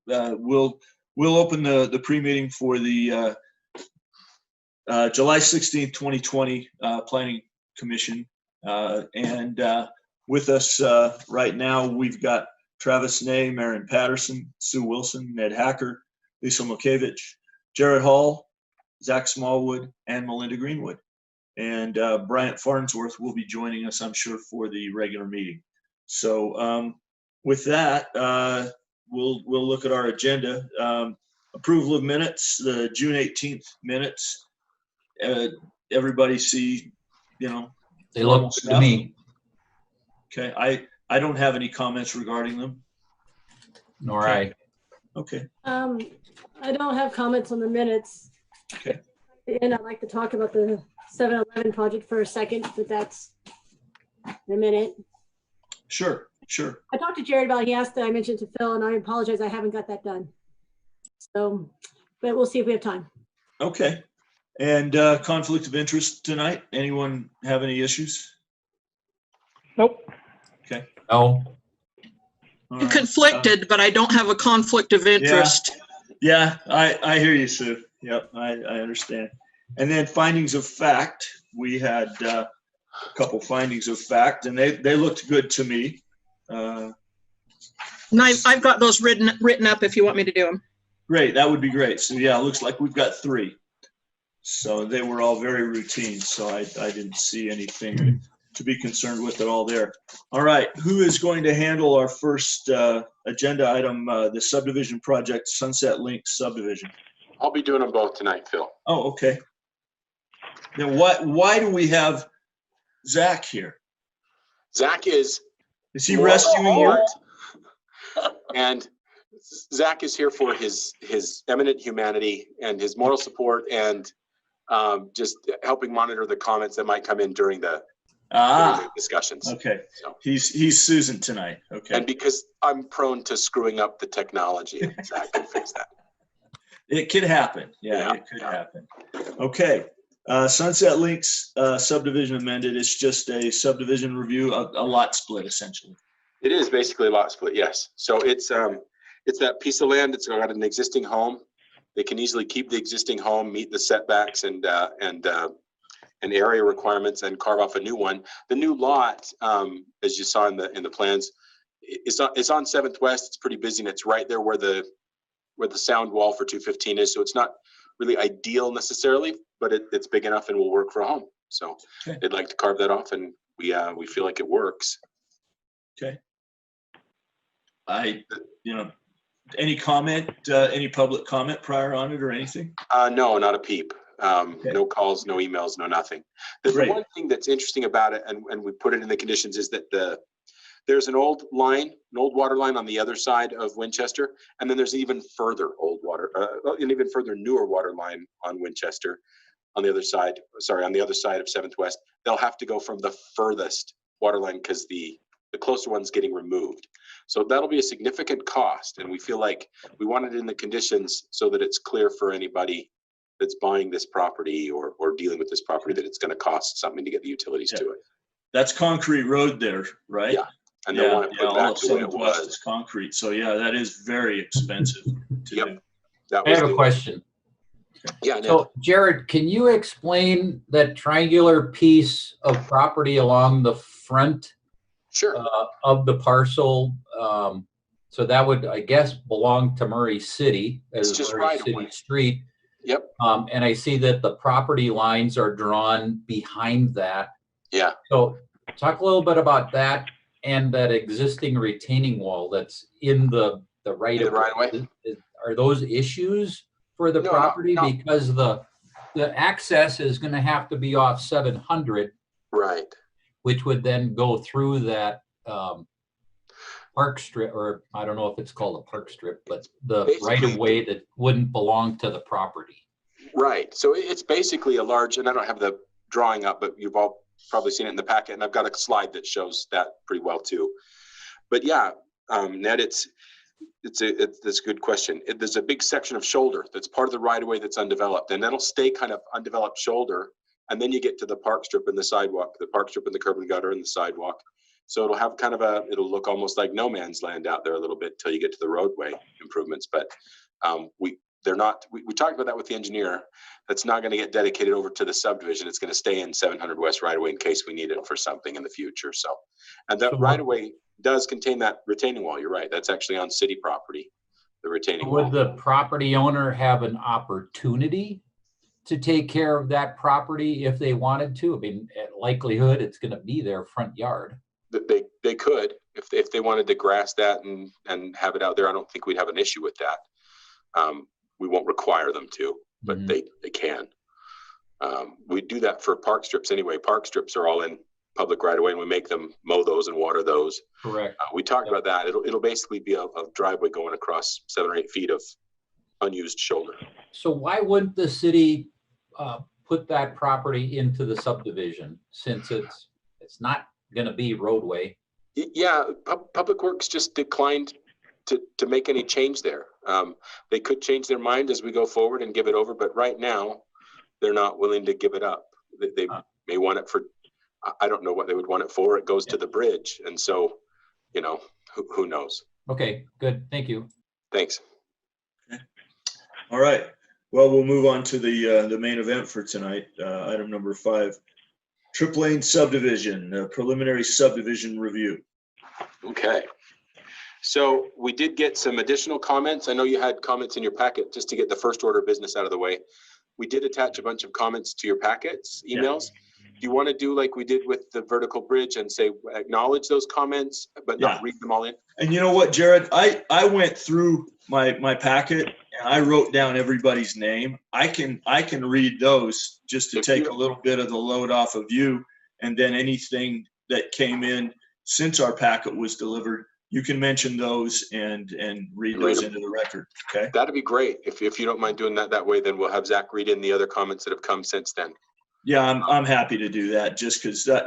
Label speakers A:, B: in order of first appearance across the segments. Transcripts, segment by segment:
A: we'll open the pre-meeting for the July 16th, 2020 Planning Commission. And with us right now, we've got Travis Ney, Marion Patterson, Sue Wilson, Ned Hacker, Lisa Mokevich, Jared Hall, Zach Smallwood, and Melinda Greenwood. And Bryant Farnsworth will be joining us, I'm sure, for the regular meeting. So with that, we'll look at our agenda. Approval of minutes, the June 18th minutes. Everybody see,
B: they look good to me.
A: Okay, I don't have any comments regarding them.
B: Nor I.
A: Okay.
C: I don't have comments on the minutes.
A: Okay.
C: And I'd like to talk about the 7-Eleven project for a second, but that's in a minute.
A: Sure.
C: I talked to Jared about it. He asked that I mentioned to Phil, and I apologize, I haven't got that done. So, but we'll see if we have time.
A: Okay. And conflict of interest tonight? Anyone have any issues?
D: Nope.
A: Okay.
B: No.
A: All
E: I'm
A: right.
E: conflicted, but I don't have a conflict of interest.
A: Yeah, I hear you, Sue. Yep, I understand. And then findings of fact, we had a couple findings of fact, and they looked good to me.
E: And I've got those written up if you want me to do them.
A: Great, that would be great. So yeah, it looks like we've got 3. So they were all very routine, so I didn't see anything to be concerned with at all there. All right, who is going to handle our first agenda item, the subdivision project, Sunset Link subdivision?
F: I'll be doing them both tonight, Phil.
A: Oh, okay. Then why do we have Zach here?
F: Zach is
A: he rescuing you?
F: And Zach is here for his eminent humanity and his moral support, and just helping monitor the comments that might come in during the discussions.
A: Okay.
F: So.
A: He's Susan tonight. Okay.
F: And because I'm prone to screwing up the technology, Zach can fix that.
A: It could happen. Yeah, it could happen. Okay. Sunset Links subdivision amended. It's just a subdivision review, a lot split essentially.
F: It is basically a lot split, yes. So it's that piece of land. It's got an existing home. They can easily keep the existing home, meet the setbacks and area requirements, and carve off a new one. The new lot, as you saw in the plans, it's on 7th West. It's pretty busy, and it's right there where the sound wall for 215 is. So it's not really ideal necessarily, but it's big enough and will work for a home. So
A: okay.
F: They'd like to carve that off, and we feel like it works.
A: Okay. Any comment, any public comment prior on it or anything?
F: No, not a peep.
A: Okay.
F: No calls, no emails, no nothing. The one thing that's interesting about it, and we put it in the conditions, is that there's an old water line on the other side of Winchester, and then there's even further an even further newer water line on Winchester on the other side. Sorry, on the other side of 7th West. They'll have to go from the furthest water line because the closer one's getting removed. So that'll be a significant cost, and we feel like we want it in the conditions so that it's clear for anybody that's buying this property or dealing with this property that it's going to cost something to get the utilities to it.
A: That's concrete road there, right?
F: Yeah. And they want to put back the way it was.
A: Is concrete. So yeah, that is very expensive to do.
B: I have a question.
F: Yeah.
B: So Jared, can you explain that triangular piece of property along the front of the parcel? So that would, I guess, belong to Murray City as
F: just
B: Murray City
F: away.
B: Street.
F: Yep.
B: And I see that the property lines are drawn behind that.
F: Yeah.
B: So talk a little bit about that and that existing retaining wall that's in the right of way. Are those issues for the property?
F: No.
B: Because the access is going to have to be off 700.
F: Right.
B: Which would then go through that park strip, or I don't know if it's called a park strip, but the right of way that wouldn't belong to the property.
F: Right. So it's basically a large, and I don't have the drawing up, but you've all probably seen it in the packet, and I've got a slide that shows that pretty well too. But yeah, Ned, it's a good question. There's a big section of shoulder that's part of the right of way that's undeveloped, and that'll stay kind of undeveloped shoulder. And then you get to the park strip and the sidewalk, the park strip and the curb and gutter and the sidewalk. So it'll have kind of it'll look almost like no man's land out there a little bit till you get to the roadway improvements. But we talked about that with the engineer. That's not going to get dedicated over to the subdivision. It's going to stay in 700 West right away in case we need it for something in the future. So, and that
B: So
F: right away does contain that retaining wall. You're right. That's actually on city property, the retaining wall.
B: Would the property owner have an opportunity to take care of that property if they wanted to? I mean, at likelihood, it's going to be their front yard.
F: They could, if they wanted to grass that and have it out there. I don't think we'd have an issue with that. We won't require them to, but
B: Mhm.
F: they can. We do that for park strips anyway. Park strips are all in public right away, and we make them mow those and water those.
B: Correct.
F: We talked about that. It'll basically be a driveway going across 7 or 8 feet of unused shoulder.
B: So why wouldn't the city put that property into the subdivision since it's not going to be roadway?
F: Yeah, Public Works just declined to make any change there. They could change their mind as we go forward and give it over, but right now they're not willing to give it up. They may want it for, I don't know what they would want it for. It goes to the bridge. And so, who knows?
B: Okay, good. Thank you.
F: Thanks.
A: All right. Well, we'll move on to the main event for tonight. Item number 5, Trip Lane subdivision, preliminary subdivision review.
F: Okay. So we did get some additional comments. I know you had comments in your packet just to get the first order of business out of the way. We did attach a bunch of comments to your packets, emails. Do you want to do like we did with the vertical bridge and say, acknowledge those comments, but not read them all in?
A: And you know what, Jared, I went through my packet and I wrote down everybody's name. I can read those just to take a little bit of the load off of you. And then anything that came in since our packet was delivered, you can mention those and read those into the record. Okay.
F: That'd be great. If you don't mind doing that way, then we'll have Zach read in the other comments that have come since then.
A: Yeah, I'm happy to do that just because that,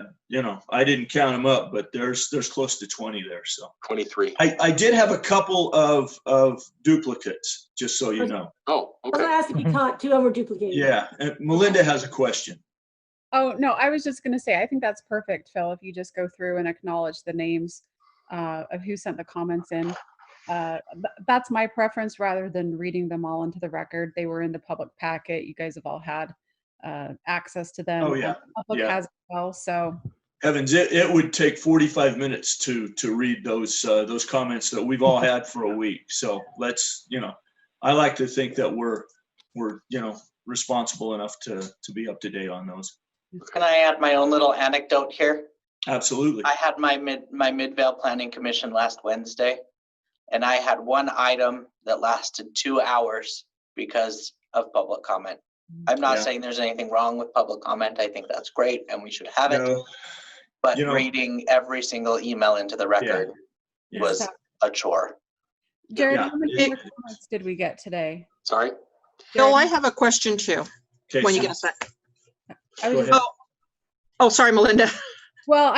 A: I didn't count them up, but there's close to 20 there. So
F: 23.
A: I did have a couple of duplicates, just so you know.
F: Oh,
C: I was gonna
F: okay.
C: ask if you caught 2 of them were duplicated.
A: Yeah. And Melinda has a question.
G: Oh, no, I was just going to say, I think that's perfect, Phil, if you just go through and acknowledge the names of who sent the comments in. That's my preference rather than reading them all into the record. They were in the public packet. You guys have all had access to them.
A: Oh, yeah.
G: And the public
A: Yeah.
G: has as well. So
A: Evans, it would take 45 minutes to read those comments that we've all had for a week. So let's, I like to think that we're responsible enough to be up to date on those.
H: Can I add my own little anecdote here?
A: Absolutely.
H: I had my Midvale Planning Commission last Wednesday, and I had one item that lasted 2 hours because of public comment. I'm not
A: Yeah.
H: saying there's anything wrong with public comment. I think that's great and we should have it.
A: No,
H: But
A: you know-
H: reading every single email into the record
A: Yeah.
H: was a chore.
G: Jared,
A: Yeah.
G: how many more comments did we get today?
F: Sorry.
E: Bill,
G: Jared,
E: I have a question too,
A: Okay,
E: when you
A: so-
E: get a sec.
G: I was
A: go
G: just-
A: ahead.
E: Oh, sorry, Melinda.
G: Well,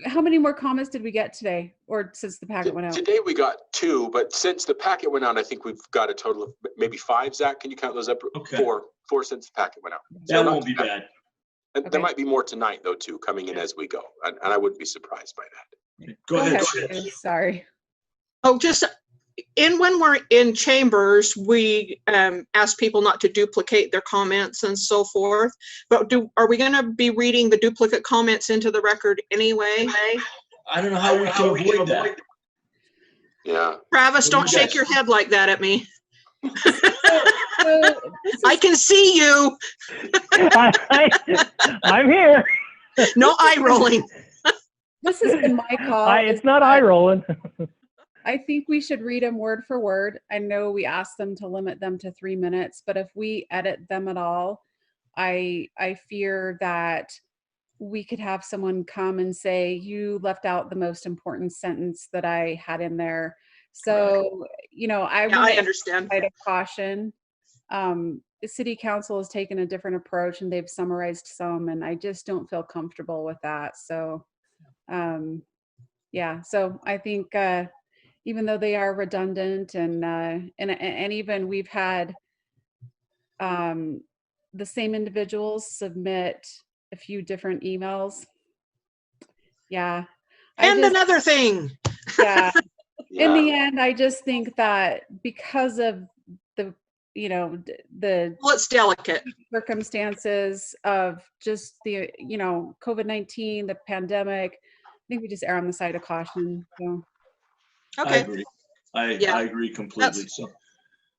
G: how many more comments did we get today or since the packet went out?
F: Today we got 2, but since the packet went out, I think we've got a total of maybe 5. Zach, can you count those up?
A: Okay.
F: 4 since the packet went out.
A: That
F: not
A: won't be
F: too
A: bad.
F: And
G: Okay.
F: there might be more tonight though too, coming in as we go. And I wouldn't be surprised by that.
A: Go ahead.
G: Jared, sorry.
E: Oh, just when we're in chambers, we ask people not to duplicate their comments and so forth. But are we going to be reading the duplicate comments into the record anyway?
A: I don't know how we can avoid that.
F: Yeah.
E: Travis,
A: What do
E: don't
A: you
E: shake
A: guys-
E: your head like that at me.
G: So this
E: I
G: is-
E: can see you.
D: I'm here.
E: No eye rolling.
G: This has been my call.
D: It's not eye rolling.
G: I think we should read them word for word. I know we asked them to limit them to 3 minutes, but if we edit them at all, I fear that we could have someone come and say, you left out the most important sentence that I had in there. So, I
E: Yeah,
G: want
E: I
G: to
E: understand.
G: exercise caution. The city council has taken a different approach and they've summarized some, and I just don't feel comfortable with that. So, yeah, so I think, even though they are redundant and even we've had the same individuals submit a few different emails. Yeah, I
E: And
G: just-
E: another thing.
G: Yeah. In
F: Yeah.
G: the end, I just think that because of the, the
E: Well, it's delicate.
G: circumstances of just the, COVID-19, the pandemic, I think we just err on the side of caution. So
A: I
E: Okay.
A: agree. I
E: Yeah.
A: agree completely. So,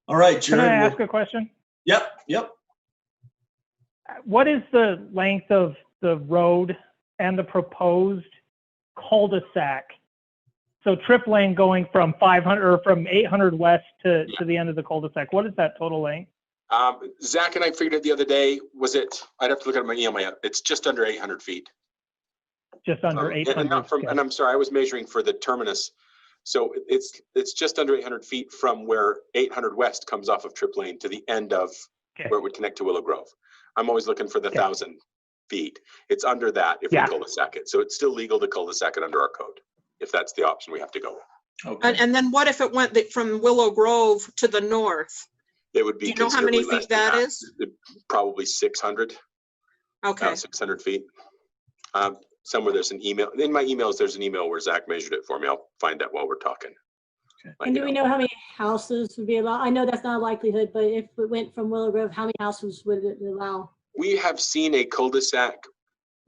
A: all right,
D: Can I
A: Jared.
D: ask
A: well-
D: a question?
A: Yep.
D: What is the length of the road and the proposed cul-de-sac? So trip lane going from 500 or from 800 west to the end of the cul-de-sac. What is that total length?
F: Zach and I figured it the other day. I'd have to look at my email. It's just under 800 feet.
D: Just under
F: And
D: 800.
F: not from,
D: okay.
F: and I'm sorry, I was measuring for the terminus. So it's just under 800 feet from where 800 west comes off of Trip Lane to the end of
D: Okay.
F: where it would connect to Willow Grove. I'm always looking for the
D: Okay.
F: 1,000 feet. It's under that if
D: Yeah.
F: we cul-de-sac it. So it's still legal to cul-de-sac it under our code, if that's the option we have to go with.
A: Okay.
E: And then what if it went from Willow Grove to the north?
F: It would be
E: Do you know how many
F: considerably less
E: feet
F: than
E: that is?
F: Probably 600,
E: Okay.
F: about 600 feet. Somewhere there's an email. In my emails, there's an email where Zach measured it for me. I'll find that while we're talking.
A: Okay.
F: Let
C: And
F: you
C: do we know how many houses would be allowed? I know that's not a likelihood, but if it went from Willow Grove, how many houses would it allow?
F: We have seen a cul-de-sac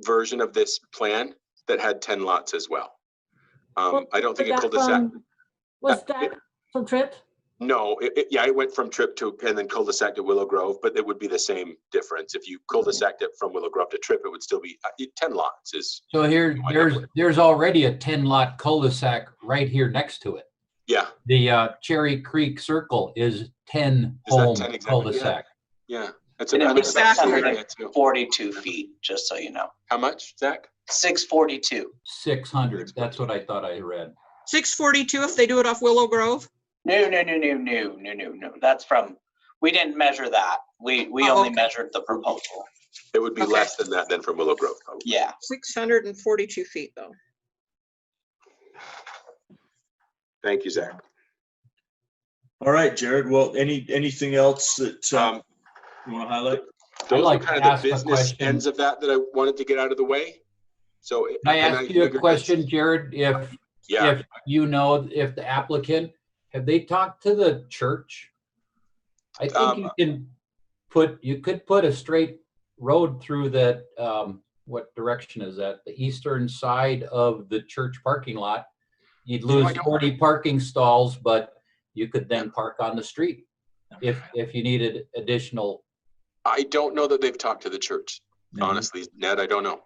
F: version of this plan that had 10 lots as well. I don't think a
C: Was that
F: cul-de-sac,
C: from- Was that from Trip?
F: no, it went from Trip to, and then cul-de-sac to Willow Grove, but it would be the same difference. If you cul-de-saced it from Willow Grove to Trip, it would still be 10 lots is,
B: So there's already a 10-lot cul-de-sac right here next to it.
F: yeah,
B: The Cherry Creek Circle is 10
F: Is that
B: home
F: 10 exactly?
B: cul-de-sac.
F: yeah. That's
H: And it
F: about
H: was
F: that's the
E: 600.
F: area too.
H: 42 feet, just so you know.
F: How much, Zach?
H: 642.
B: 600, that's what I thought I read.
E: 642 if they do it off Willow Grove?
H: No. That's from, we didn't measure that. We only
E: okay.
H: measured the proposal.
F: It would be
E: Okay.
F: less than that than from Willow Grove. Probably.
H: Yeah.
E: 642 feet though.
F: Thank you, Zach.
A: All right, Jared. Well, anything else that
F: Um,
A: you want to highlight?
F: Those
B: like
F: are
B: to
F: kind of
B: ask
F: the
B: a
F: business
B: question.
F: ends of that I wanted to get out of the way. So.
B: Can I
F: and
B: ask you a
F: figured
B: question, Jared? If
F: Yeah,
B: if the applicant, have they talked to the church? I think you could put a straight road through that, what direction is that? The eastern side of the church parking lot. You'd
F: No, I
B: lose
F: don't.
B: 40 parking stalls, but you could then park on the street if you needed additional.
F: I don't know that they've talked to the church. Honestly, Ned, I don't know.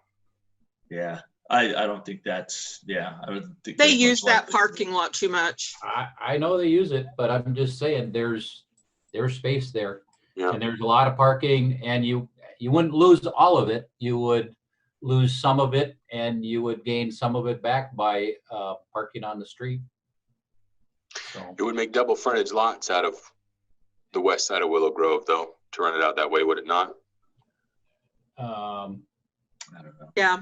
A: Yeah. I don't think that's, yeah. I would think
E: They
A: there's much
E: use that
A: likelihood.
E: parking lot too much.
B: I know they use it, but I'm just saying there's space there.
F: Yeah.
B: And there's a lot of parking, and you wouldn't lose all of it. You would lose some of it, and you would gain some of it back by parking on the street. So,
F: It would make double frontage lots out of the west side of Willow Grove, though, to run it out that way, would it not?
A: I don't know.
E: Yeah.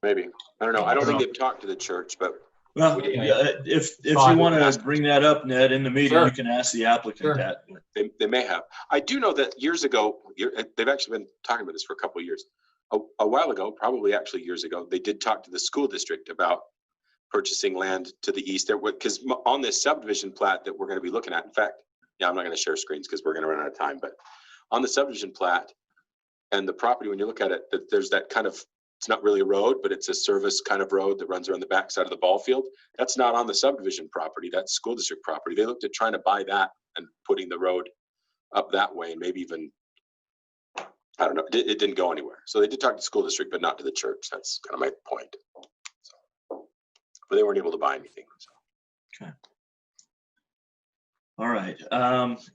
F: Maybe. I don't know. I don't think they've talked to the church, but
A: Well,
F: Okay.
A: if you
B: Fine.
A: want to bring that up, Ned, in the meeting,
B: Sure.
A: you can ask the applicant
B: Sure.
A: that.
F: they may have. I do know that years ago, they've actually been talking about this for a couple of years. A while ago, probably actually years ago, they did talk to the school district about purchasing land to the east there, because on this subdivision plat that we're going to be looking at, in fact, yeah, I'm not going to share screens because we're going to run out of time, but on the subdivision plat and the property, when you look at it, that there's that kind of, it's not really a road, but it's a service kind of road that runs around the backside of the ball field. That's not on the subdivision property. That's school district property. They looked at trying to buy that and putting the road up that way, and maybe even, I don't know, it didn't go anywhere. So they did talk to the school district, but not to the church. That's kind of my point. So, but they weren't able to buy anything. So.
A: All right.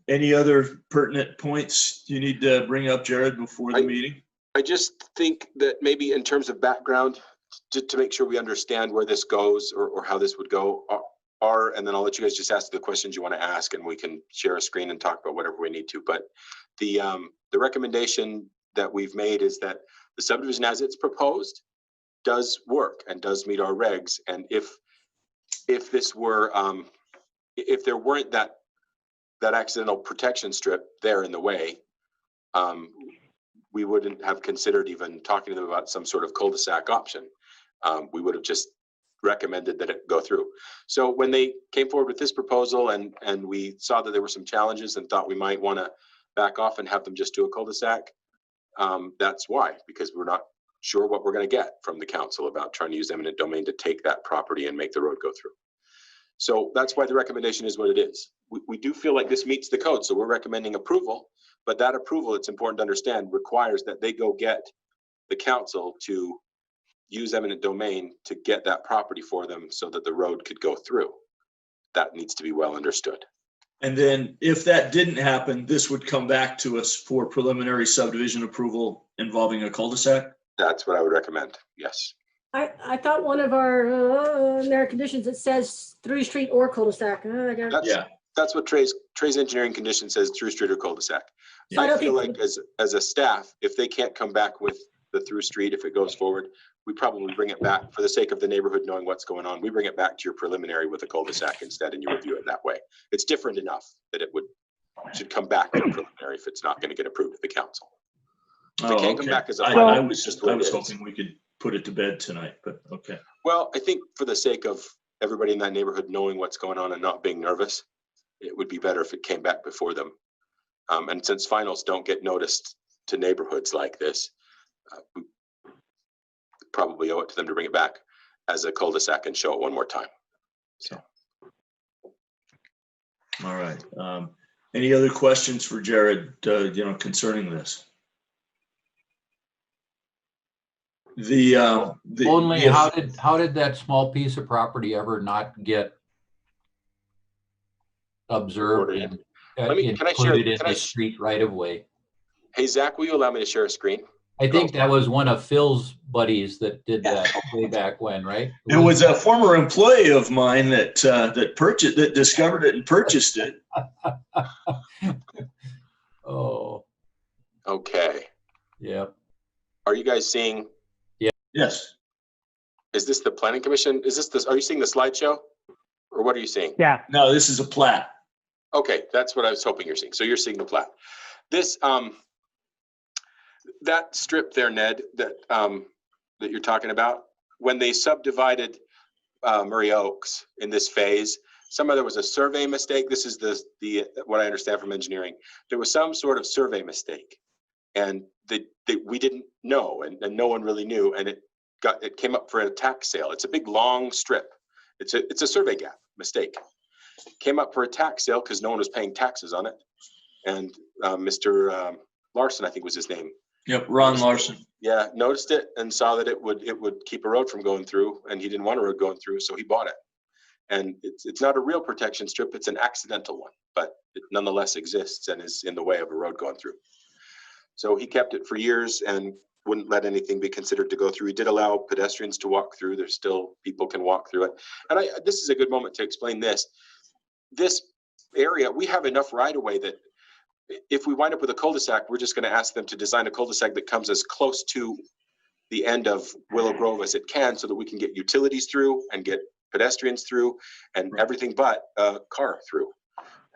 A: Any other pertinent points you need to bring up, Jared, before the meeting?
F: I just think that maybe in terms of background, to make sure we understand where this goes or how this would go, and then I'll let you guys just ask the questions you want to ask, and we can share a screen and talk about whatever we need to. But the recommendation that we've made is that the subdivision as it's proposed does work and does meet our regs. And if this were, if there weren't that accidental protection strip there in the way, we wouldn't have considered even talking to them about some sort of cul-de-sac option. We would have just recommended that it go through. So when they came forward with this proposal and we saw that there were some challenges and thought we might want to back off and have them just do a cul-de-sac, that's why, because we're not sure what we're going to get from the council about trying to use eminent domain to take that property and make the road go through. So that's why the recommendation is what it is. We do feel like this meets the code, so we're recommending approval, but that approval, it's important to understand, requires that they go get the council to use eminent domain to get that property for them so that the road could go through. That needs to be well understood.
A: And then if that didn't happen, this would come back to us for preliminary subdivision approval involving a cul-de-sac?
F: That's what I would recommend, yes.
C: I thought one of our, in their conditions, it says through street or cul-de-sac. I got
F: That's,
A: Yeah.
F: that's what Trey's engineering condition says, through street or cul-de-sac.
C: So I
F: I
C: don't
F: feel
C: think-
F: like as a staff, if they can't come back with the through street, if it goes forward, we probably bring it back for the sake of the neighborhood knowing what's going on. We bring it back to your preliminary with a cul-de-sac instead, and you review it that way. It's different enough that it should come back to a preliminary if it's not going to get approved at the council. If it
A: Oh,
F: can't come
A: okay.
F: back as a
A: I
F: final,
A: was
F: it's just what
A: I
F: it
A: was
F: is.
A: hoping we could put it to bed tonight, but okay.
F: Well, I think for the sake of everybody in that neighborhood knowing what's going on and not being nervous, it would be better if it came back before them. And since finals don't get noticed to neighborhoods like this, we probably owe it to them to bring it back as a cul-de-sac and show it one more time. So,
A: All right. Any other questions for Jared, concerning this?
B: Only how did that small piece of property ever not get observed and
F: Can I share-
B: included in
F: can I
B: the
F: sh-
B: street right of way?
F: hey, Zach, will you allow me to share a screen?
B: I think that was one of Phil's buddies that did that way back when, right?
A: It was a former employee of mine that discovered it and purchased it.
B: Oh,
F: Okay.
B: yep.
F: Are you guys seeing,
A: Yes.
F: is this the planning commission? Are you seeing the slideshow? Or what are you seeing?
D: Yeah.
A: No, this is a plat.
F: Okay, that's what I was hoping you're seeing. So you're seeing the plat. This, that strip there, Ned, that you're talking about, when they subdivided Murray Oaks in this phase, there was a survey mistake. This is what I understand from engineering. There was some sort of survey mistake, and we didn't know, and no one really knew, and it came up for a tax sale. It's a big long strip. It's a survey gap mistake. Came up for a tax sale because no one was paying taxes on it, and Mr. Larson, I think was his name.
A: Yep, Ron Larson.
F: Yeah, noticed it and saw that it would keep a road from going through, and he didn't want a road going through, so he bought it. And it's not a real protection strip, it's an accidental one, but it nonetheless exists and is in the way of a road going through. So he kept it for years and wouldn't let anything be considered to go through. He did allow pedestrians to walk through. There's still people can walk through it. And this is a good moment to explain this. This area, we have enough right of way that if we wind up with a cul-de-sac, we're just going to ask them to design a cul-de-sac that comes as close to the end of Willow Grove as it can, so that we can get utilities through and get pedestrians through and everything but a car through.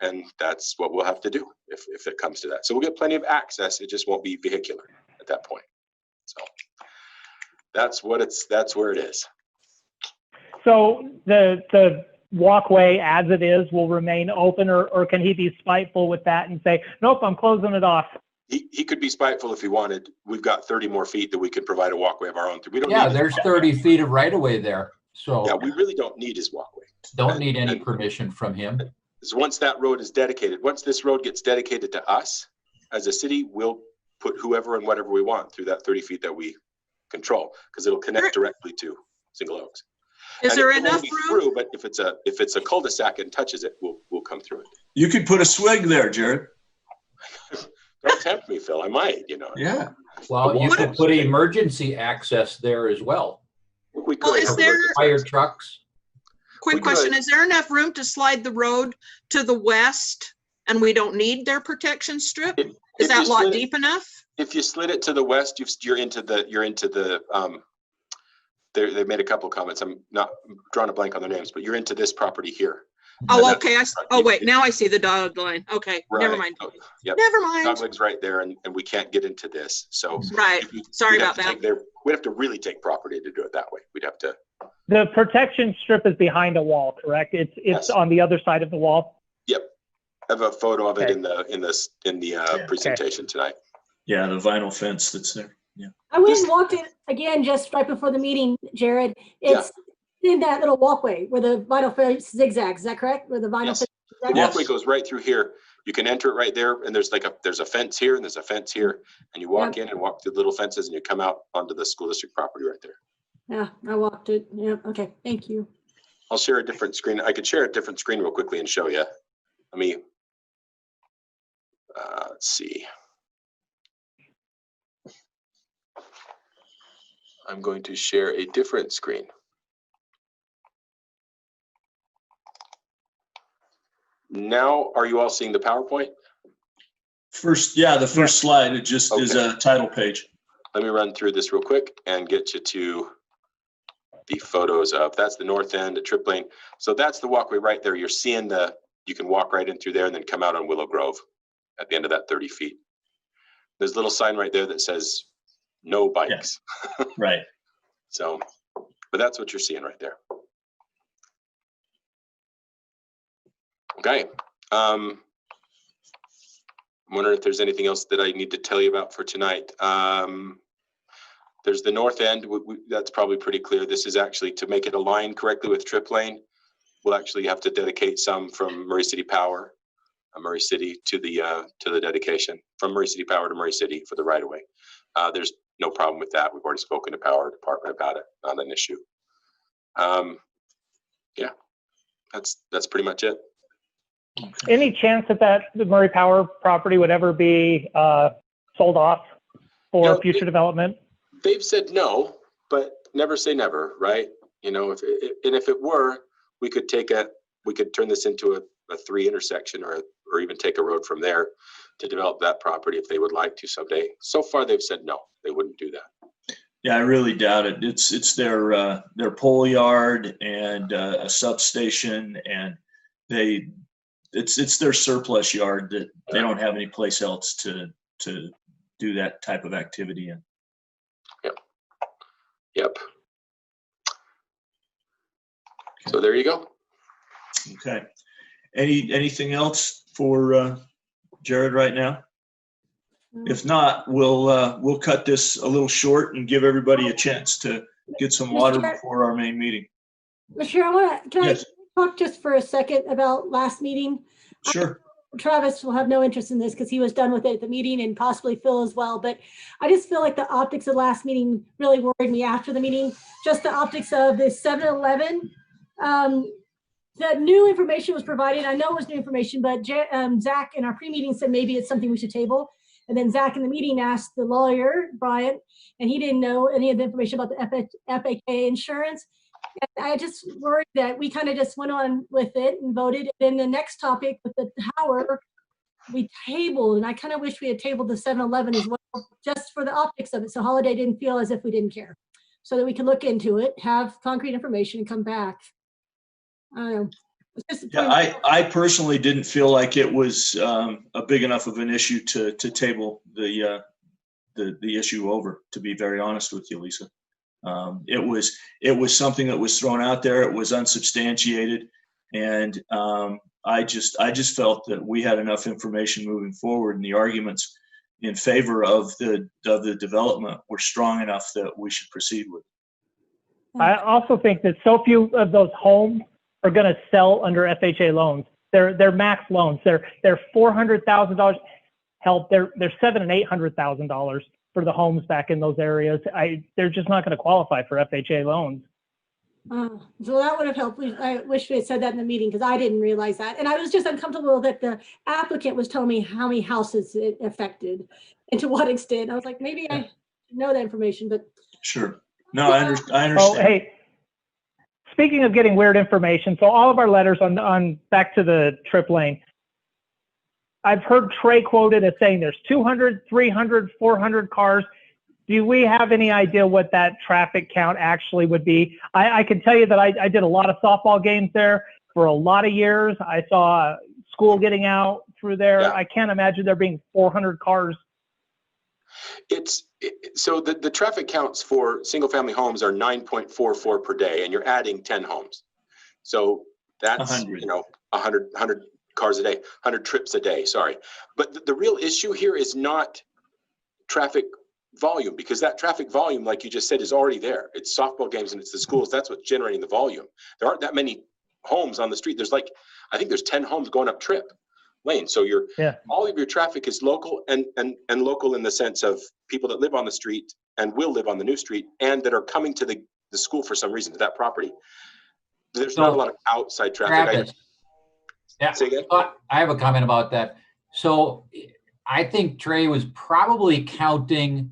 F: And that's what we'll have to do if it comes to that. So we'll get plenty of access. It just won't be vehicular at that point. So that's where it is.
D: So the walkway as it is will remain open, or can he be spiteful with that and say, nope, I'm closing it off?
F: He could be spiteful if he wanted. We've got 30 more feet that we could provide a walkway of our own. We don't
B: Yeah,
F: need his
B: there's
F: walkway.
B: 30 feet of right of way there.
F: Yeah,
B: So
F: we really don't need his walkway.
B: don't need any
F: and-
B: permission from him.
F: Because once that road is dedicated, once this road gets dedicated to us as a city, we'll put whoever and whatever we want through that 30 feet that we control, because it'll connect directly to Single Oaks.
E: Is
F: And
E: there
F: it will
E: enough
F: be
E: room?
F: through, but if it's a cul-de-sac and touches it, we'll come through it.
A: You could put a swig there, Jared.
F: Don't tempt me, Phil. I might,
A: Yeah.
B: Well, you
F: What
B: could
F: if-
B: put emergency access there as well.
F: We
E: Well,
F: could.
E: is there-
B: Fire trucks.
E: Quick
F: We
E: question,
F: could.
E: is there enough room to slide the road to the west and we don't need their protection strip?
F: If
E: Is
F: you
E: that lot
F: slid it-
E: deep enough?
F: If you slid it to the west, you're into the they made a couple comments. I'm not drawing a blank on their names, but you're into this property here.
E: Oh, okay. Oh, wait, now I see the dotted line. Okay, never
F: Right.
E: mind.
F: Oh, yep.
E: Never mind.
F: Dogleg's right there, and we can't get into this. So
E: Right. Sorry
F: we'd have
E: about
F: to
E: that.
F: take their- We'd have to really take property to do it that way. We'd have to.
D: The protection strip is behind a wall, correct? It's
F: Yes.
D: on the other side of the wall.
F: Yep. I have a photo of it
D: Okay.
F: in the presentation tonight.
A: Yeah, the vinyl fence that's there. Yeah.
C: I went and walked it again just right before the meeting, Jared. It's in that little walkway where the vinyl fence zigzags. Is that correct? Where the vinyl
F: Yes.
C: fence
F: The
C: zigzags?
F: walkway goes right through here. You can enter it right there, and there's a fence here, and there's a fence here, and you walk in and walk through the little fences, and you come out onto the school district property right there.
C: Yeah, I walked it. Yeah, okay, thank you.
F: I'll share a different screen. I could share a different screen real quickly and show you. Let me. Let's see. I'm going to share a different screen. Now, are you all seeing the PowerPoint?
A: The first slide, it just is a title page.
F: Let me run through this real quick and get you to the photos of, that's the north end at Trip Lane. So that's the walkway right there. You're seeing you can walk right in through there and then come out on Willow Grove at the end of that 30 feet. There's a little sign right there that says no bikes.
A: Right.
F: So, but that's what you're seeing right there. Okay. I'm wondering if there's anything else that I need to tell you about for tonight. There's the north end. That's probably pretty clear. This is actually to make it align correctly with Trip Lane. We'll actually have to dedicate some from Murray City Power, Murray City to the dedication from Murray City Power to Murray City for the right of way. There's no problem with that. We've already spoken to Power Department about it. Not an issue. Yeah, that's pretty much it.
D: Any chance that the Murray Power property would ever be sold off for future development?
F: They've said no, but never say never, right? You know, if it were, we could turn this into a 3 intersection or even take a road from there to develop that property if they would like to someday. So far, they've said no, they wouldn't do that.
A: Yeah, I really doubt it. It's their pole yard and a substation, and it's their surplus yard that they don't have any place else to do that type of activity in.
F: Yep. So there you go.
A: Okay. Anything else for Jared right now? If not, we'll cut this a little short and give everybody a chance to get some water before our main meeting.
C: Michelle, can
A: Yes.
C: I talk just for a second about last meeting?
A: Sure.
C: Travis will have no interest in this because he was done with it at the meeting, and possibly Phil as well. But I just feel like the optics of the last meeting really worried me after the meeting. Just the optics of the 7-Eleven. The new information was provided. I know it was new information, but Zach in our pre-meeting said maybe it's something we should table. And then Zach in the meeting asked the lawyer, Brian, and he didn't know any of the information about the FAK insurance. And I just worried that we kind of just went on with it and voted. And then the next topic with the tower, we tabled, and I kind of wish we had tabled the 7-Eleven as well, just for the optics of it. So Holiday didn't feel as if we didn't care, so that we could look into it, have concrete information, and come back. I don't know. It's just
A: Yeah, I personally didn't feel like it was a big enough of an issue to table the issue over, to be very honest with you, Lisa. It was something that was thrown out there. It was unsubstantiated, and I just felt that we had enough information moving forward, and the arguments in favor of the development were strong enough that we should proceed with it.
D: I also think that so few of those homes are going to sell under FHA loans. They're max loans. They're $400,000. Hell, they're $700,000 and $800,000 for the homes back in those areas. They're just not going to qualify for FHA loans.
C: So that would have helped. I wish we had said that in the meeting, because I didn't realize that. And I was just uncomfortable that the applicant was telling me how many houses it affected and to what extent. I was like, maybe I know that information, but.
A: Sure. No, I understand.
D: Oh, hey, speaking of getting weird information, so all of our letters on back to the Trip Lane, I've heard Trey quoted as saying there's 200, 300, 400 cars. Do we have any idea what that traffic count actually would be? I can tell you that I did a lot of softball games there, for a lot of years. I saw school getting out through there.
F: Yeah.
D: I can't imagine there being 400 cars.
F: So the traffic counts for single family homes are 9.44 per day, and you're adding 10 homes. So that's,
A: 100.
F: 100 cars a day, 100 trips a day, sorry. But the real issue here is not traffic volume, because that traffic volume, like you just said, is already there. It's softball games and it's the schools. That's what's generating the volume. There aren't that many homes on the street. There's I think there's 10 homes going up Tripp Lane. So all of your traffic is local and local in the sense of people that live on the street and will live on the new street and that are coming to the school for some reason, to that property. There's not a lot of outside traffic.
B: Travis. Yeah,
F: Say again?
B: I have a comment about that. So I think Trey was probably counting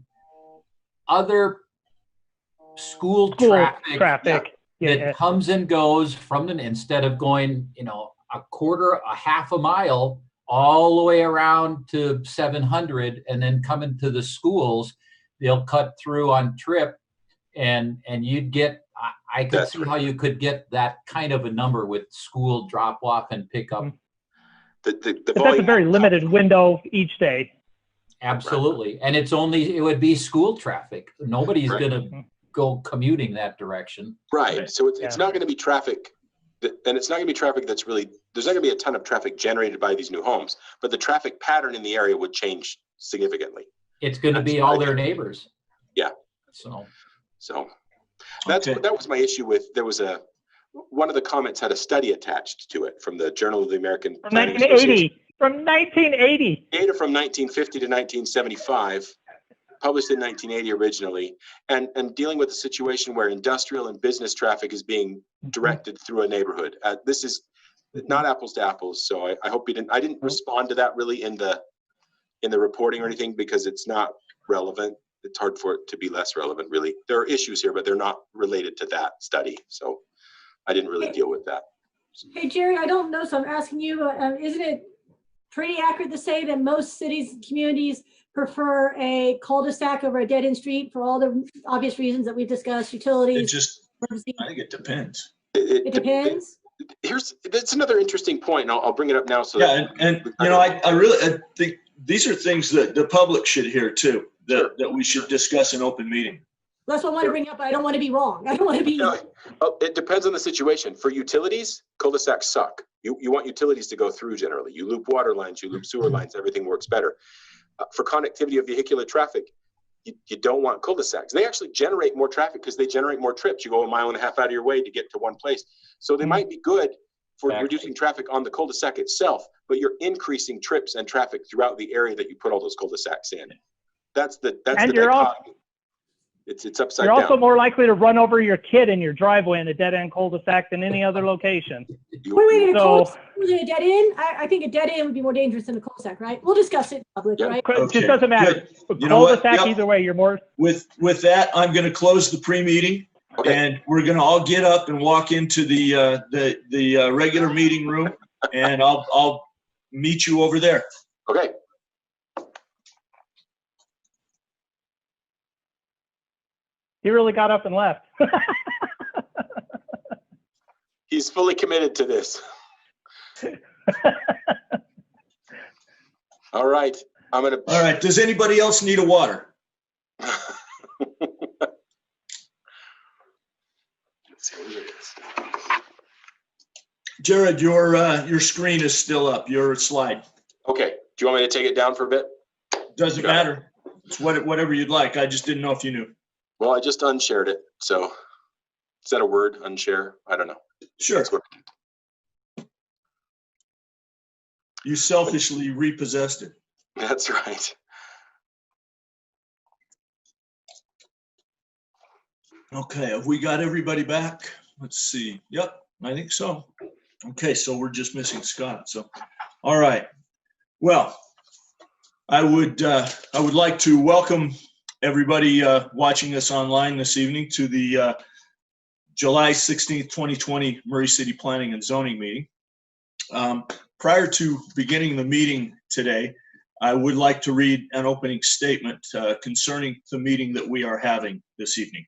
B: other school traffic that comes and goes from instead of going, a half a mile all the way around to 700 and then coming to the schools. They'll cut through on Tripp and you'd get, I could see how you could get that kind of a number with school drop off and pick up.
D: But that's a very limited window each day.
B: Absolutely. And it would be school traffic. Nobody's going to go commuting that direction.
F: Right. So it's not going to be traffic, and it's not going to be traffic that's really, there's not going to be a ton of traffic generated by these new homes, but the traffic pattern in the area would change significantly.
B: It's going to be all their neighbors.
F: Yeah.
B: So
F: that was my issue with, one of the comments had a study attached to it from the Journal of the American
D: From
F: Planning
D: 1980. From 1980.
F: Data from 1950 to 1975, published in 1980 originally, and dealing with a situation where industrial and business traffic is being directed through a neighborhood. This is not apples to apples, so I hope you didn't. I didn't respond to that really in the reporting or anything because it's not relevant. It's hard for it to be less relevant, really. There are issues here, but they're not related to that study, so I didn't really deal with that.
C: Hey, Jerry, I don't know, so I'm asking you, isn't it pretty accurate to say that most cities and communities prefer a cul-de-sac over a dead-end street for all the obvious reasons that we've discussed, utilities?
A: I think it depends.
C: It depends?
F: That's another interesting point, and I'll bring it up now. So
A: I really think these are things that the public should hear too, that we should discuss in open meeting.
C: That's what I want to bring up. I don't want to be wrong. I don't want to be.
F: It depends on the situation. For utilities, cul-de-sacs suck. You want utilities to go through generally. You loop water lines, you loop sewer lines, everything works better. For connectivity of vehicular traffic, you don't want cul-de-sacs. They actually generate more traffic because they generate more trips. You go 1.5 miles out of your way to get to one place. So they might be good for reducing traffic on the cul-de-sac itself, but you're increasing trips and traffic throughout the area that you put all those cul-de-sacs in. That's the dichotomy. It's upside down.
D: You're also more likely to run over your kid in your driveway in a dead-end cul-de-sac than any other location.
C: Wait, a dead end? I think a dead end would be more dangerous than a cul-de-sac, right? We'll discuss it in public, right?
D: It just doesn't matter. Cul-de-sac, either way, you're more.
A: With that, I'm going to close the pre-meeting, and we're going to all get up and walk into the regular meeting room, and I'll meet you over there.
F: Okay.
D: He really got up and left.
F: He's fully committed to this. All right. All
A: right. Does anybody else need a water? Jared, your screen is still up. Your slide.
F: Okay. Do you want me to take it down for a bit?
A: Doesn't matter. It's whatever you'd like. I just didn't know if you knew.
F: Well, I just unshared it. So is that a word, unshare? I don't know.
A: Sure. You selfishly repossessed it.
F: That's right.
A: Okay, have we got everybody back? Let's see. Yep, I think so. Okay, so we're just missing Scott. So, all right. Well, I would like to welcome everybody watching us online this evening to the July 16th, 2020 Murray City Planning and Zoning meeting. Prior to beginning the meeting today, I would like to read an opening statement concerning the meeting that we are having this evening.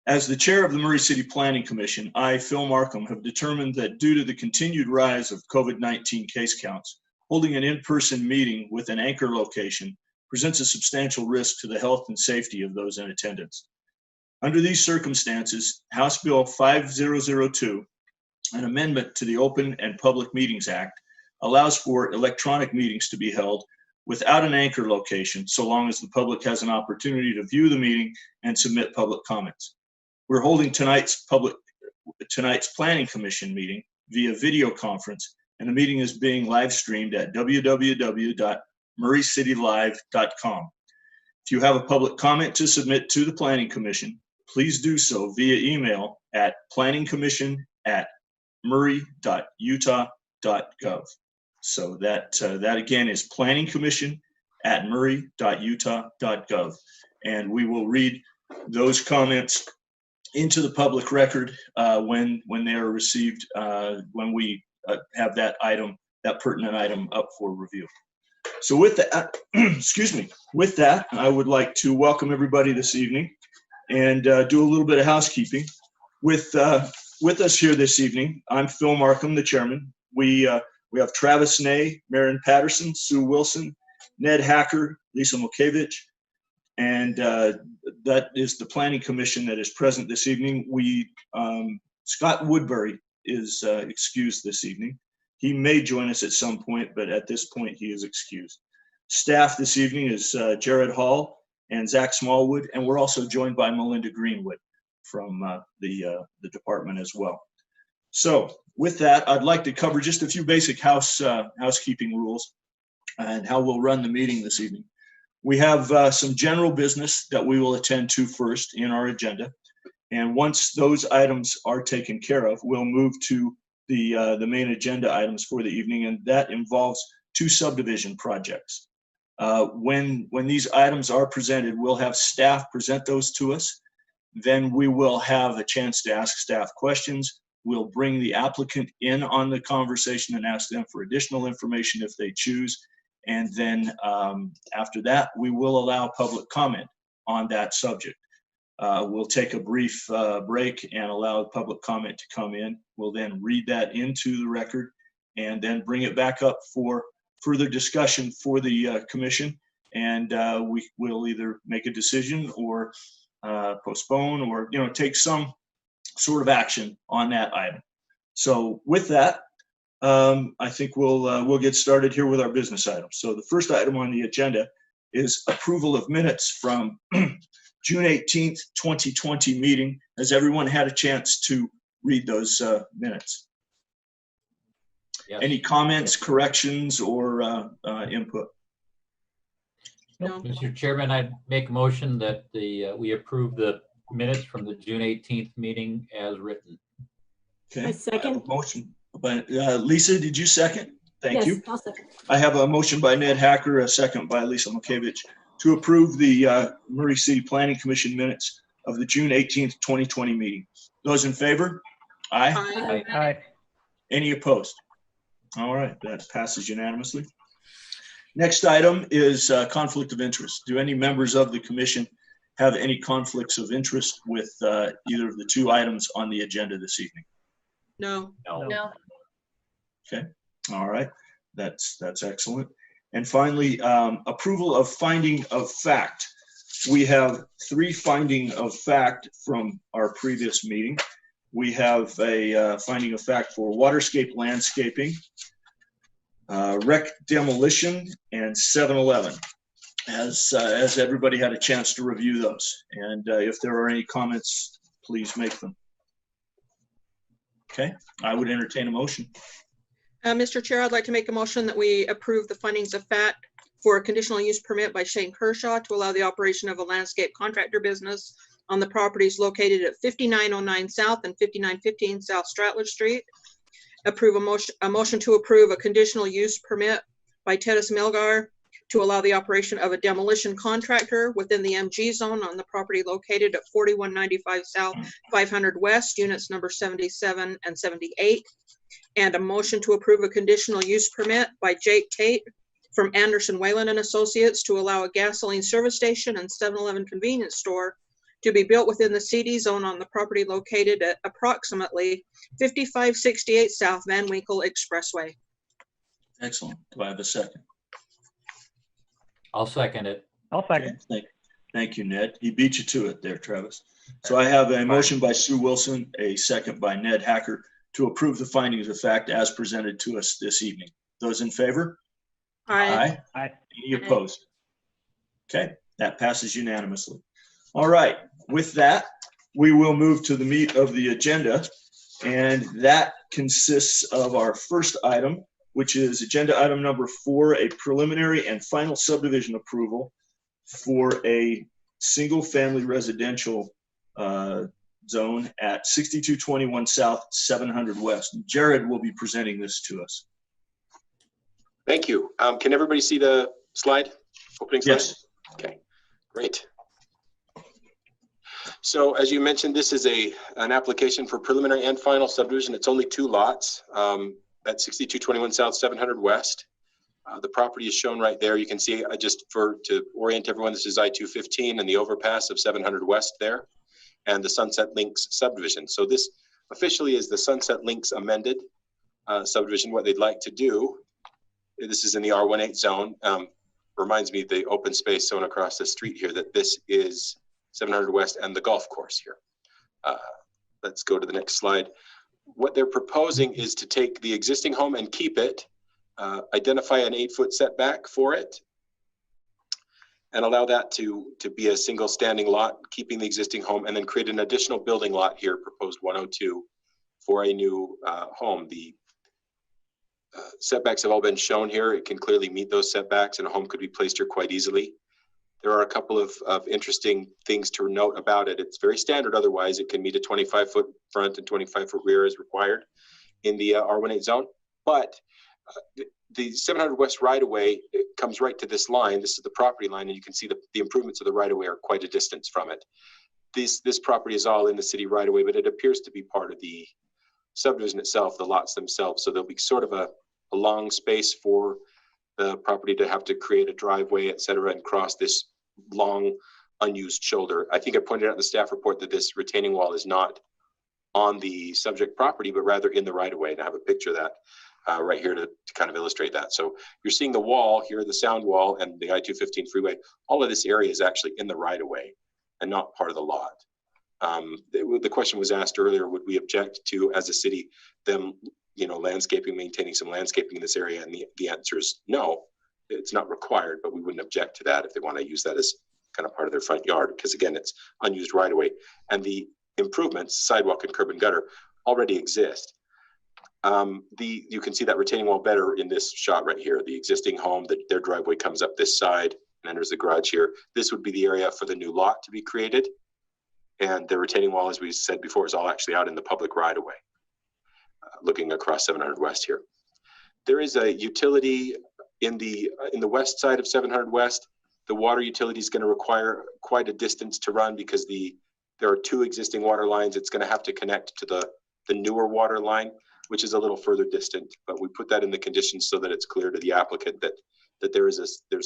A: As the chair of the Murray City Planning Commission, I, Phil Markham, have determined that due to the continued rise of COVID-19 case counts, holding an in-person meeting with an anchor location presents a substantial risk to the health and safety of those in attendance. Under these circumstances, House Bill 5002, an amendment to the Open and Public Meetings Act, allows for electronic meetings to be held without an anchor location, so long as the public has an opportunity to view the meeting and submit public comments. We're holding tonight's Planning Commission meeting via video conference, and the meeting is being live streamed at www.murraycitylive.com. If you have a public comment to submit to the Planning Commission, please do so via email at planningcommission@murray.utah.gov. So that again is planningcommission@murray.utah.gov. And we will read those comments into the public record when they are received, when we have that pertinent item up for review. So with that, excuse me, with that, I would like to welcome everybody this evening and do a little bit of housekeeping. With us here this evening, I'm Phil Markham, the chairman. We have Travis Ney, Marion Patterson, Sue Wilson, Ned Hacker, Lisa Mulkevich, and that is the Planning Commission that is present this evening. Scott Woodbury is excused this evening. He may join us at some point, but at this point he is excused. Staff this evening is Jared Hall and Zach Smallwood, and we're also joined by Melinda Greenwood from the department as well. So with that, I'd like to cover just a few basic housekeeping rules and how we'll run the meeting this evening. We have some general business that we will attend to first in our agenda. And once those items are taken care of, we'll move to the main agenda items for the evening, and that involves 2 subdivision projects. When these items are presented, we'll have staff present those to us. Then we will have a chance to ask staff questions. We'll bring the applicant in on the conversation and ask them for additional information if they choose. And then after that, we will allow public comment on that subject. We'll take a brief break and allow public comment to come in. We'll then read that into the record and then bring it back up for further discussion for the commission. And we will either make a decision or postpone or take some sort of action on that item. So with that, I think we'll get started here with our business items. So the first item on the agenda is approval of minutes from June 18th, 2020 meeting. Has everyone had a chance to read those minutes?
B: Yes.
A: Any comments, corrections, or input?
E: No.
B: Mr. Chairman, I'd make a motion that we approve the minutes from the June 18th meeting as written.
A: Okay.
C: I second.
A: A motion by Lisa, did you second? Thank
C: Yes,
A: you.
C: I'll second.
A: I have a motion by Ned Hacker, a second by Lisa Mulkevich to approve the Murray City Planning Commission minutes of the June 18th, 2020 meeting. Those in favor? Aye.
E: Aye.
D: Aye.
A: Any opposed? All right, that passes unanimously. Next item is conflict of interest. Do any members of the commission have any conflicts of interest with either of the 2 items on the agenda this evening?
E: No.
G: No.
A: Okay, all right, that's excellent. And finally, approval of finding of fact. We have 3 finding of fact from our previous meeting. We have a finding of fact for waterscape landscaping, rec demolition, and 7-Eleven. Has everybody had a chance to review those? And if there are any comments, please make them. Okay, I would entertain a motion.
E: Mr. Chair, I'd like to make a motion that we approve the findings of fact for a conditional use permit by Shane Kershaw to allow the operation of a landscape contractor business on the properties located at 5909 South and 5915 South Stratledge Street. Approve a motion to approve a conditional use permit by Tedis Milgar to allow the operation of a demolition contractor within the MG zone on the property located at 4195 South, 500 West, units number 77 and 78. And a motion to approve a conditional use permit by Jake Tate from Anderson Whalen and Associates to allow a gasoline service station and 7-Eleven convenience store to be built within the CD zone on the property located at approximately 5568 South Van Winkle Expressway.
A: Excellent. Do I have a second?
B: I'll second it.
D: I'll second.
A: Thank you, Ned. He beat you to it there, Travis. So I have a motion by Sue Wilson, a second by Ned Hacker to approve the findings of fact as presented to us this evening. Those in favor?
E: Aye.
D: Aye.
A: Any opposed? Okay, that passes unanimously. All right, with that, we will move to the meat of the agenda. And that consists of our first item, which is agenda item number 4, a preliminary and final subdivision approval for a single-family residential zone at 6221 South, 700 West. Jared will be presenting this to us.
F: Thank you. Can everybody see the slide? Opening slide?
A: Yes.
F: Okay, great. So as you mentioned, this is an application for preliminary and final subdivision. It's only 2 lots at 6221 South, 700 West. The property is shown right there. You can see, to orient everyone, this is I-215 and the overpass of 700 West there, and the Sunset Links subdivision. So this officially is the Sunset Links amended subdivision. What they'd like to do, this is in the R18 zone. Reminds me of the open space zone across the street here, that this is 700 West and the golf course here. Let's go to the next slide. What they're proposing is to take the existing home and keep it, identify an 8-foot setback for it, and allow that to be a single standing lot, keeping the existing home, and then create an additional building lot here, proposed 102, for a new home. The setbacks have all been shown here. It can clearly meet those setbacks, and a home could be placed here quite easily. There are a couple of interesting things to note about it. It's very standard otherwise. It can meet a 25-foot front and 25-foot rear as required in the R18 zone. But the 700 West right-of-way comes right to this line. This is the property line, and you can see the improvements of the right-of-way are quite a distance from it. This property is all in the city right-of-way, but it appears to be part of the subdivision itself, the lots themselves. So there'll be sort of a long space for the property to have to create a driveway, et cetera, and cross this long unused shoulder. I think I pointed out in the staff report that this retaining wall is not on the subject property, but rather in the right-of-way. And I have a picture of that right here to kind of illustrate that. So you're seeing the wall here, the sound wall, and the I-215 freeway. All of this area is actually in the right-of-way and not part of the lot. The question was asked earlier, would we object to, as a city, them landscaping, maintaining some landscaping in this area? And the answer is no, it's not required, but we wouldn't object to that if they want to use that as kind of part of their front yard, because again, it's unused right away. And the improvements, sidewalk and curb and gutter, already exist. You can see that retaining wall better in this shot right here. The existing home, their driveway comes up this side and enters the garage here. This would be the area for the new lot to be created. And the retaining wall, as we said before, is all actually out in the public right away, looking across 700 West here. There is a utility in the west side of 700 West. The water utility is going to require quite a distance to run because there are 2 existing water lines. It's going to have to connect to the newer water line, which is a little further distant. But we put that in the conditions so that it's clear to the applicant that there's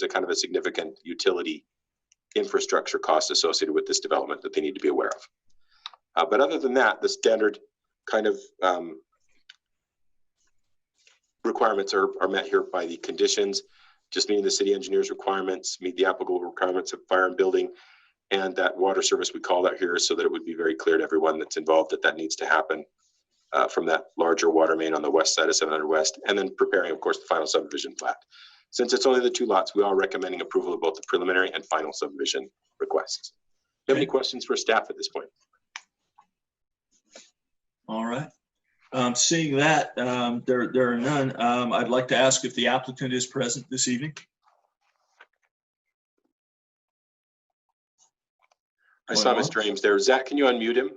F: a kind of a significant utility infrastructure cost associated with this development that they need to be aware of. But other than that, the standard kind of requirements are met here by the conditions, just meeting the city engineer's requirements, meet the applicable requirements of fire and building, and that water service, we call that here so that it would be very clear to everyone that's involved that needs to happen from that larger water main on the west side of 700 West, and then preparing, of course, the final subdivision plat. Since it's only the 2 lots, we are recommending approval of both the preliminary and final subdivision requests. Do you have any questions for staff at this point?
A: All right. Seeing that there are none, I'd like to ask if the applicant is present this evening.
F: I saw Mr. Ames there. Zach, can you unmute him?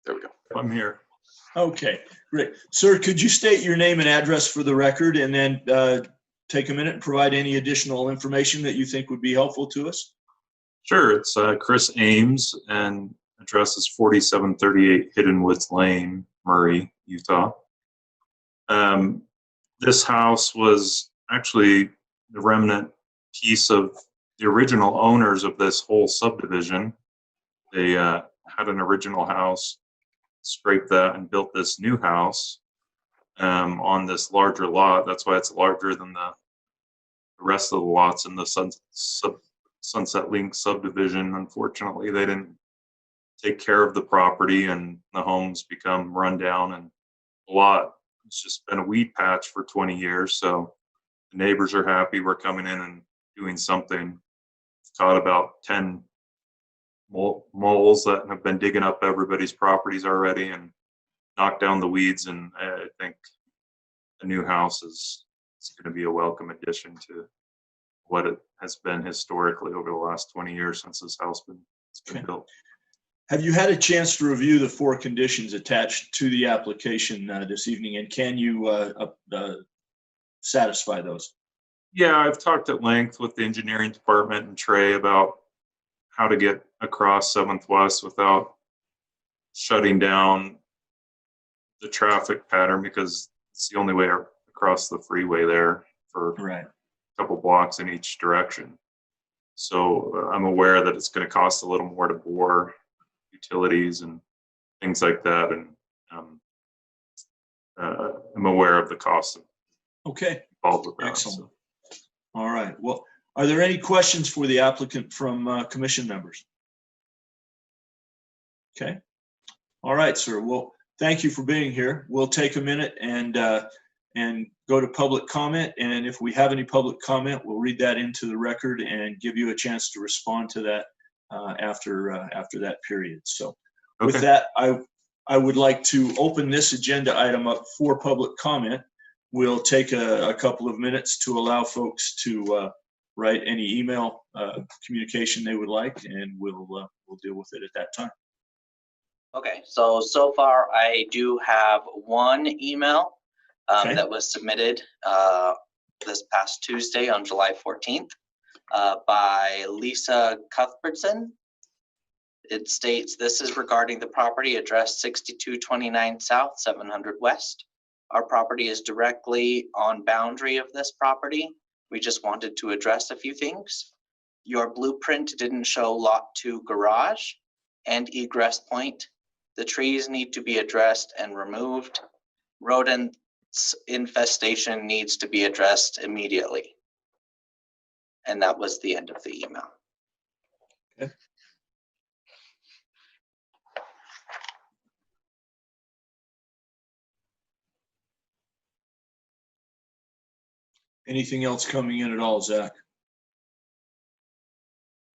F: There we go.
I: I'm here.
A: Okay, great. Sir, could you state your name and address for the record and then take a minute and provide any additional information that you think would be helpful to us?
I: Sure. It's Chris Ames, and address is 4738 Hidden Woods Lane, Murray, Utah. This house was actually the remnant piece of the original owners of this whole subdivision. They had an original house, scraped that and built this new house on this larger lot. That's why it's larger than the rest of the lots in the Sunset Link subdivision. Unfortunately, they didn't take care of the property, and the homes become run down, and a lot. It's just been a weed patch for 20 years. So the neighbors are happy we're coming in and doing something. Caught about 10 moles that have been digging up everybody's properties already and knocked down the weeds. And I think the new house is going to be a welcome addition to what it has been historically over the last 20 years since this house has been built.
A: Have you had a chance to review the 4 conditions attached to the application this evening, and can you satisfy those?
I: Yeah, I've talked at length with the engineering department and Trey about how to get across 7th West without shutting down the traffic pattern, because it's the only way across the freeway there for
A: Right.
I: a couple blocks in each direction. So I'm aware that it's going to cost a little more to bore utilities and things like that, and I'm aware of the cost
A: Okay.
I: involved with that.
A: Excellent.
I: So.
A: All right. Well, are there any questions for the applicant from commission members? Okay. All right, sir. Well, thank you for being here. We'll take a minute and go to public comment. And if we have any public comment, we'll read that into the record and give you a chance to respond to that after that period. So with that, I would like to open this agenda item up for public comment. We'll take a couple of minutes to allow folks to write any email communication they would like, and we'll deal with it at that time.
H: Okay, so far I do have one email
A: Okay.
H: that was submitted this past Tuesday on July 14th by Lisa Cuthbertson. It states, "This is regarding the property address 6229 South, 700 West. Our property is directly on boundary of this property. We just wanted to address a few things. Your blueprint didn't show lot 2 garage and egress point. The trees need to be addressed and removed. Rodent infestation needs to be addressed immediately." And that was the end of the email.
A: Okay. Anything else coming in at all, Zach?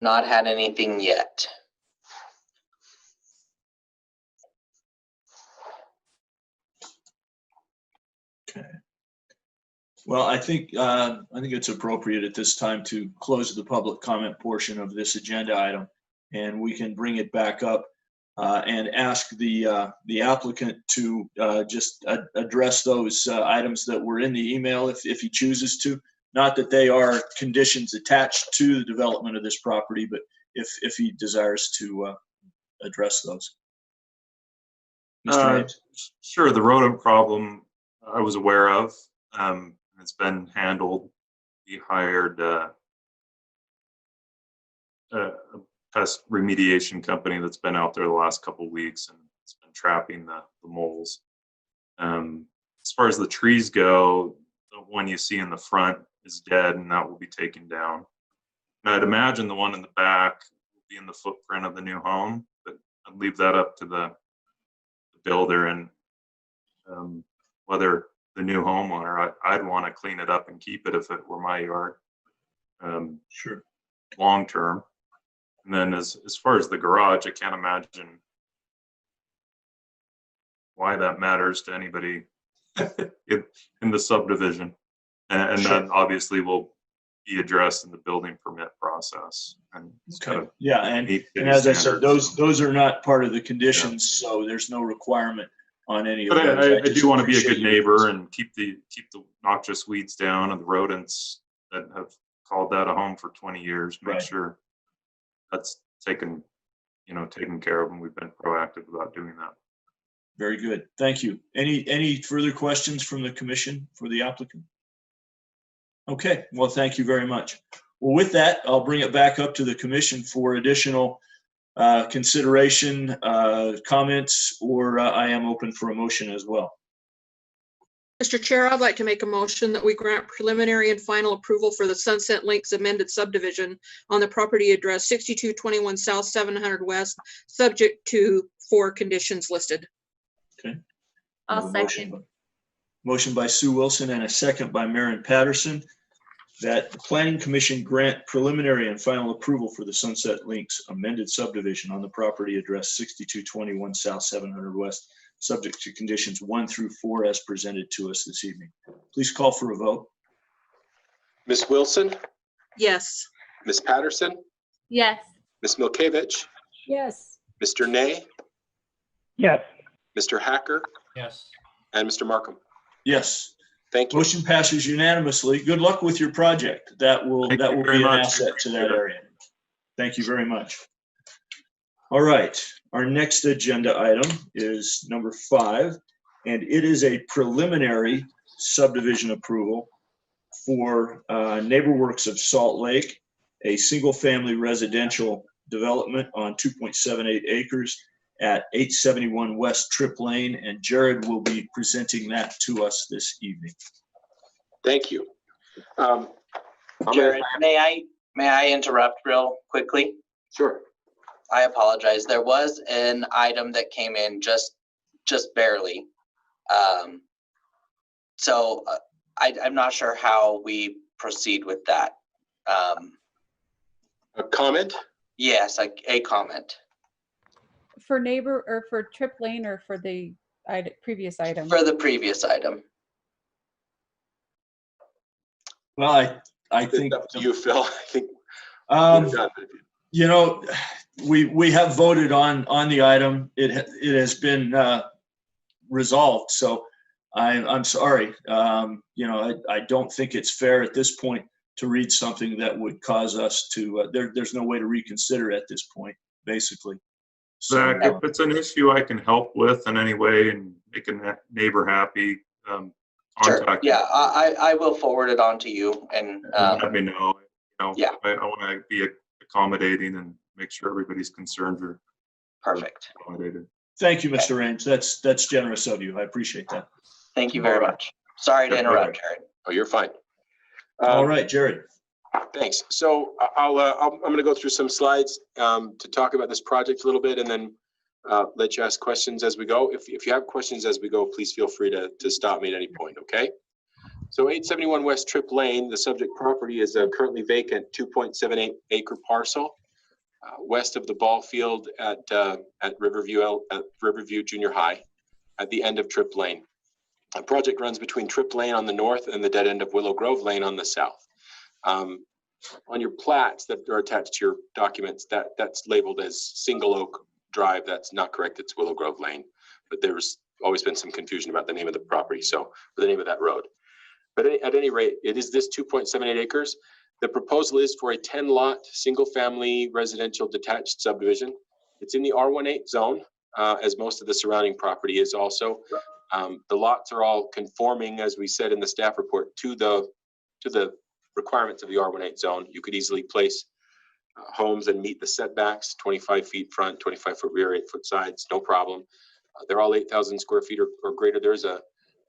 H: Not had anything yet.
A: Okay. Well, I think it's appropriate at this time to close the public comment portion of this agenda item, and we can bring it back up and ask the applicant to just address those items that were in the email if he chooses to. Not that they are conditions attached to the development of this property, but if he desires to address those. Mr. Ames?
I: Sure, the rodent problem I was aware of. It's been handled. We hired a pest remediation company that's been out there the last couple of weeks, and it's been trapping the moles. As far as the trees go, the one you see in the front is dead, and that will be taken down. And I'd imagine the one in the back will be in the footprint of the new home, but I'd leave that up to the builder, and whether the new homeowner, I'd want to clean it up and keep it if it were my yard.
A: Sure.
I: Long term. And then as far as the garage, I can't imagine why that matters to anybody in the subdivision. And
A: Sure.
I: that obviously will be addressed in the building permit process. And it's kind of
A: Yeah, and
I: meet city
A: as I said,
I: standards.
A: those are not part of the conditions, so there's no requirement on any of
I: But
A: those.
I: I
A: just
I: do want to be a
A: appreciate
I: good
A: your
I: neighbor and keep the noxious weeds down and the rodents that have called that a home for 20 years. Make
A: Right.
I: sure that's taken care of, and we've been proactive about doing that.
A: Very good. Thank you. Any further questions from the commission for the applicant? Okay, well, thank you very much. Well, with that, I'll bring it back up to the commission for additional consideration, comments, or I am open for a motion as well.
E: Mr. Chair, I'd like to make a motion that we grant preliminary and final approval for the Sunset Links amended subdivision on the property address 6221 South 700 West, subject to 4 conditions listed.
A: Okay.
J: I'll second.
A: Motion by Sue Wilson and a second by Maren Patterson that the Planning Commission grant preliminary and final approval for the Sunset Links amended subdivision on the property address 6221 South 700 West, subject to conditions 1 through 4 as presented to us this evening. Please call for a vote.
F: Ms. Wilson,
E: Yes.
F: Ms. Patterson,
J: Yes.
F: Ms. Milkevich,
C: Yes.
F: Mr. Nay,
D: Yes.
F: Mr. Hacker,
B: Yes.
F: and Mr. Markham.
A: Yes.
F: Thank you.
A: Motion passes unanimously. Good luck with your project. That will
I: Thank you
A: be
I: very
A: an
I: much.
A: asset to that area. Thank you very much. All right, our next agenda item is number 5, and it is a preliminary subdivision approval for NeighborWorks of Salt Lake, a single-family residential development on 2.78 acres at 871 West Tripp Lane, and Jared will be presenting that to us this evening.
F: Thank you. I'm
H: Jared,
F: gonna-
H: may I interrupt real quickly?
F: Sure.
H: I apologize. There was an item that came in just barely. So I'm not sure how we proceed with that.
F: A comment?
H: Yes, a comment
G: For neighbor or for Tripp Lane or for the previous item?
H: for the previous item.
A: Well, I think,
F: It's up to you, Phil. I think
A: um,
F: we're done.
A: you know, we have voted on the item. It has been resolved. So I'm sorry. You know, I don't think it's fair at this point to read something that would cause us to. There's no way to reconsider at this point, basically. So,
I: Zach, if it's an issue I can help with in any way and make a neighbor happy,
H: Sure.
I: contact
H: Yeah,
I: me.
H: I will forward it on to you and
I: Let me know. You know,
H: yeah.
I: I want to be accommodating and make sure everybody's concerns are
H: Perfect.
I: accommodated.
A: thank you, Mr. Ames. That's generous of you. I appreciate that.
H: Thank you very much. Sorry to
I: Yeah,
H: interrupt, Jared.
F: Oh, you're fine.
A: All right, Jared.
F: Thanks. So I'm going to go through some slides to talk about this project a little bit, and then let you ask questions as we go. If you have questions as we go, please feel free to stop me at any point, okay? So 871 West Tripp Lane, the subject property is a currently vacant 2.78 acre parcel west of the ball field at Riverview Junior High at the end of Tripp Lane. The project runs between Tripp Lane on the north and the dead end of Willow Grove Lane on the south. On your plats that are attached to your documents, that's labeled as Single Oak Drive. That's not correct. It's Willow Grove Lane, but there's always been some confusion about the name of the property, so or the name of that road. But at any rate, it is this 2.78 acres. The proposal is for a 10-lot, single-family residential detached subdivision. It's in the R18 zone, as most of the surrounding property is also. The lots are all conforming, as we said in the staff report, to the requirements of the R18 zone. You could easily place homes and meet the setbacks, 25 feet front, 25-foot rear, 8-foot sides, no problem. They're all 8,000 square feet or greater. There's a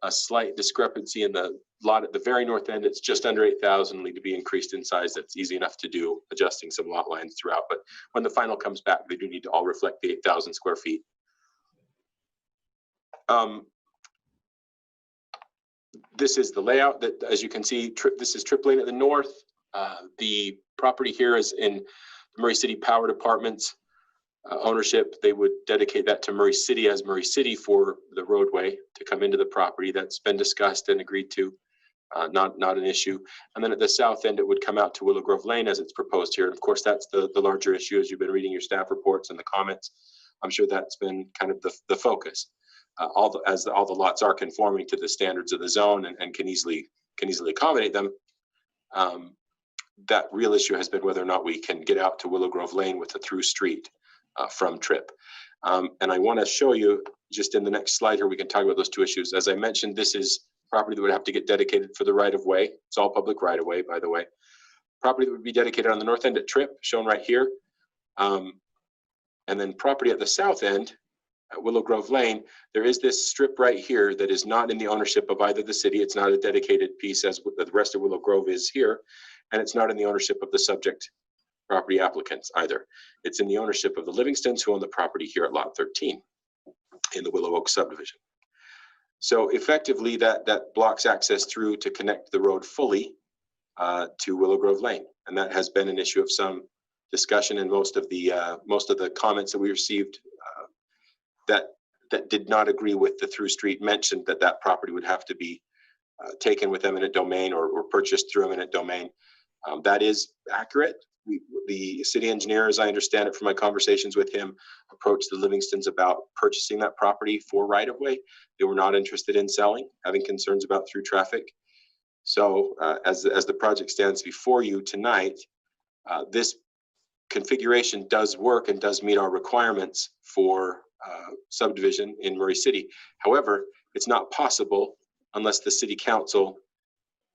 F: slight discrepancy in the lot at the very north end. It's just under 8,000, need to be increased in size. That's easy enough to do, adjusting some lot lines throughout. But when the final comes back, they do need to all reflect the 8,000 square feet. This is the layout that, as you can see, this is Tripp Lane at the north. The property here is in the Murray City Power Department's ownership. They would dedicate that to Murray City as Murray City for the roadway to come into the property. That's been discussed and agreed to, not an issue. And then at the south end, it would come out to Willow Grove Lane as it's proposed here. And of course, that's the larger issue as you've been reading your staff reports and the comments. I'm sure that's been kind of the focus. All the lots are conforming to the standards of the zone and can easily accommodate them. That real issue has been whether or not we can get out to Willow Grove Lane with a through street from Tripp. And I want to show you just in the next slide here, we can talk about those two issues. As I mentioned, this is property that would have to get dedicated for the right of way. It's all public right of way, by the way. Property that would be dedicated on the north end at Tripp, shown right here. And then property at the south end at Willow Grove Lane, there is this strip right here that is not in the ownership of either the city. It's not a dedicated piece as the rest of Willow Grove is here. And it's not in the ownership of the subject property applicants either. It's in the ownership of the Livingstons, who own the property here at Lot 13 in the Willow Oak subdivision. So effectively that blocks access through to connect the road fully to Willow Grove Lane. And that has been an issue of some discussion, and most of the comments that we received that did not agree with the through street mentioned that property would have to be taken with eminent domain or purchased through eminent domain. That is accurate. The city engineer, as I understand it from my conversations with him, approached the Livingstons about purchasing that property for right of way. They were not interested in selling, having concerns about through traffic. So as the project stands before you tonight, this configuration does work and does meet our requirements for subdivision in Murray City. However, it's not possible unless the city council,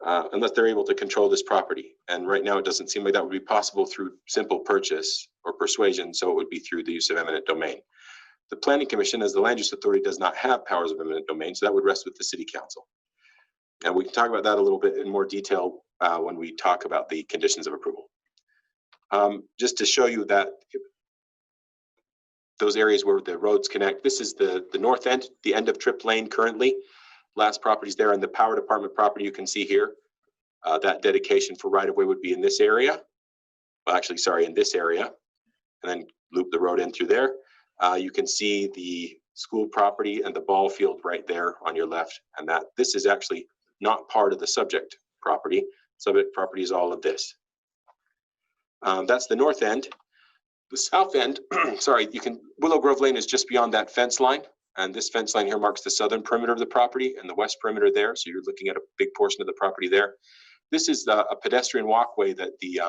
F: unless they're able to control this property. And right now it doesn't seem like that would be possible through simple purchase or persuasion, so it would be through the use of eminent domain. The Planning Commission, as the land use authority, does not have powers of eminent domain, so that would rest with the city council. And we can talk about that a little bit in more detail when we talk about the conditions of approval. Just to show you that those areas where the roads connect, this is the north end, the end of Tripp Lane currently. Last properties there, and the power department property you can see here. That dedication for right of way would be in this area. Well, actually, sorry, in this area, and then loop the road in through there. You can see the school property and the ball field right there on your left, and that this is actually not part of the subject property. Subject property is all of this. That's the north end. The south end, sorry, Willow Grove Lane is just beyond that fence line. And this fence line here marks the southern perimeter of the property and the west perimeter there. So you're looking at a big portion of the property there. This is a pedestrian walkway that the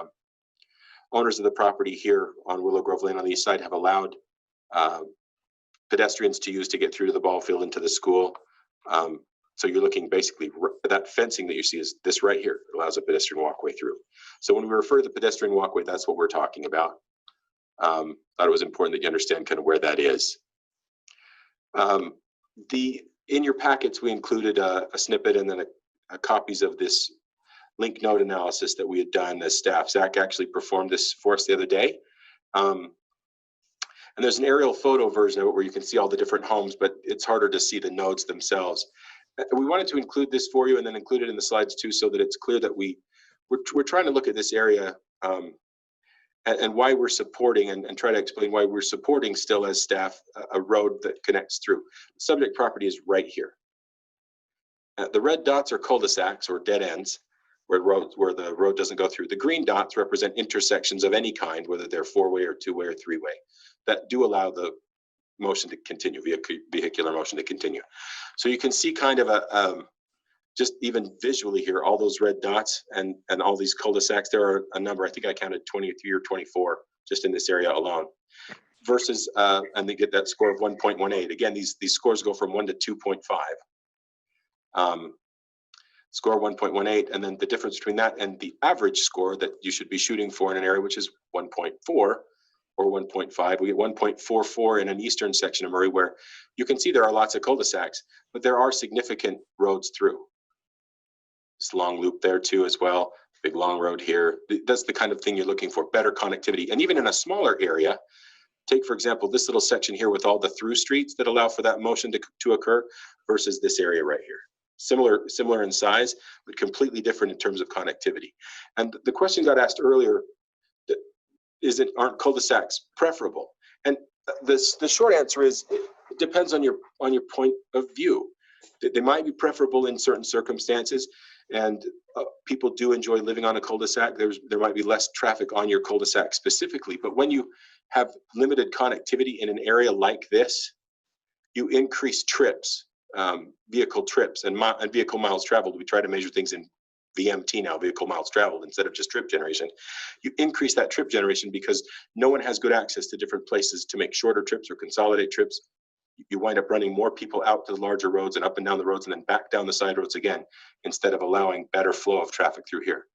F: owners of the property here on Willow Grove Lane on the east side have allowed pedestrians to use to get through to the ball field and to the school. So you're looking basically, that fencing that you see is this right here. It allows a pedestrian walkway through. So when we refer to the pedestrian walkway, that's what we're talking about. Thought it was important that you understand kind of where that is. In your packets, we included a snippet and then a copies of this link node analysis that we had done as staff. Zach actually performed this for us the other day. And there's an aerial photo version of it where you can see all the different homes, but it's harder to see the nodes themselves. We wanted to include this for you and then include it in the slides too, so that it's clear that we're trying to look at this area and why we're supporting and try to explain why we're supporting still as staff a road that connects through. The subject property is right here. The red dots are cul-de-sacs or dead ends where the road doesn't go through. The green dots represent intersections of any kind, whether they're four-way or two-way or three-way, that do allow the motion to continue, vehicular motion to continue. So you can see kind of just even visually here, all those red dots and all these cul-de-sacs. There are a number, I think I counted 23 or 24 just in this area alone, versus, and they get that score of 1.18. Again, these scores go from 1 to 2.5. Score 1.18, and then the difference between that and the average score that you should be shooting for in an area, which is 1.4 or 1.5. We get 1.44 in an eastern section of Murray, where you can see there are lots of cul-de-sacs, but there are significant roads through. This long loop there too as well, big long road here. That's the kind of thing you're looking for, better connectivity. And even in a smaller area, take for example, this little section here with all the through streets that allow for that motion to occur versus this area right here. Similar in size, but completely different in terms of connectivity. And the question got asked earlier, aren't cul-de-sacs preferable? And the short answer is, it depends on your point of view. They might be preferable in certain circumstances, and people do enjoy living on a cul-de-sac. There might be less traffic on your cul-de-sac specifically, but when you have limited connectivity in an area like this, you increase trips, vehicle trips and vehicle miles traveled. We try to measure things in VMT now, vehicle miles traveled, instead of just trip generation. You increase that trip generation because no one has good access to different places to make shorter trips or consolidate trips. you wind up running more people out to the larger roads and up and down the roads and then back down the side roads again, instead of allowing better flow of traffic through here.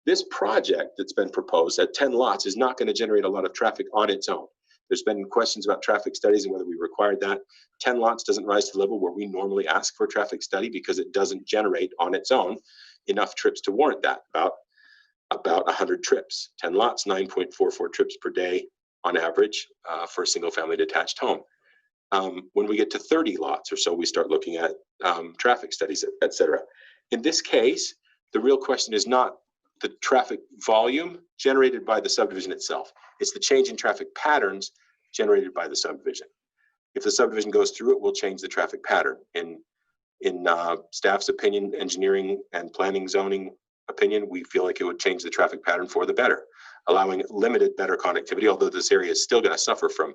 F: This project that's been proposed at 10 lots is not going to generate a lot of traffic on its own. There's been questions about traffic studies and whether we required that. 10 lots doesn't rise to the level where we normally ask for a traffic study because it doesn't generate on its own enough trips to warrant that, about 100 trips. 10 lots, 9.44 trips per day on average for a single family detached home. When we get to 30 lots or so, we start looking at traffic studies, et cetera. In this case, the real question is not the traffic volume generated by the subdivision itself. It's the change in traffic patterns generated by the subdivision. If the subdivision goes through, it will change the traffic pattern. In staff's opinion, engineering and planning zoning opinion, we feel like it would change the traffic pattern for the better, allowing limited better connectivity, although this area is still going to suffer from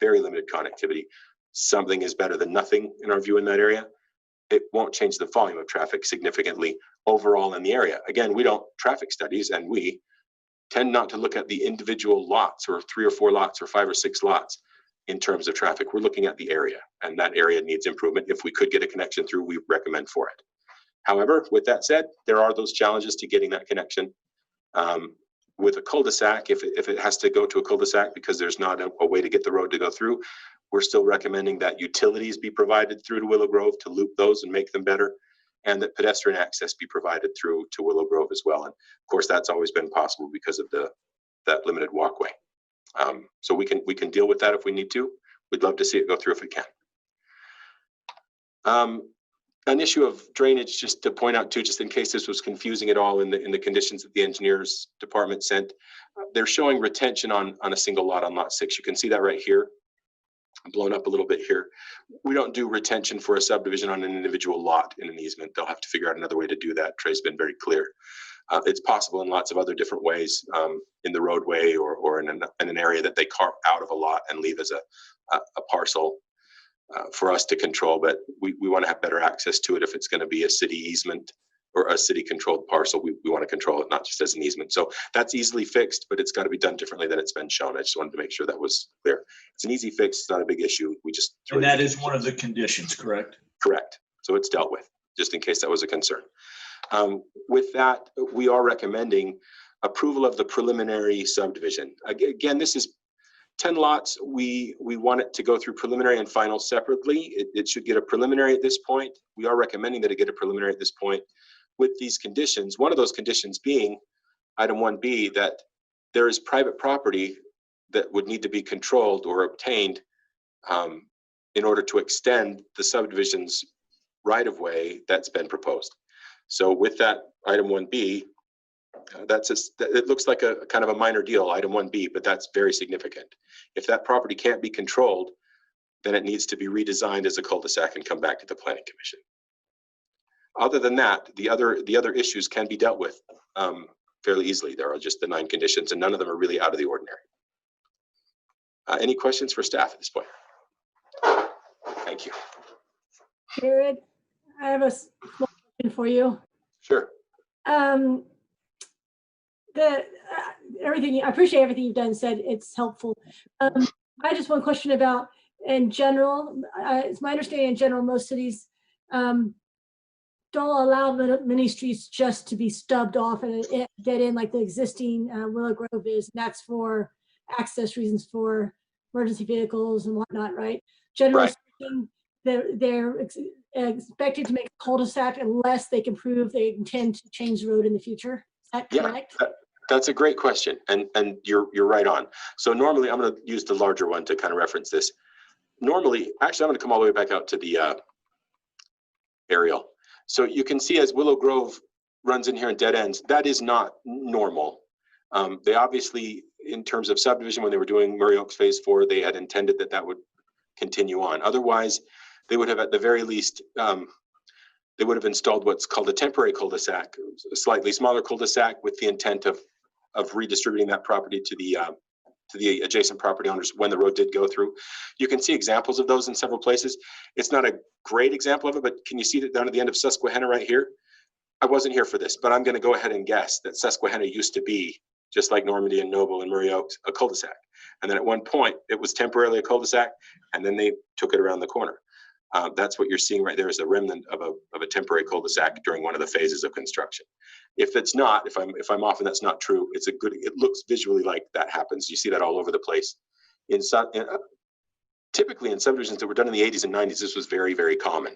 F: very limited connectivity. Something is better than nothing in our view in that area. It won't change the volume of traffic significantly overall in the area. Again, we don't traffic studies, and we tend not to look at the individual lots or 3 or 4 lots or 5 or 6 lots in terms of traffic. We're looking at the area, and that area needs improvement. If we could get a connection through, we recommend for it. However, with that said, there are those challenges to getting that connection. With a cul-de-sac, if it has to go to a cul-de-sac because there's not a way to get the road to go through, we're still recommending that utilities be provided through to Willow Grove to loop those and make them better, and that pedestrian access be provided through to Willow Grove as well. And of course, that's always been possible because of that limited walkway. So we can deal with that if we need to. We'd love to see it go through if it can. An issue of drainage, just to point out too, just in case this was confusing at all in the conditions that the engineers department sent, they're showing retention on a single lot on lot 6. You can see that right here, blown up a little bit here. We don't do retention for a subdivision on an individual lot in an easement. They'll have to figure out another way to do that. Trey's been very clear. It's possible in lots of other different ways, in the roadway or in an area that they carve out of a lot and leave as a parcel for us to control, but we want to have better access to it. If it's going to be a city easement or a city controlled parcel, we want to control it, not just as an easement. So that's easily fixed, but it's got to be done differently than it's been shown. I just wanted to make sure that was clear. It's an easy fix. It's not a big issue. We just.
A: And that is one of the conditions, correct?
F: Correct. So it's dealt with, just in case that was a concern. With that, we are recommending approval of the preliminary subdivision. Again, this is 10 lots. We want it to go through preliminary and final separately. It should get a preliminary at this point. We are recommending that it get a preliminary at this point with these conditions. One of those conditions being item 1B, that there is private property that would need to be controlled or obtained in order to extend the subdivision's right-of-way that's been proposed. So with that item 1B, it looks like a kind of a minor deal, item 1B, but that's very significant. If that property can't be controlled, then it needs to be redesigned as a cul-de-sac and come back to the Planning Commission. Other than that, the other issues can be dealt with fairly easily. There are just the 9 conditions, and none of them are really out of the ordinary. Any questions for staff at this point? Thank you.
C: Jared, I have a small question for you.
F: Sure.
C: Everything, I appreciate everything you've done, said. It's helpful. I just one question about, in general, it's my understanding in general, most cities don't allow many streets just to be stubbed off and dead end like the existing Willow Grove is. And that's for access reasons for emergency vehicles and whatnot, right? Generally speaking, they're expected to make a cul-de-sac unless they can prove they intend to change the road in the future. Is that correct?
F: Yeah, that's a great question, and you're right on. So normally, I'm going to use the larger one to kind of reference this. Normally, actually, I'm going to come all the way back out to the aerial. So you can see as Willow Grove runs in here and dead ends, that is not normal. They obviously, in terms of subdivision, when they were doing Murray Oaks Phase 4, they had intended that would continue on. Otherwise, they would have, at the very least, they would have installed what's called a temporary cul-de-sac, a slightly smaller cul-de-sac with the intent of redistributing that property to the adjacent property owners when the road did go through. You can see examples of those in several places. It's not a great example of it, but can you see that down at the end of Susquehanna right here? I wasn't here for this, but I'm going to go ahead and guess that Susquehanna used to be, just like Normandy and Noble and Murray Oaks, a cul-de-sac. And then at one point, it was temporarily a cul-de-sac, and then they took it around the corner. That's what you're seeing right there is a remnant of a temporary cul-de-sac during one of the phases of construction. If it's not, if I'm off and that's not true, it looks visually like that happens. You see that all over the place. Typically in subdivisions that were done in the 80s and 90s, this was very, very common.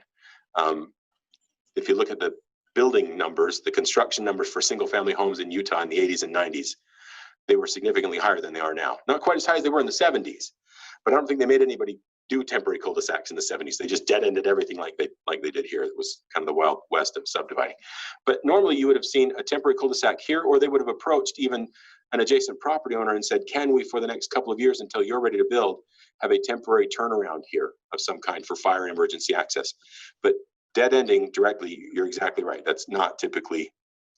F: If you look at the building numbers, the construction numbers for single family homes in Utah in the 80s and 90s, they were significantly higher than they are now. Not quite as high as they were in the 70s, but I don't think they made anybody do temporary cul-de-sacs in the 70s. They just dead-ended everything like they did here. It was kind of the Wild West of subdividing. But normally you would have seen a temporary cul-de-sac here, or they would have approached even an adjacent property owner and said, can we, for the next couple of years until you're ready to build, have a temporary turnaround here of some kind for fire and emergency access? But dead-ending directly, you're exactly right. That's not typically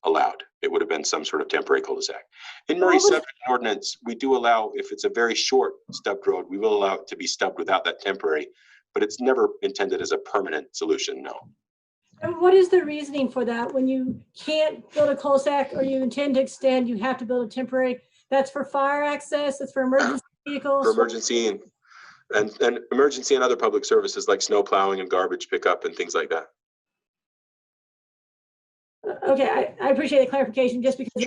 F: allowed. It would have been some sort of temporary cul-de-sac. In Murray's subdivision ordinance, we do allow, if it's a very short stubbed road, we will allow it to be stubbed without that temporary, but it's never intended as a permanent solution, no.
C: And what is the reasoning for that? When you can't build a cul-de-sac or you intend to extend, you have to build a temporary? That's for fire access, that's for emergency vehicles?
F: For emergency and emergency and other public services like snow plowing and garbage pickup and things like that.
C: Okay, I appreciate the clarification, just because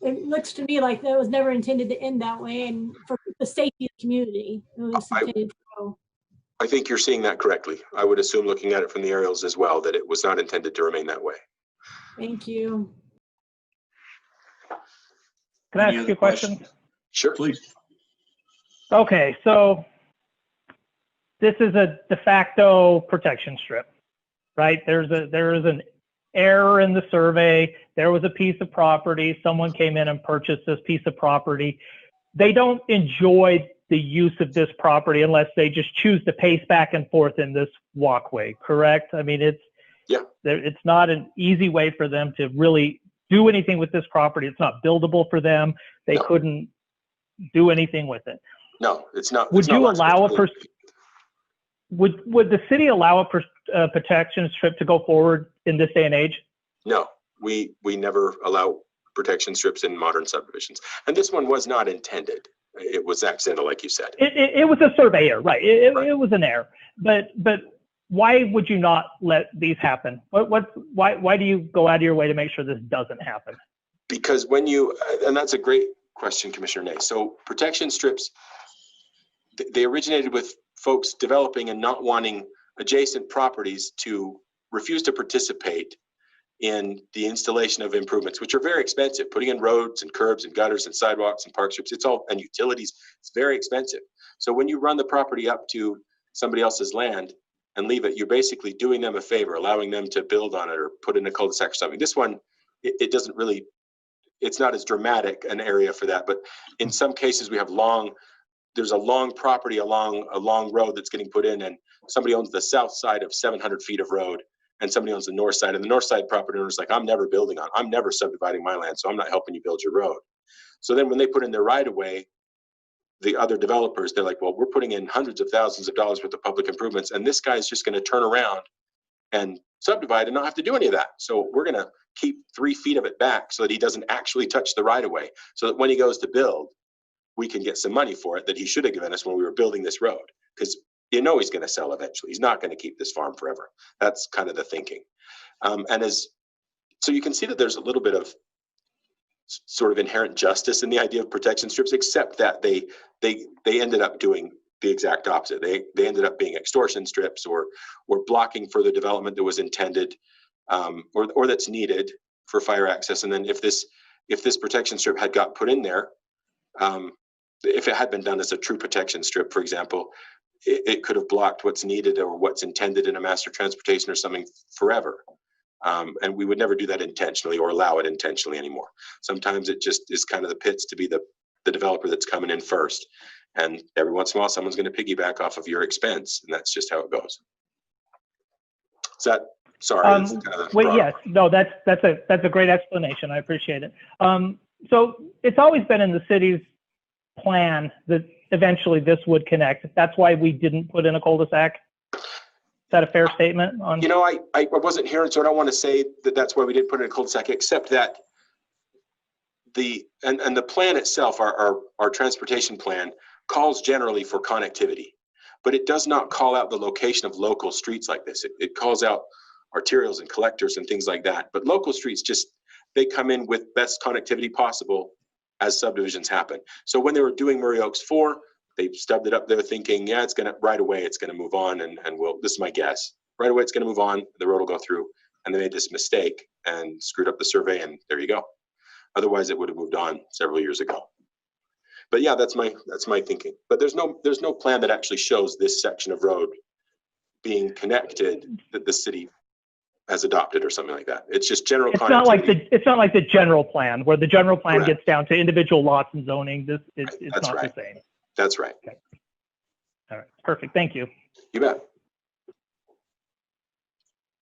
C: it looks to me like that was never intended to end that way, and for the safety of the community. It was intended to go.
F: I think you're seeing that correctly. I would assume, looking at it from the aerials as well, that it was not intended to remain that way.
C: Thank you.
D: Can I
A: Any
D: ask
A: other
D: you a question?
A: questions?
F: Sure.
A: Please.
D: Okay, so this is a de facto protection strip, right? There is an error in the survey. There was a piece of property. Someone came in and purchased this piece of property. They don't enjoy the use of this property unless they just choose to pace back and forth in this walkway, correct? I mean, it's not an easy way for them to really do anything with this property. It's not buildable for them. They couldn't do anything with it.
F: No, it's not.
D: Would you allow would the city allow a protection strip to go forward in this day and age?
F: No, we never allow protection strips in modern subdivisions. And this one was not intended. It was accidental, like you said.
D: It was a survey error, right? It was an error. But why would you not let these happen? Why do you go out of your way to make sure this doesn't happen?
F: Because when you, and that's a great question, Commissioner Ney. So protection strips, they originated with folks developing and not wanting adjacent properties to refuse to participate in the installation of improvements, which are very expensive. Putting in roads and curbs and gutters and sidewalks and park strips, and utilities, it's very expensive. So when you run the property up to somebody else's land and leave it, you're basically doing them a favor, allowing them to build on it or put in a cul-de-sac or something. This one, it doesn't really, it's not as dramatic an area for that, but in some cases we have there's a long property along a long road that's getting put in, and somebody owns the south side of 700 feet of road, and somebody owns the north side, and the north side property owner's like, I'm never subdividing my land, so I'm not helping you build your road. So then when they put in their right of way, the other developers, they're like, well, we're putting in hundreds of thousands of dollars worth of public improvements, and this guy's just gonna turn around and subdivide and not have to do any of that. So we're gonna keep 3 feet of it back so that he doesn't actually touch the right of way, so that when he goes to build, we can get some money for it that he should have given us when we were building this road. Because he's going to sell eventually. He's not going to keep this farm forever. That's kind of the thinking. So you can see that there's a little bit of sort of inherent justice in the idea of protection strips, except that they ended up doing the exact opposite. They ended up being extortion strips or blocking further development that was intended or that's needed for fire access. And then if this protection strip had got put in there, if it had been done as a true protection strip, for example, it could have blocked what's needed or what's intended in a master transportation or something forever. And we would never do that intentionally or allow it intentionally anymore. Sometimes it just is kind of the pits to be the developer that's coming in first. And every once in a while, someone's going to piggyback off of your expense. And that's just how it goes. Is that, sorry. That's kind of
D: wait, yes, no, that's a great explanation. I appreciate it. So it's always been in the city's plan that eventually this would connect. That's why we didn't put in a cul-de-sac. Is that a fair statement?
F: I wasn't here, so I don't want to say that that's why we didn't put in a cul-de-sac, except that the plan itself, our transportation plan, calls generally for connectivity, but it does not call out the location of local streets like this. It calls out arterials and collectors and things like that. But local streets just, they come in with best connectivity possible as subdivisions happen. So when they were doing Murray Oaks 4, they stubbed it up there thinking, yeah, it's gonna, right away, it's gonna move on, and we'll, this is my guess. Right away, it's gonna move on, the road will go through, and they made this mistake and screwed up the survey, and there you go. Otherwise, it would have moved on several years ago. But yeah, that's my thinking. But there's no plan that actually shows this section of road being connected that the city has adopted or something like that. It's just general connectivity.
D: It's not like the general plan, where the general plan
F: Correct.
D: gets down to individual lots and zoning. It's
F: That's
D: not
F: right.
D: the same.
F: That's right.
D: Okay. All right, perfect. Thank you.
F: You bet.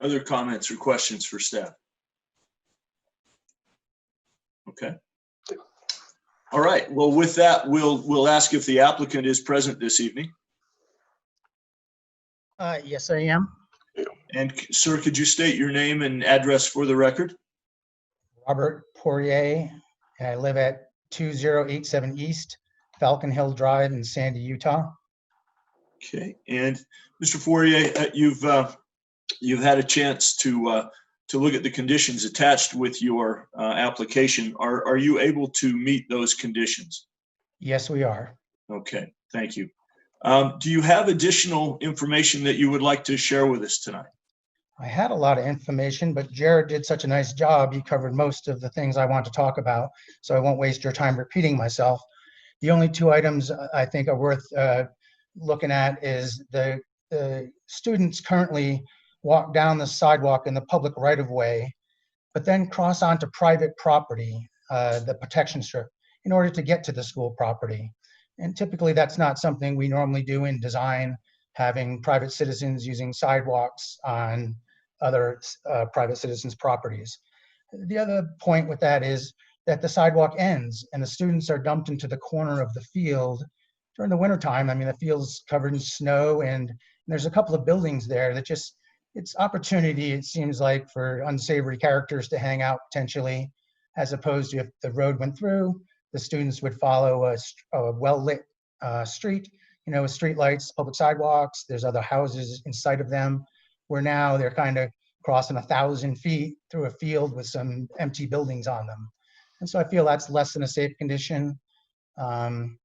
A: Other comments or questions for staff? Okay. All right. Well, with that, we'll ask if the applicant is present this evening.
K: Yes, I am.
A: And sir, could you state your name and address for the record?
K: Robert Poirier, and I live at 2087 East Falcon Hill Drive in Sandy, Utah.
A: Okay. And Mr. Fourier, you've had a chance to look at the conditions attached with your application. Are you able to meet those conditions?
K: Yes, we are.
A: Okay. Thank you. Do you have additional information that you would like to share with us tonight?
K: I had a lot of information, but Jared did such a nice job. He covered most of the things I want to talk about, so I won't waste your time repeating myself. The only two items I think are worth looking at is the students currently walk down the sidewalk in the public right-of-way, but then cross onto private property, the protection strip, in order to get to the school property. And typically that's not something we normally do in design, having private citizens using sidewalks on other private citizens' properties. The other point with that is that the sidewalk ends and the students are dumped into the corner of the field during the wintertime. I mean, the field's covered in snow and there's a couple of buildings there that just, it's opportunity, it seems like, for unsavory characters to hang out potentially, as opposed to if the road went through, the students would follow a well-lit street, you know, with street lights, public sidewalks, there's other houses in sight of them, where now they're kind of crossing 1,000 feet through a field with some empty buildings on them. And so I feel that's less than a safe condition. And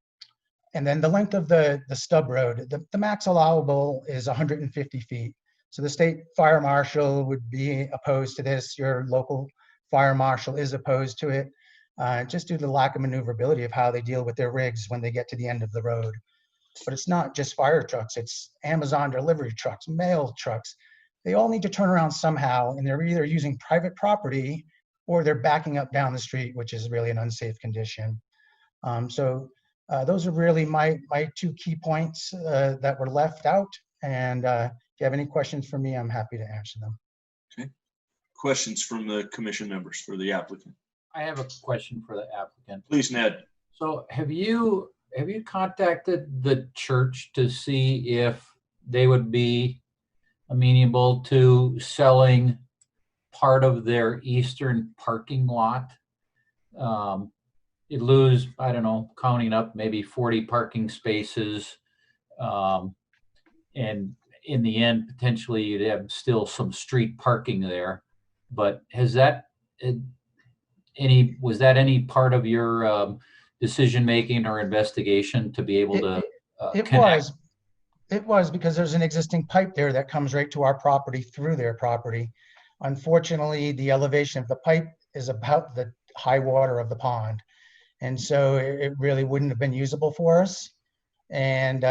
K: then the length of the stub road, the max allowable is 150 feet. So the state fire marshal would be opposed to this. Your local fire marshal is opposed to it, just due to the lack of maneuverability of how they deal with their rigs when they get to the end of the road. But it's not just fire trucks, it's Amazon delivery trucks, mail trucks. They all need to turn around somehow, and they're either using private property or they're backing up down the street, which is really an unsafe condition. Those are really my two key points that were left out. And if you have any questions for me, I'm happy to answer them.
A: Okay. Questions from the commission members for the applicant?
B: I have a question for the applicant.
A: Please, Ned.
B: So have you contacted the church to see if they would be amenable to selling part of their eastern parking lot? You'd lose, I don't know, counting up maybe 40 parking spaces. And in the end, potentially you'd have still some street parking there. But has that was that any part of your decision-making or investigation to be able to connect?
K: It was because there's an existing pipe there that comes right to our property through their property. Unfortunately, the elevation of the pipe is about the high water of the pond. And so it really wouldn't have been usable for us. And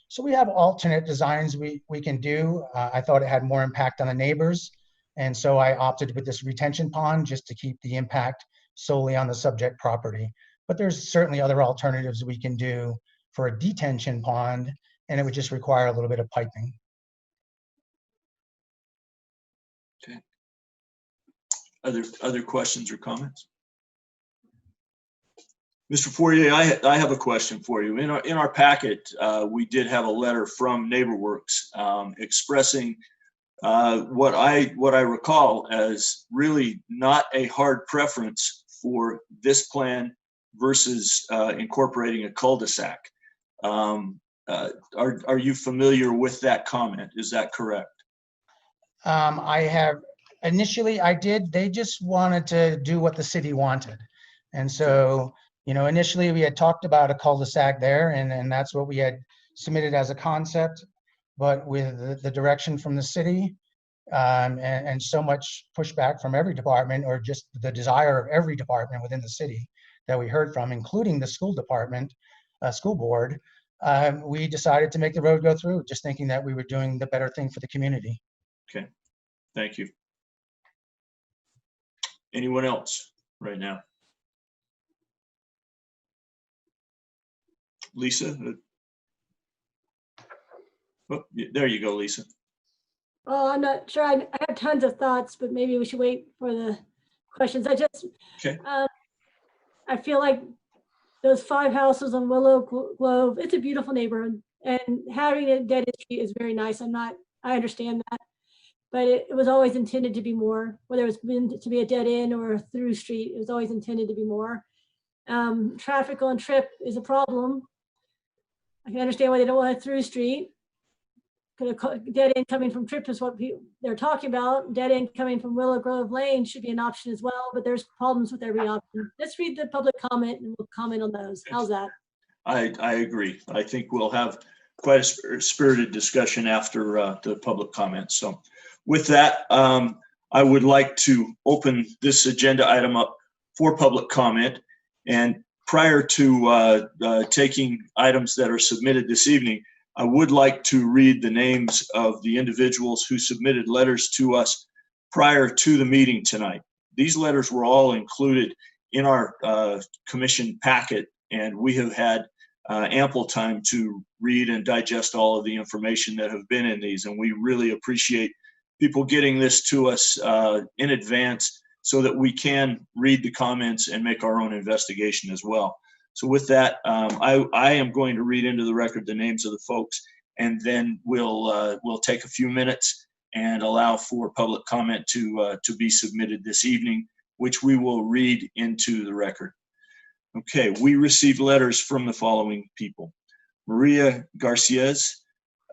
K: so we have alternate designs we can do. I thought it had more impact on the neighbors. And so I opted with this retention pond just to keep the impact solely on the subject property. But there's certainly other alternatives we can do for a detention pond, and it would just require a little bit of piping.
A: Okay. Other questions or comments? Mr. Fourier, I have a question for you. In our packet, we did have a letter from NeighborWorks expressing what I recall as really not a hard preference for this plan versus incorporating a cul-de-sac. Are you familiar with that comment? Is that correct?
K: I have, initially I did, they just wanted to do what the city wanted. And so, you know, initially we had talked about a cul-de-sac there and that's what we had submitted as a concept. But with the direction from the city and so much pushback from every department, or just the desire of every department within the city that we heard from, including the school department, school board, we decided to make the road go through, just thinking that we were doing the better thing for the community.
A: Okay, thank you. Anyone else right now? Lisa? Oh, there you go, Lisa.
C: Well, I'm not sure. I have tons of thoughts, but maybe we should wait for the questions.
A: Okay.
C: I feel like those 5 houses on Willow Grove, it's a beautiful neighborhood, and having a dead end street is very nice. I understand that, but it was always intended to be more, whether it's been to be a dead end or a through street, it was always intended to be more. Traffic on Trip is a problem. I can understand why they don't want a through street. Dead end coming from Trip is what they're talking about. Dead end coming from Willow Grove Lane should be an option as well, but there's problems with every option. Let's read the public comment and we'll comment on those. How's that?
A: I agree. I think we'll have quite a spirited discussion after the public comments. So with that, I would like to open this agenda item up for public comment. And prior to taking items that are submitted this evening, I would like to read the names of the individuals who submitted letters to us prior to the meeting tonight. These letters were all included in our commission packet, and we have had ample time to read and digest all of the information that have been in these. And we really appreciate people getting this to us in advance so that we can read the comments and make our own investigation as well. So with that, I am going to read into the record the names of the folks, and then we'll take a few minutes and allow for public comment to be submitted this evening, which we will read into the record. Okay, we received letters from the following people: Maria Garcias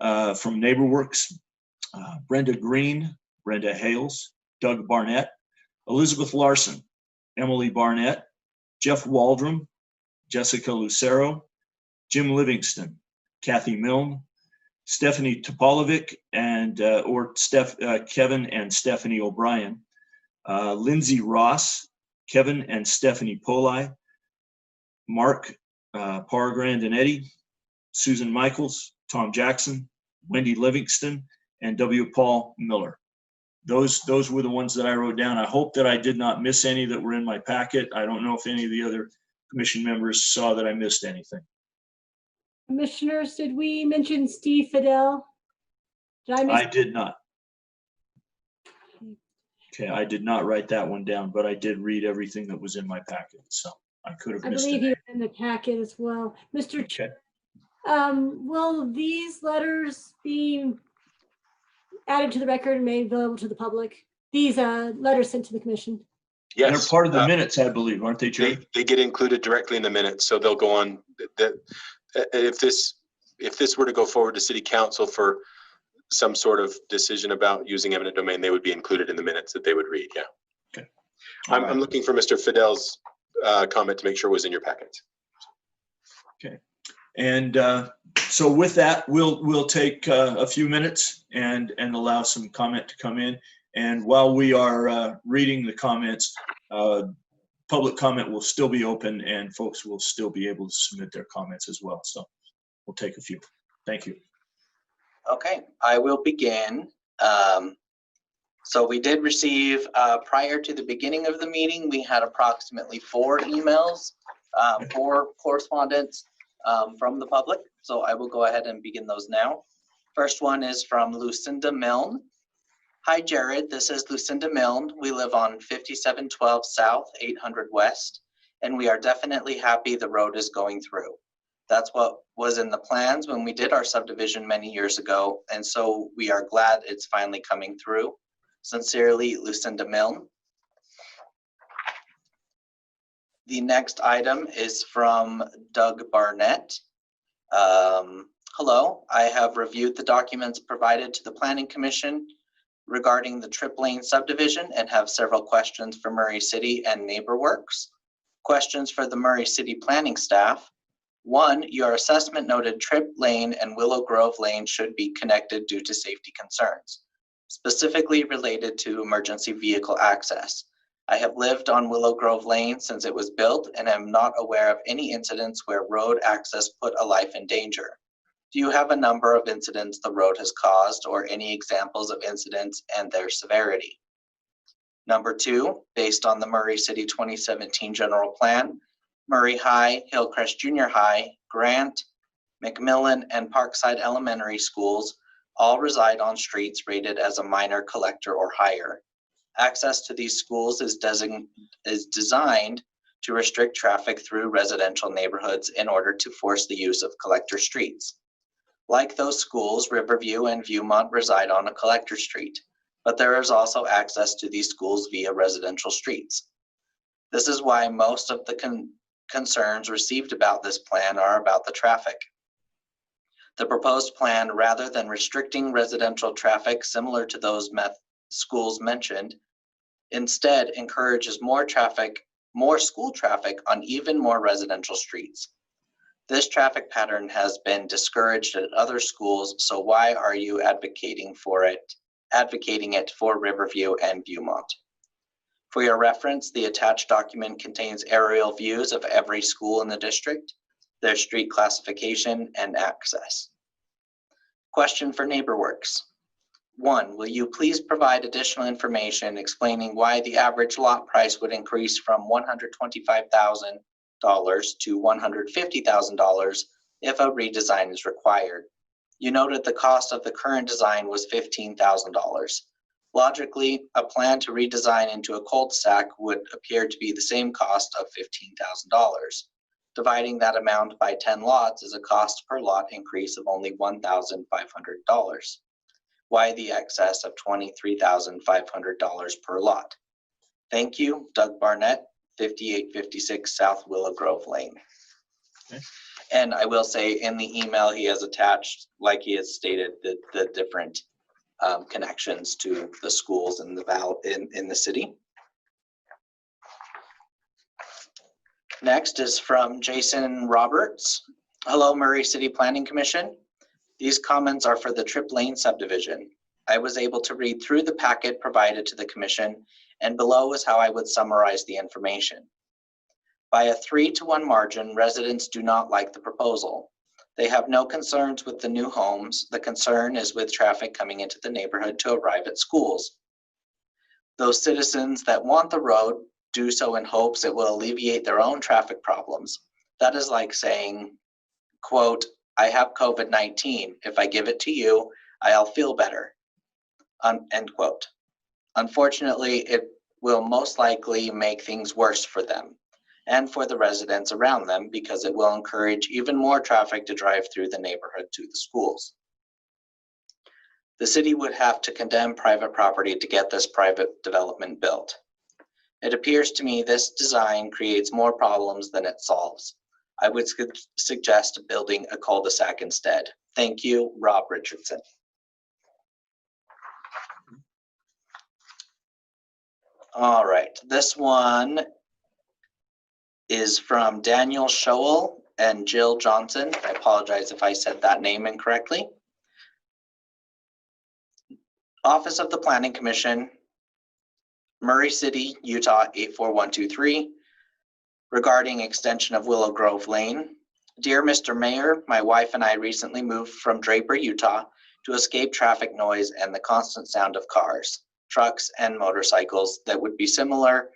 A: from NeighborWorks, Brenda Green, Brenda Hales, Doug Barnett, Elizabeth Larson, Emily Barnett, Jeff Waldron, Jessica Lucero, Jim Livingston, Kathy Milne, Stephanie Topolovic, and Kevin and Stephanie O'Brien, Lindsay Ross, Kevin and Stephanie Poli, Mark Paragrandinetti, Susan Michaels, Tom Jackson, Wendy Livingston, and W. Paul Miller. Those were the ones that I wrote down. I hope that I did not miss any that were in my packet. I don't know if any of the other commission members saw that I missed anything.
C: Commissioners, did we mention Steve Fidel?
A: I did not. Okay, I did not write that one down, but I did read everything that was in my packet, so I could have missed it.
C: I believe he was in the packet as well. Mr.
A: Okay.
C: Will these letters be added to the record and made available to the public? These letters sent to the commission?
F: Yes.
A: They're part of the minutes, I believe, aren't they, Jerry?
F: They get included directly in the minutes, so they'll go on. If this were to go forward to city council for some sort of decision about using eminent domain, they would be included in the minutes that they would read. Yeah.
A: Okay.
F: I'm looking for Mr. Fidel's comment to make sure it was in your packet.
A: Okay. And so with that, we'll take a few minutes and allow some comment to come in. And while we are reading the comments, public comment will still be open and folks will still be able to submit their comments as well. So we'll take a few. Thank you.
H: Okay, I will begin. So we did receive, prior to the beginning of the meeting, we had approximately 4 emails, 4 correspondence from the public. So I will go ahead and begin those now. First one is from Lucinda Milne. Hi, Jared. This is Lucinda Milne. We live on 5712 South, 800 West, and we are definitely happy the road is going through. That's what was in the plans when we did our subdivision many years ago, and so we are glad it's finally coming through. Sincerely, Lucinda Milne. The next item is from Doug Barnett. Hello, I have reviewed the documents provided to the Planning Commission regarding the Trip Lane subdivision and have several questions for Murray City and NeighborWorks. Questions for the Murray City planning staff. 1, your assessment noted Trip Lane and Willow Grove Lane should be connected due to safety concerns, specifically related to emergency vehicle access. I have lived on Willow Grove Lane since it was built and am not aware of any incidents where road access put a life in danger. Do you have a number of incidents the road has caused or any examples of incidents and their severity? Number 2, based on the Murray City 2017 general plan, Murray High, Hillcrest Junior High, Grant, McMillan, and Parkside Elementary Schools all reside on streets rated as a minor collector or higher. Access to these schools is designed to restrict traffic through residential neighborhoods in order to force the use of collector streets. Like those schools, Riverview and Viewmont reside on a collector street, but there is also access to these schools via residential streets. This is why most of the concerns received about this plan are about the traffic. The proposed plan, rather than restricting residential traffic similar to those schools mentioned, instead encourages more school traffic on even more residential streets. This traffic pattern has been discouraged at other schools, so why are you advocating it for Riverview and Viewmont? For your reference, the attached document contains aerial views of every school in the district, their street classification, and access. Question for NeighborWorks. 1, will you please provide additional information explaining why the average lot price would increase from $125,000 to $150,000 if a redesign is required? You noted the cost of the current design was $15,000. Logically, a plan to redesign into a cul-de-sac would appear to be the same cost of $15,000. Dividing that amount by 10 lots is a cost per lot increase of only $1,500. Why the excess of $23,500 per lot? Thank you, Doug Barnett, 5856 South Willow Grove Lane.
A: Okay.
H: And I will say in the email he has attached, like he has stated, the different connections to the schools in the city. Next is from Jason Roberts. Hello, Murray City Planning Commission. These comments are for the Trip Lane subdivision. I was able to read through the packet provided to the commission, and below is how I would summarize the information. By a 3-to-1 margin, residents do not like the proposal. They have no concerns with the new homes. The concern is with traffic coming into the neighborhood to arrive at schools. Those citizens that want the road do so in hopes it will alleviate their own traffic problems. That is like saying, quote, I have COVID-19. If I give it to you, I'll feel better, end quote. Unfortunately, it will most likely make things worse for them and for the residents around them because it will encourage even more traffic to drive through the neighborhood to the schools. The city would have to condemn private property to get this private development built. It appears to me this design creates more problems than it solves. I would suggest building a cul-de-sac instead. Thank you, Rob Richardson. All right, this one is from Daniel Scholl and Jill Johnson. I apologize if I said that name incorrectly. Office of the Planning Commission, Murray City, Utah 84123. Regarding extension of Willow Grove Lane. Dear Mr. Mayor, my wife and I recently moved from Draper, Utah to escape traffic noise and the constant sound of cars, trucks, and motorcycles that would be similar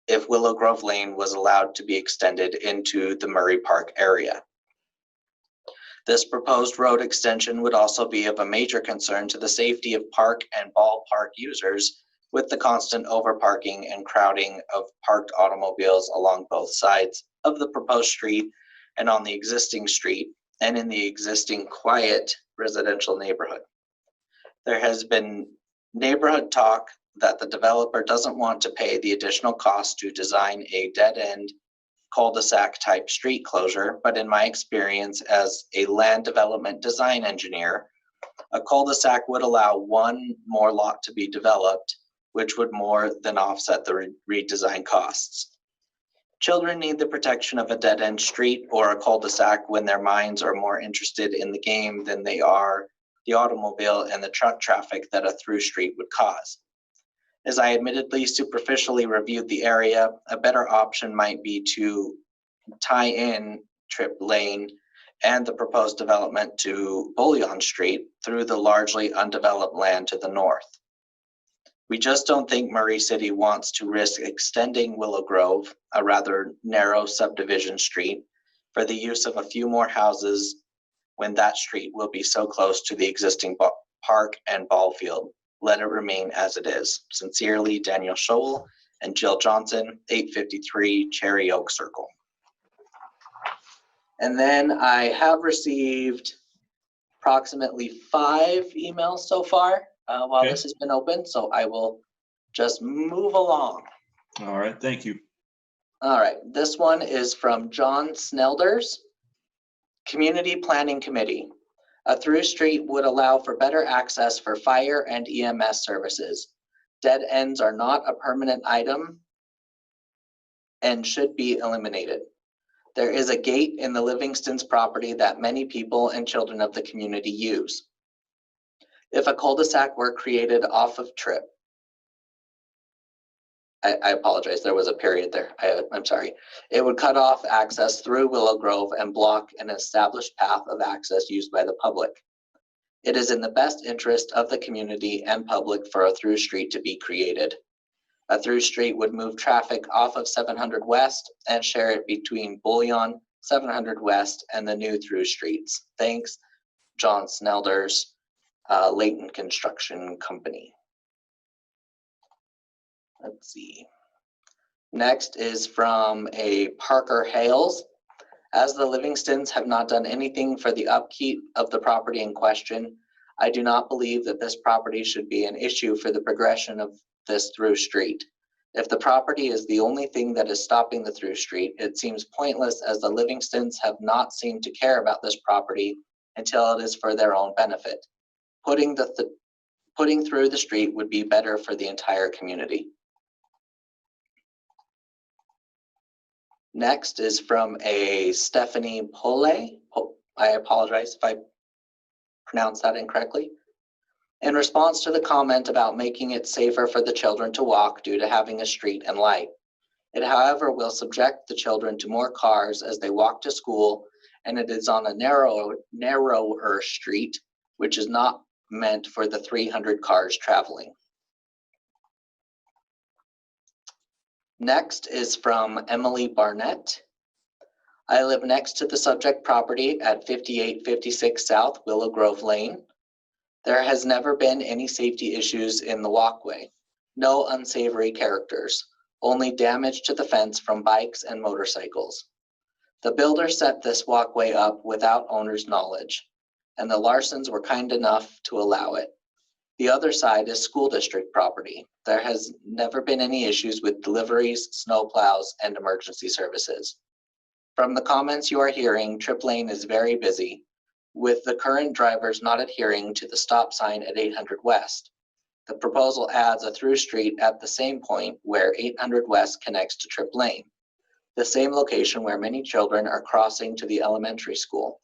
H: if Willow Grove Lane was allowed to be extended into the Murray Park area. This proposed road extension would also be of a major concern to the safety of park and ballpark users with the constant overparking and crowding of parked automobiles along both sides of the proposed street and on the existing street and in the existing quiet residential neighborhood. There has been neighborhood talk that the developer doesn't want to pay the additional cost to design a dead-end cul-de-sac type street closure, but in my experience as a land development design engineer, a cul-de-sac would allow one more lot to be developed, which would more than offset the redesign costs. Children need the protection of a dead-end street or a cul-de-sac when their minds are more interested in the game than they are the automobile and the truck traffic that a through street would cause. As I admittedly superficially reviewed the area, a better option might be to tie in Trip Lane and the proposed development to Bullion Street through the largely undeveloped land to the north. We just don't think Murray City wants to risk extending Willow Grove, a rather narrow subdivision street, for the use of a few more houses when that street will be so close to the existing park and ball field. Let it remain as it is. Sincerely, Daniel Scholl and Jill Johnson, 853 Cherry Oak Circle. And then I have received approximately 5 emails so far while
A: Okay.
H: this has been open, so I will just move along.
A: All right, thank you.
H: All right, this one is from John Snelders, Community Planning Committee. A through street would allow for better access for fire and EMS services. Dead ends are not a permanent item and should be eliminated. There is a gate in the Livingston's property that many people and children of the community use. If a cul-de-sac were created off of Trip, I apologize, there was a period there. I'm sorry. It would cut off access through Willow Grove and block an established path of access used by the public. It is in the best interest of the community and public for a through street to be created. A through street would move traffic off of 700 West and share it between Bullion, 700 West, and the new through streets. Thanks, John Snelders, Layton Construction Company. Let's see. Next is from a Parker Hales. As the Livingstons have not done anything for the upkeep of the property in question, I do not believe that this property should be an issue for the progression of this through street. If the property is the only thing that is stopping the through street, it seems pointless as the Livingstons have not seemed to care about this property until it is for their own benefit. Putting through the street would be better for the entire community. Next is from a Stephanie Pole. I apologize if I pronounced that incorrectly. In response to the comment about making it safer for the children to walk due to having a street and light. It, however, will subject the children to more cars as they walk to school, and it is on a narrower street, which is not meant for the 300 cars traveling. Next is from Emily Barnett. I live next to the subject property at 5856 South Willow Grove Lane. There has never been any safety issues in the walkway. No unsavory characters, only damage to the fence from bikes and motorcycles. The builder set this walkway up without owner's knowledge, and the Larsons were kind enough to allow it. The other side is school district property. There has never been any issues with deliveries, snow plows, and emergency services. From the comments you are hearing, Trip Lane is very busy, with the current drivers not adhering to the stop sign at 800 West. The proposal adds a through street at the same point where 800 West connects to Trip Lane, the same location where many children are crossing to the elementary school.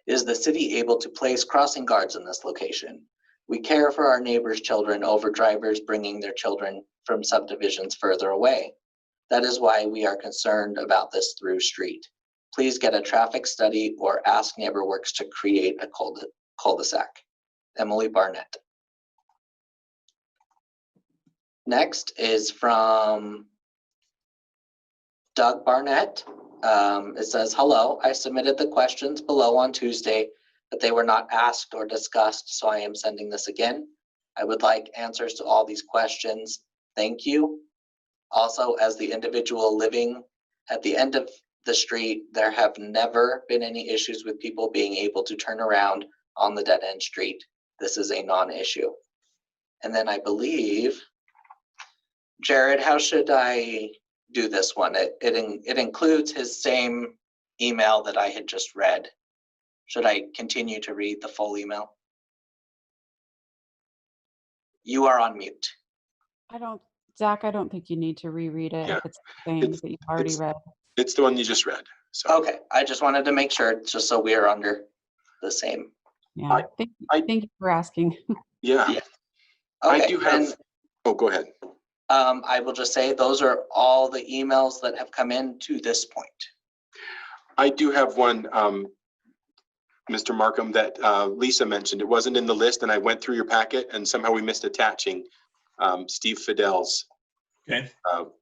H: Is the city able to place crossing guards in this location? We care for our neighbors' children over drivers bringing their children from subdivisions further away. That is why we are concerned about this through street. Please get a traffic study or ask NeighborWorks to create a cul-de-sac. Emily Barnett. Next is from Doug Barnett. It says, hello, I submitted the questions below on Tuesday, but they were not asked or discussed, so I am sending this again. I would like answers to all these questions. Thank you. Also, as the individual living at the end of the street, there have never been any issues with people being able to turn around on the dead end street. This is a non-issue. And then I believe, Jared, how should I do this one. It includes his same email that I had just read. Should I continue to read the full email? You are on mute.
G: Zach, I don't think you need to reread it
F: Yeah.
G: if it's the same that you've already read.
F: It's the one you just read. So
H: Okay, I just wanted to make sure, just so we are under the same.
G: Yeah, thank you for asking.
F: yeah,
H: Yeah.
F: I
H: Okay,
F: do have.
H: and
F: Oh, go ahead.
H: I will just say those are all the emails that have come in to this point.
F: I do have one, Mr. Markham, that Lisa mentioned. It wasn't in the list, and I went through your packet, and somehow we missed attaching Steve Fidel's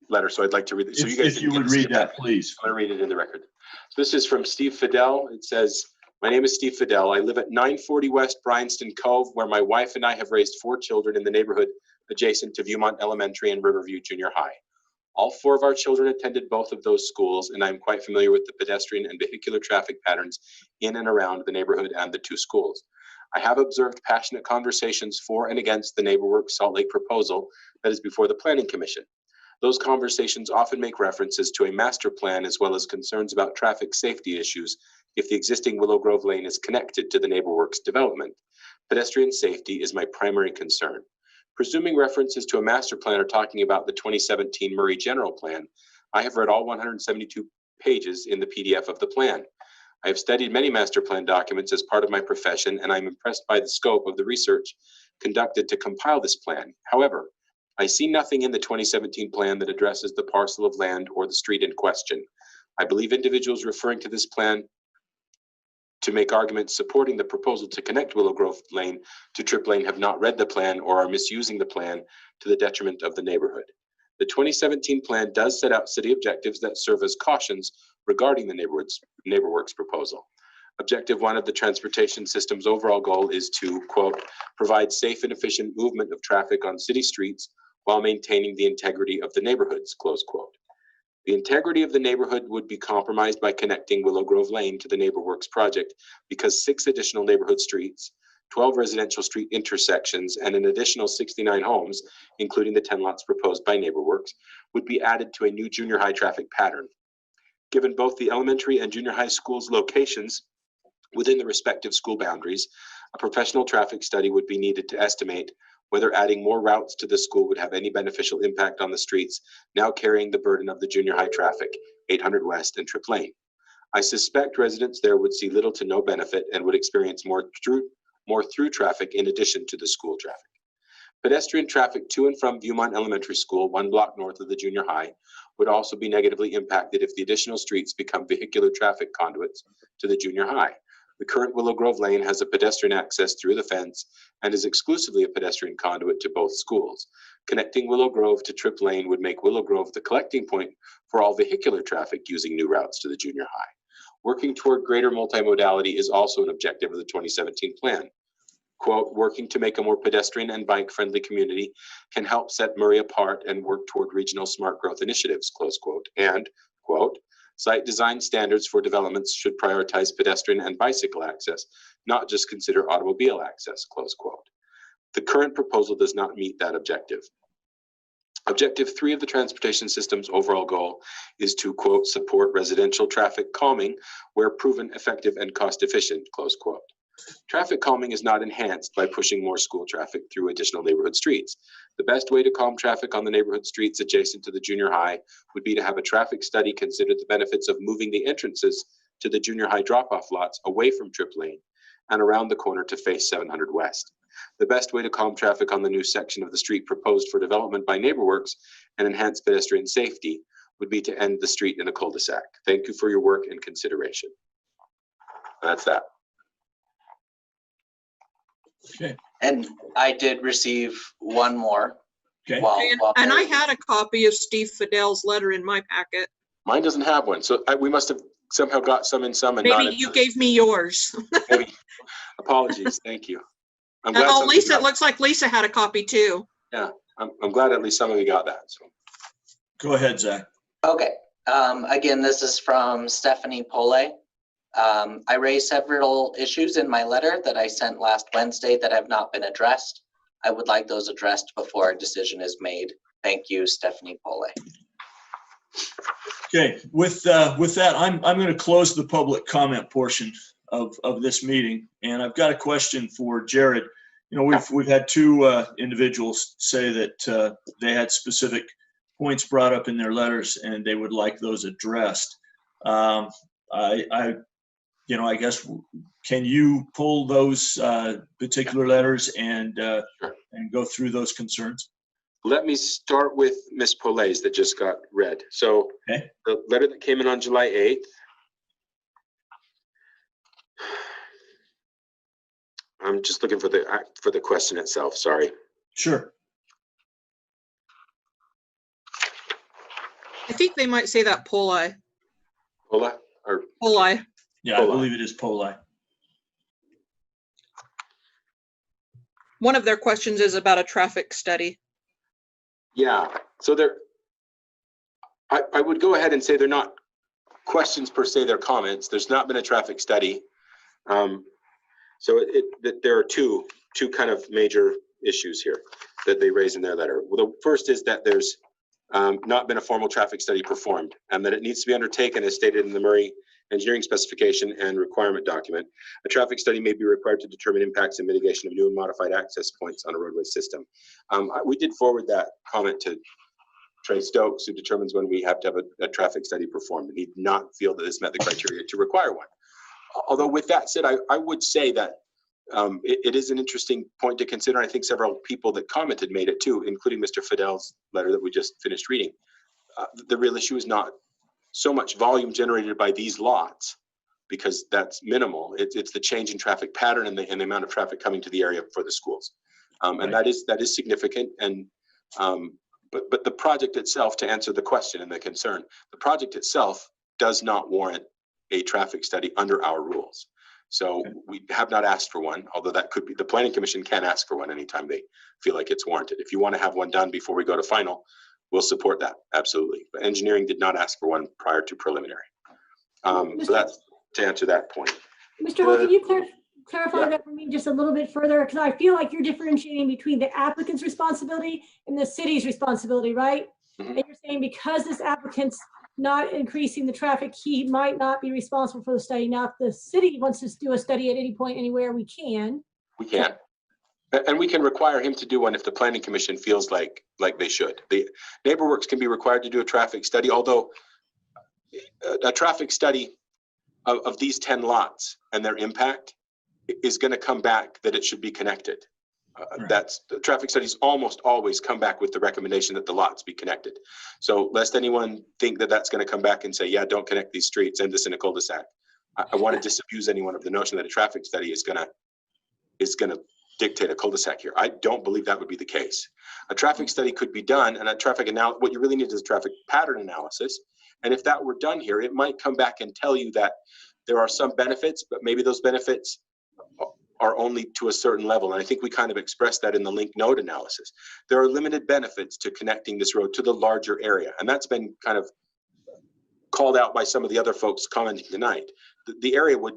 F: letter. So I'd like to read it. So you guys,
A: if you would read that, please.
F: I'm going to read it in the record. So this is from Steve Fidel. It says, "My name is Steve Fidel. I live at 940 West Bryanston Cove, where my wife and I have raised 4 children in the neighborhood adjacent to Viewmont Elementary and Riverview Junior High. All 4 of our children attended both of those schools, and I'm quite familiar with the pedestrian and vehicular traffic patterns in and around the neighborhood and the 2 schools. I have observed passionate conversations for and against the NeighborWorks Salt Lake proposal that is before the Planning Commission. Those conversations often make references to a master plan as well as concerns about traffic safety issues if the existing Willow Grove Lane is connected to the NeighborWorks development. Pedestrian safety is my primary concern. Presuming references to a master plan are talking about the 2017 Murray General Plan, I have read all 172 pages in the PDF of the plan. I have studied many master plan documents as part of my profession, and I'm impressed by the scope of the research conducted to compile this plan. However, I see nothing in the 2017 plan that addresses the parcel of land or the street in question. I believe individuals referring to this plan to make arguments supporting the proposal to connect Willow Grove Lane to Tripp Lane have not read the plan or are misusing the plan to the detriment of the neighborhood. The 2017 plan does set out city objectives that serve as cautions regarding the NeighborWorks proposal. Objective 1 of the transportation system's overall goal is to, quote, provide safe and efficient movement of traffic on city streets while maintaining the integrity of the neighborhoods, close quote. The integrity of the neighborhood would be compromised by connecting Willow Grove Lane to the NeighborWorks project because 6 additional neighborhood streets, 12 residential street intersections, and an additional 69 homes, including the 10 lots proposed by NeighborWorks, would be added to a new junior high traffic pattern. Given both the elementary and junior high schools' locations within the respective school boundaries, a professional traffic study would be needed to estimate whether adding more routes to the school would have any beneficial impact on the streets now carrying the burden of the junior high traffic, 800 West and Tripp Lane. I suspect residents there would see little to no benefit and would experience more through traffic in addition to the school traffic. Pedestrian traffic to and from Viewmont Elementary School, 1 block north of the junior high, would also be negatively impacted if the additional streets become vehicular traffic conduits to the junior high. The current Willow Grove Lane has a pedestrian access through the fence and is exclusively a pedestrian conduit to both schools. Connecting Willow Grove to Tripp Lane would make Willow Grove the collecting point for all vehicular traffic using new routes to the junior high. Working toward greater multimodality is also an objective of the 2017 plan. Quote, working to make a more pedestrian and bike-friendly community can help set Murray apart and work toward regional smart growth initiatives, close quote. And, quote, site design standards for developments should prioritize pedestrian and bicycle access, not just consider automobile access, close quote. The current proposal does not meet that objective. Objective 3 of the transportation system's overall goal is to, quote, support residential traffic calming where proven effective and cost efficient, close quote. Traffic calming is not enhanced by pushing more school traffic through additional neighborhood streets. The best way to calm traffic on the neighborhood streets adjacent to the junior high would be to have a traffic study consider the benefits of moving the entrances to the junior high drop-off lots away from Tripp Lane and around the corner to face 700 West. The best way to calm traffic on the new section of the street proposed for development by NeighborWorks and enhance pedestrian safety would be to end the street in a cul-de-sac. Thank you for your work and consideration. That's that.
A: Okay.
H: And I did receive one more.
A: Okay.
E: And I had a copy of Steve Fidel's letter in my packet.
F: Mine doesn't have one, so we must have somehow got some and not.
E: Maybe you gave me yours.
F: Maybe. Apologies. Thank you. I'm glad.
E: Oh, Lisa, it looks like Lisa had a copy too.
F: Yeah, I'm glad at least some of you got that. So.
A: Go ahead, Zach.
H: Okay. Again, this is from Stephanie Pole. I raised several issues in my letter that I sent last Wednesday that have not been addressed. I would like those addressed before a decision is made. Thank you, Stephanie Pole.
A: Okay, with that, I'm going to close the public comment portion of this meeting, and I've got a question for Jared. You know, we've had two individuals say that they had specific points brought up in their letters, and they would like those addressed. I guess, can you pull those particular letters and go through those concerns?
F: Let me start with Ms. Polay's that just got read. So
A: Okay.
F: The letter that came in on July 8th. I'm just looking for the question itself, sorry.
A: Sure.
E: I think they might say that Poli.
F: Pola or
E: Poli.
A: Yeah, I believe it is Poli.
E: One of their questions is about a traffic study.
F: yeah. So I would go ahead and say they're not questions per se, they're comments. There's not been a traffic study. So there are two kind of major issues here that they raise in their letter. Well, the first is that there's not been a formal traffic study performed, and that it needs to be undertaken as stated in the Murray engineering specification and requirement document. A traffic study may be required to determine impacts and mitigation of new and modified access points on a roadway system. We did forward that comment to Trey Stokes, who determines when we have to have a traffic study performed. And he did not feel that this met the criteria to require one. Although with that said, I would say that it is an interesting point to consider. I think several people that commented made it too, including Mr. Fidel's letter that we just finished reading. The real issue is not so much volume generated by these lots, because that's minimal. It's the change in traffic pattern and the amount of traffic coming to the area for the schools. And that is significant. And but the project itself, to answer the question and the concern, the project itself does not warrant a traffic study under our rules. So we have not asked for one, although that could be, the Planning Commission can ask for one anytime they feel like it's warranted. If you want to have one done before we go to final, we'll support that, absolutely. But engineering did not ask for one prior to preliminary. So that's to answer that point.
C: Mr. Hall, can you clarify that for me just a little bit further? Because I feel like you're differentiating between the applicant's responsibility and the city's responsibility, right?
F: Mhm.
C: And you're saying because this applicant's not increasing the traffic, he might not be responsible for the study. Now, if the city wants to do a study at any point, anywhere, we can.
F: We can. And we can require him to do one if the Planning Commission feels like they should. The NeighborWorks can be required to do a traffic study, although a traffic study of these 10 lots and their impact is going to come back that it should be connected. That's the traffic studies almost always come back with the recommendation that the lots be connected. So lest anyone think that that's going to come back and say, yeah, don't connect these streets, end this in a cul-de-sac. I want to disabuse anyone of the notion that a traffic study is going to dictate a cul-de-sac here. I don't believe that would be the case. A traffic study could be done, and what you really need is a traffic pattern analysis. And if that were done here, it might come back and tell you that there are some benefits, but maybe those benefits are only to a certain level. And I think we kind of expressed that in the link node analysis. There are limited benefits to connecting this road to the larger area. And that's been kind of called out by some of the other folks commenting tonight. The area would,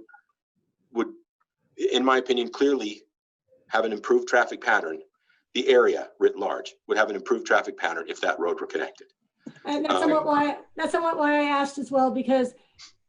F: in my opinion, clearly have an improved traffic pattern. The area writ large would have an improved traffic pattern if that road were connected.
C: And that's somewhat why I asked as well, because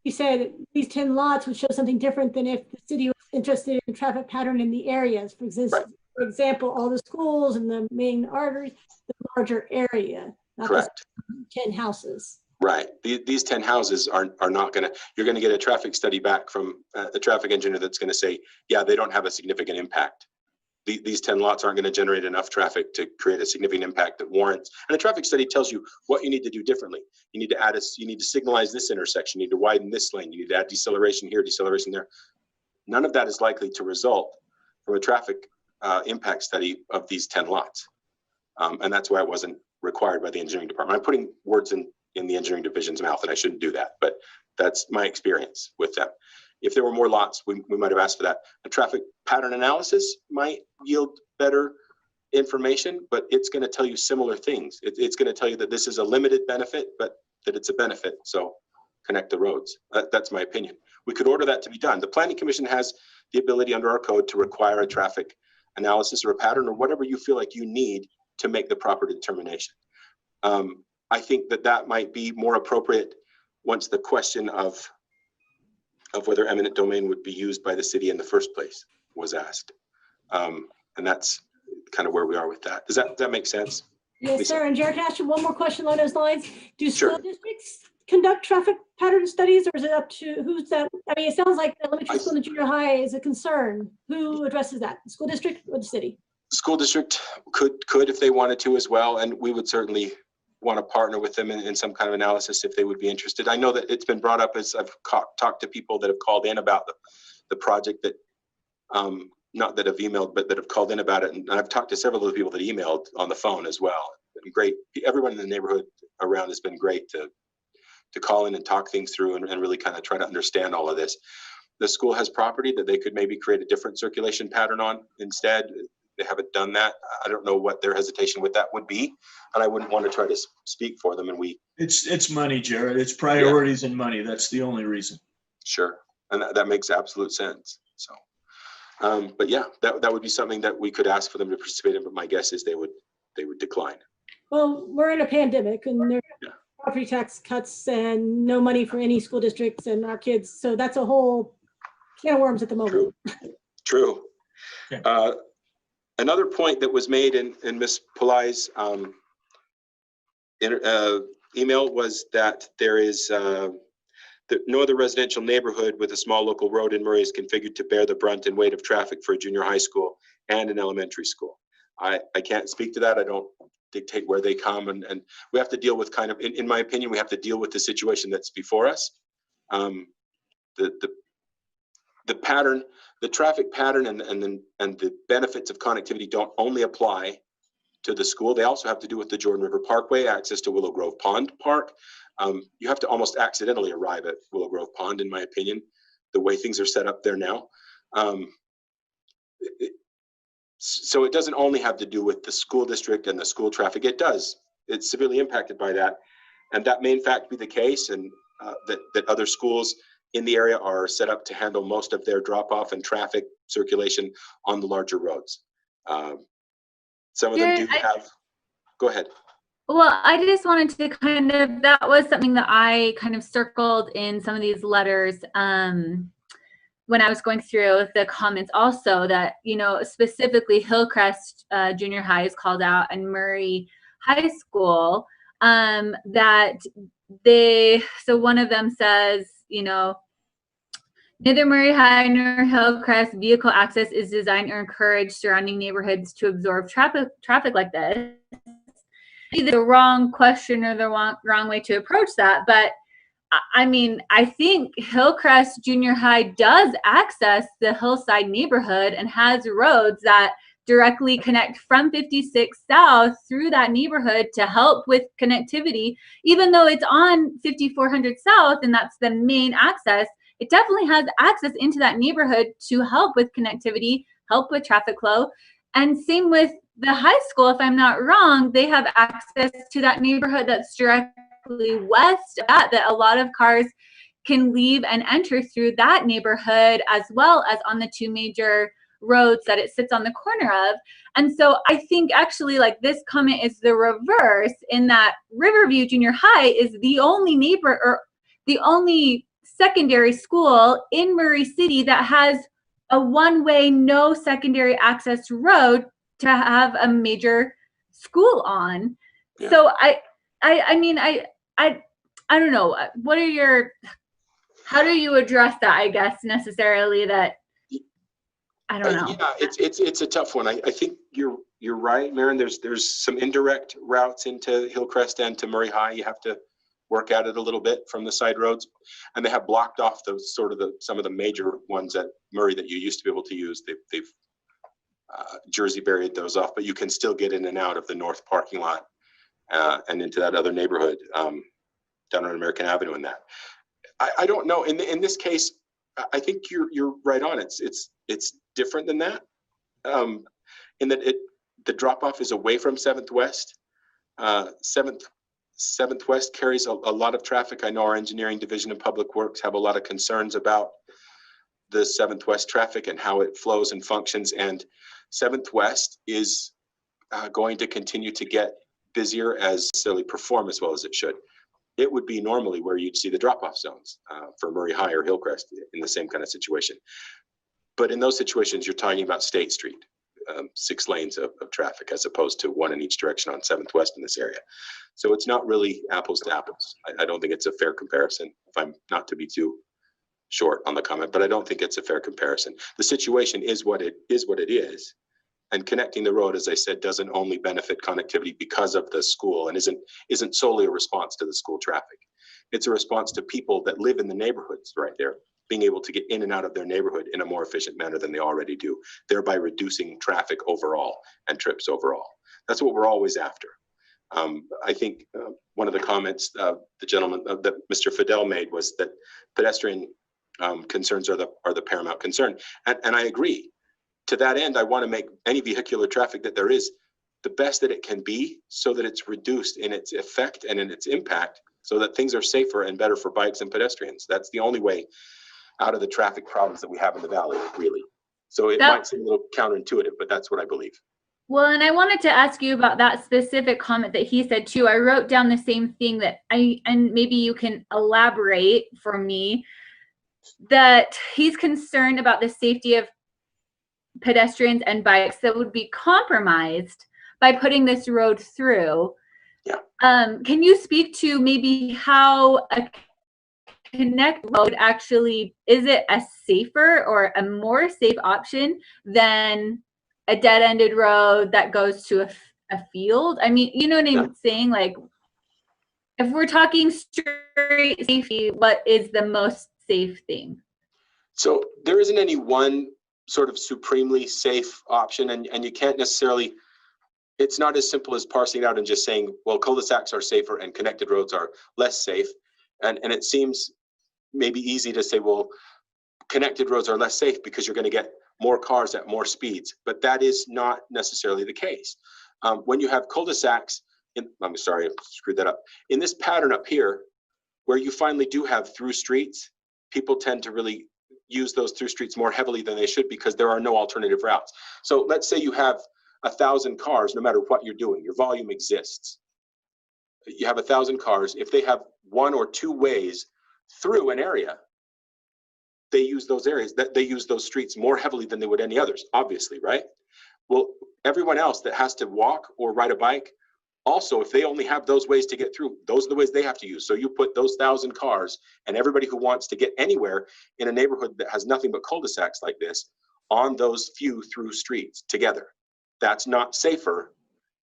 C: you said these 10 lots would show something different than if the city was interested in traffic pattern in the areas. For example, all the schools and the main arteries, the larger area, not
F: Correct.
C: just 10 houses.
F: Right. These 10 houses are not going to, you're going to get a traffic study back from the traffic engineer that's going to say, yeah, they don't have a significant impact. These 10 lots aren't going to generate enough traffic to create a significant impact that warrants. And a traffic study tells you what you need to do differently. You need to you need to signalize this intersection. You need to widen this lane. You need to add deceleration here, deceleration there. None of that is likely to result from a traffic impact study of these 10 lots. And that's why it wasn't required by the engineering department. I'm putting words in the engineering division's mouth, and I shouldn't do that, but that's my experience with them. If there were more lots, we might have asked for that. A traffic pattern analysis might yield better information, but it's going to tell you similar things. It's going to tell you that this is a limited benefit, but that it's a benefit. So connect the roads. That's my opinion. We could order that to be done. The Planning Commission has the ability under our code to require a traffic analysis or a pattern or whatever you feel like you need to make the proper determination. I think that that might be more appropriate once the question of whether eminent domain would be used by the city in the first place was asked. And that's kind of where we are with that. Does that make sense?
C: Yes,
F: Lisa?
C: sir. And Jared, can I ask you one more question along those lines? Do
F: Sure.
C: school districts conduct traffic pattern studies, or is it up to who's that? I mean, it sounds like the elementary school and junior high is a concern. Who addresses that? The school district or the city?
F: School district could if they wanted to as well, and we would certainly want to partner with them in some kind of analysis if they would be interested. I know that it's been brought up as I've talked to people that have called in about the project that, not that have emailed, but that have called in about it. And I've talked to several of the people that emailed on the phone as well. Been great. Everyone in the neighborhood around has been great to call in and talk things through and really kind of try to understand all of this. The school has property that they could maybe create a different circulation pattern on instead. They haven't done that. I don't know what their hesitation with that would be, and I wouldn't want to try to speak for them. And
A: It's money, Jared. It's priorities and money. That's the only reason.
F: Sure, and that makes absolute sense. So, but yeah, that would be something that we could ask for them to participate in. But my guess is they would decline.
C: Well, we're in a pandemic and there's property tax cuts and no money for any school districts and our kids. So that's a whole can of worms at the moment.
F: True.
A: Yeah.
F: Another point that was made in Ms. Pillai's email was that there is no other residential neighborhood with a small local road in Murray is configured to bear the brunt and weight of traffic for a junior high school and an elementary school. I can't speak to that. I don't dictate where they come, and we have to deal with kind of, in my opinion, we have to deal with the situation that's before us. The pattern, the traffic pattern and the benefits of connectivity don't only apply to the school. They also have to do with the Jordan River Parkway, access to Willow Grove Pond Park. You have to almost accidentally arrive at Willow Grove Pond, in my opinion, the way things are set up there now. So it doesn't only have to do with the school district and the school traffic. It does. It's severely impacted by that. And that may in fact be the case, and that other schools in the area are set up to handle most of their drop-off and traffic circulation on the larger roads. Some of them do have, go ahead.
J: Well, I just wanted to kind of, that was something that I kind of circled in some of these letters when I was going through the comments also, that, you know, specifically Hillcrest Junior High is called out and Murray High School, that so one of them says, you know, neither Murray High nor Hillcrest vehicle access is designed or encourage surrounding neighborhoods to absorb traffic like this. Either the wrong question or the wrong way to approach that. But I mean, I think Hillcrest Junior High does access the Hillside neighborhood and has roads that directly connect from 56 South through that neighborhood to help with connectivity. Even though it's on 5400 South and that's the main access, it definitely has access into that neighborhood to help with connectivity, help with traffic flow. And same with the high school, if I'm not wrong, they have access to that neighborhood that's directly west of that a lot of cars can leave and enter through that neighborhood, as well as on the two major roads that it sits on the corner of. And so I think actually like this comment is the reverse, in that Riverview Junior High is the only neighbor or the only secondary school in Murray City that has a one-way, no secondary access road to have a major school on. Yeah. So I mean, I don't know. What are your, how do you address that, I guess, necessarily, that, I don't know.
F: Yeah, it's a tough one. I think you're right, Maren. There's some indirect routes into Hillcrest and to Murray High. You have to work at it a little bit from the side roads, and they have blocked off those some of the major ones at Murray that you used to be able to use. They've Jersey buried those off, but you can still get in and out of the north parking lot and into that other neighborhood down on American Avenue. And that I don't know. In this case, I think you're right on. It's different than that, in that the drop off is away from 7th West. 7th West carries a lot of traffic. I know our engineering division and public works have a lot of concerns about the 7th West traffic and how it flows and functions. And 7th West is going to continue to get busier as necessarily perform as well as it should. It would be normally where you'd see the drop-off zones for Murray High or Hillcrest in the same kind of situation. But in those situations, you're talking about State Street, 6 lanes of traffic, as opposed to 1 in each direction on 7th West in this area. So it's not really apples to apples. I don't think it's a fair comparison, if I'm not to be too short on the comment, but I don't think it's a fair comparison. The situation is what it is. And connecting the road, as I said, doesn't only benefit connectivity because of the school and isn't solely a response to the school traffic. It's a response to people that live in the neighborhoods right there, being able to get in and out of their neighborhood in a more efficient manner than they already do, thereby reducing traffic overall and trips overall. That's what we're always after. I think one of the comments the gentleman that Mr. Fidel made was that pedestrian concerns are the paramount concern, and I agree. To that end, I want to make any vehicular traffic that there is the best that it can be, so that it's reduced in its effect and in its impact, so that things are safer and better for bikes and pedestrians. That's the only way out of the traffic problems that we have in the valley, really. So it might seem a little counterintuitive, but that's what I believe.
J: Well, and I wanted to ask you about that specific comment that he said too. I wrote down the same thing and maybe you can elaborate for me, that he's concerned about the safety of pedestrians and bikes that would be compromised by putting this road through.
F: Yeah.
J: Can you speak to maybe how a connect road actually, is it a safer or a more safe option than a dead-ended road that goes to a field? I mean, you know what I'm saying? Like, if we're talking straight safety, what is the most safe thing?
F: So there isn't any one sort of supremely safe option, and you can't necessarily, it's not as simple as parsing it out and just saying, well, cul-de-sacs are safer and connected roads are less safe. And it seems maybe easy to say, well, connected roads are less safe because you're going to get more cars at more speeds, but that is not necessarily the case. When you have cul-de-sacs, I'm sorry, I screwed that up. In this pattern up here, where you finally do have through streets, people tend to really use those through streets more heavily than they should because there are no alternative routes. So let's say you have 1,000 cars, no matter what you're doing, your volume exists. You have 1,000 cars. If they have 1 or 2 ways through an area, they use those areas, that they use those streets more heavily than they would any others, obviously, right? Well, everyone else that has to walk or ride a bike, also, if they only have those ways to get through, those are the ways they have to use. So you put those 1,000 cars and everybody who wants to get anywhere in a neighborhood that has nothing but cul-de-sacs like this on those few through streets together. That's not safer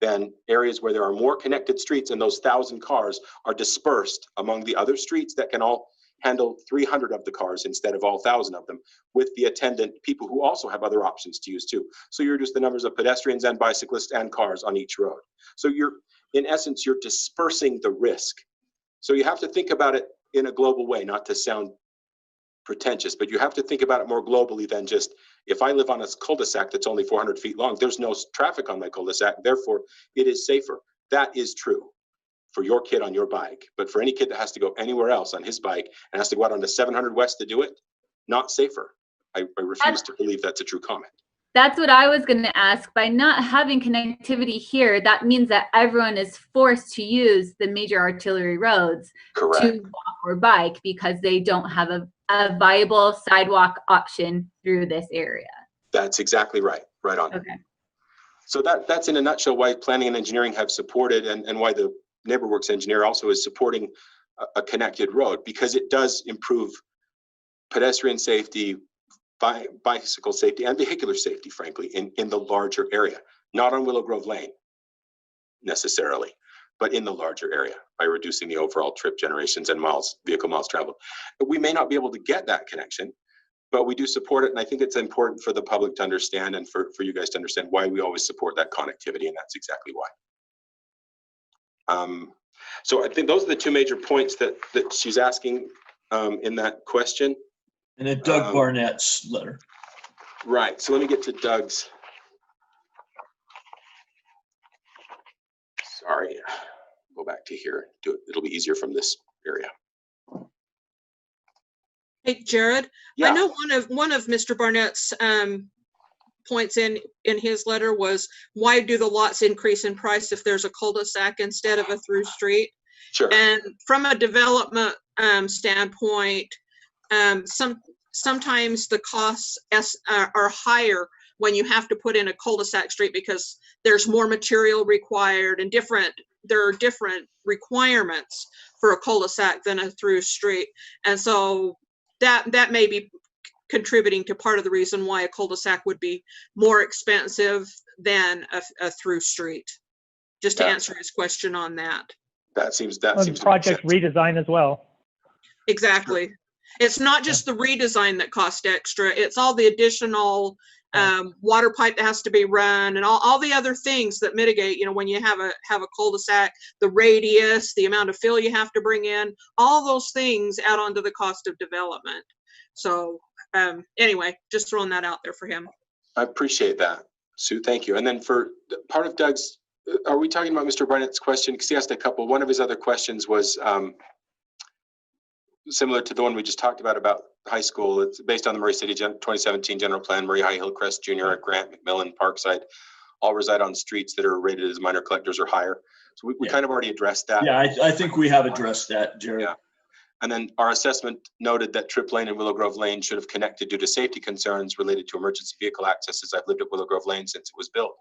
F: than areas where there are more connected streets and those 1,000 cars are dispersed among the other streets that can all handle 300 of the cars instead of all 1,000 of them, with the attendant people who also have other options to use too. So you reduce the numbers of pedestrians and bicyclists and cars on each road. So in essence, you're dispersing the risk. So you have to think about it in a global way, not to sound pretentious, but you have to think about it more globally than just, if I live on a cul-de-sac that's only 400 feet long, there's no traffic on my cul-de-sac, therefore it is safer. That is true for your kid on your bike, but for any kid that has to go anywhere else on his bike and has to go out onto 700 West to do it, not safer. I refuse to believe that's a true comment.
J: That's what I was going to ask. By not having connectivity here, that means that everyone is forced to use the major arterial roads
F: Correct.
J: To walk or bike because they don't have a viable sidewalk option through this area.
F: That's exactly right. Right on.
J: Okay.
F: So that's in a nutshell why planning and engineering have supported and why the NeighborWorks engineer also is supporting a connected road, because it does improve pedestrian safety, bicycle safety, and vehicular safety, frankly, in the larger area, not on Willow Grove Lane necessarily, but in the larger area by reducing the overall trip generations and vehicle miles traveled. We may not be able to get that connection, but we do support it. And I think it's important for the public to understand and for you guys to understand why we always support that connectivity. And that's exactly why. So I think those are the 2 major points that she's asking in that question.
A: And then Doug Barnett's letter.
F: Right. So let me get to Doug's. Sorry. Go back to here. It'll be easier from this area.
E: Hey, Jared,
F: Yeah.
E: I know one of Mr. Barnett's points in his letter was, why do the lots increase in price if there's a cul-de-sac instead of a through street?
F: Sure.
E: And from a development standpoint, sometimes the costs are higher when you have to put in a cul-de-sac street because there's more material required and there are different requirements for a cul-de-sac than a through street. And so that may be contributing to part of the reason why a cul-de-sac would be more expensive than a through street. Just to answer his question on that.
F: That seems to make
D: project
F: sense.
D: redesign as well.
E: Exactly. It's not just the redesign that cost extra, it's all the additional water pipe that has to be run and all the other things that mitigate, when you have a cul-de-sac, the radius, the amount of fill you have to bring in, all those things add on to the cost of development. So anyway, just throwing that out there for him.
F: I appreciate that, Sue. Thank you. And then for part of Doug's, are we talking about Mr. Barnett's question? Because he asked a couple. One of his other questions was similar to the one we just talked about high school. It's based on the Murray City 2017 General Plan. Murray High, Hillcrest Junior, Grant, McMillan, Parkside, all reside on streets that are rated as minor collectors or higher. So we kind of already addressed that.
A: Yeah, I think we have addressed that, Jared.
F: Yeah. And then our assessment noted that Tripp Lane and Willow Grove Lane should have connected due to safety concerns related to emergency vehicle access, as I've lived at Willow Grove Lane since it was built.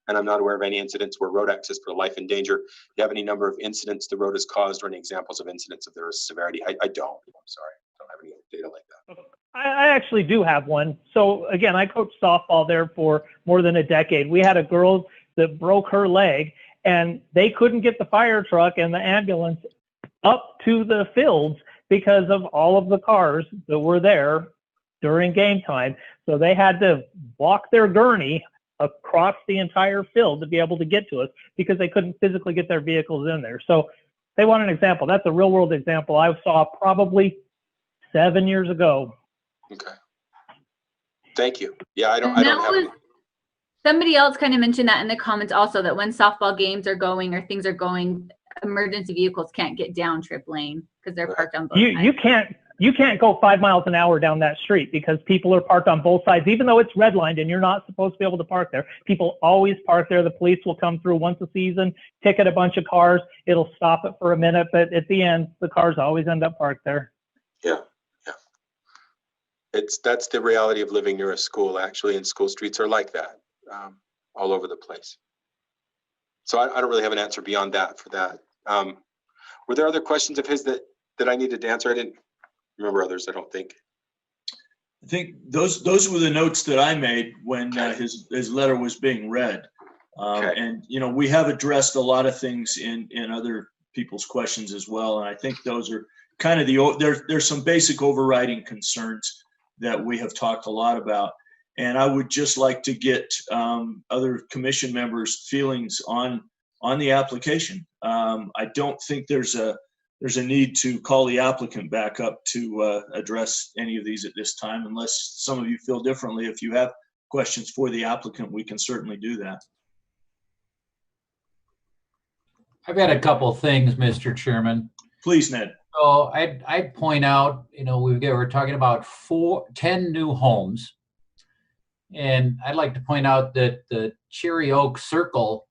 F: And I'm not aware of any incidents where road access put a life in danger. Do you have any number of incidents the road has caused or any examples of incidents of their severity? I don't. I'm sorry. I don't have any data like that.
D: I actually do have one. So again, I coached softball there for more than a decade. We had a girl that broke her leg and they couldn't get the fire truck and the ambulance up to the fields because of all of the cars that were there during game time. So they had to walk their gurney across the entire field to be able to get to us because they couldn't physically get their vehicles in there. So they want an example. That's a real world example I saw probably 7 years ago.
F: Okay. Thank you. Yeah, I don't have.
J: Somebody else kind of mentioned that in the comments also, that when softball games are going or things are going, emergency vehicles can't get down Tripp Lane because they're parked on both sides. You can't go 5 miles an hour down that street because people are parked on both sides, even though it's redlined and you're not supposed to be able to park there. People always park there. The police will come through once a season, ticket a bunch of cars. It'll stop it for a minute, but at the end, the cars always end up parked there.
F: Yeah. That's the reality of living near a school, actually, and school streets are like that all over the place. So I don't really have an answer beyond that for that. Were there other questions of his that I needed to answer? I didn't remember others, I don't think.
A: I think those were the notes that I made when his letter was being read. And, we have addressed a lot of things in other people's questions as well. And I think those are kind of there's some basic overriding concerns that we have talked a lot about. And I would just like to get other commission members' feelings on the application. I don't think there's a need to call the applicant back up to address any of these at this time, unless some of you feel differently. If you have questions for the applicant, we can certainly do that.
B: I've got a couple of things, Mr. Chairman.
A: Please, Ned.
B: So I'd point out, we're talking about 10 new homes. And I'd like to point out that the Cherry Oak Circle,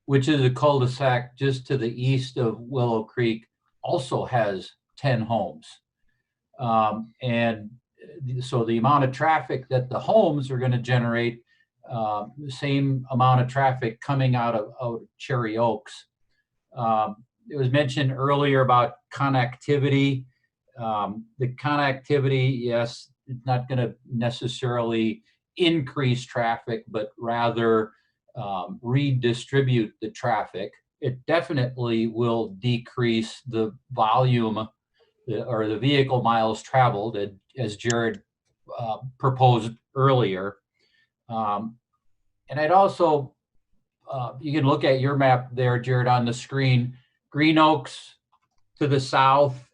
B: which is a cul-de-sac just to the east of Willow Creek, also has 10 homes. And so the amount of traffic that the homes are going to generate, the same amount of traffic coming out of Cherry Oaks. It was mentioned earlier about connectivity. The connectivity, yes, it's not going to necessarily increase traffic, but rather redistribute the traffic. It definitely will decrease the volume or the vehicle miles traveled, as Jared proposed earlier. And I'd also, you can look at your map there, Jared, on the screen. Green Oaks to the south,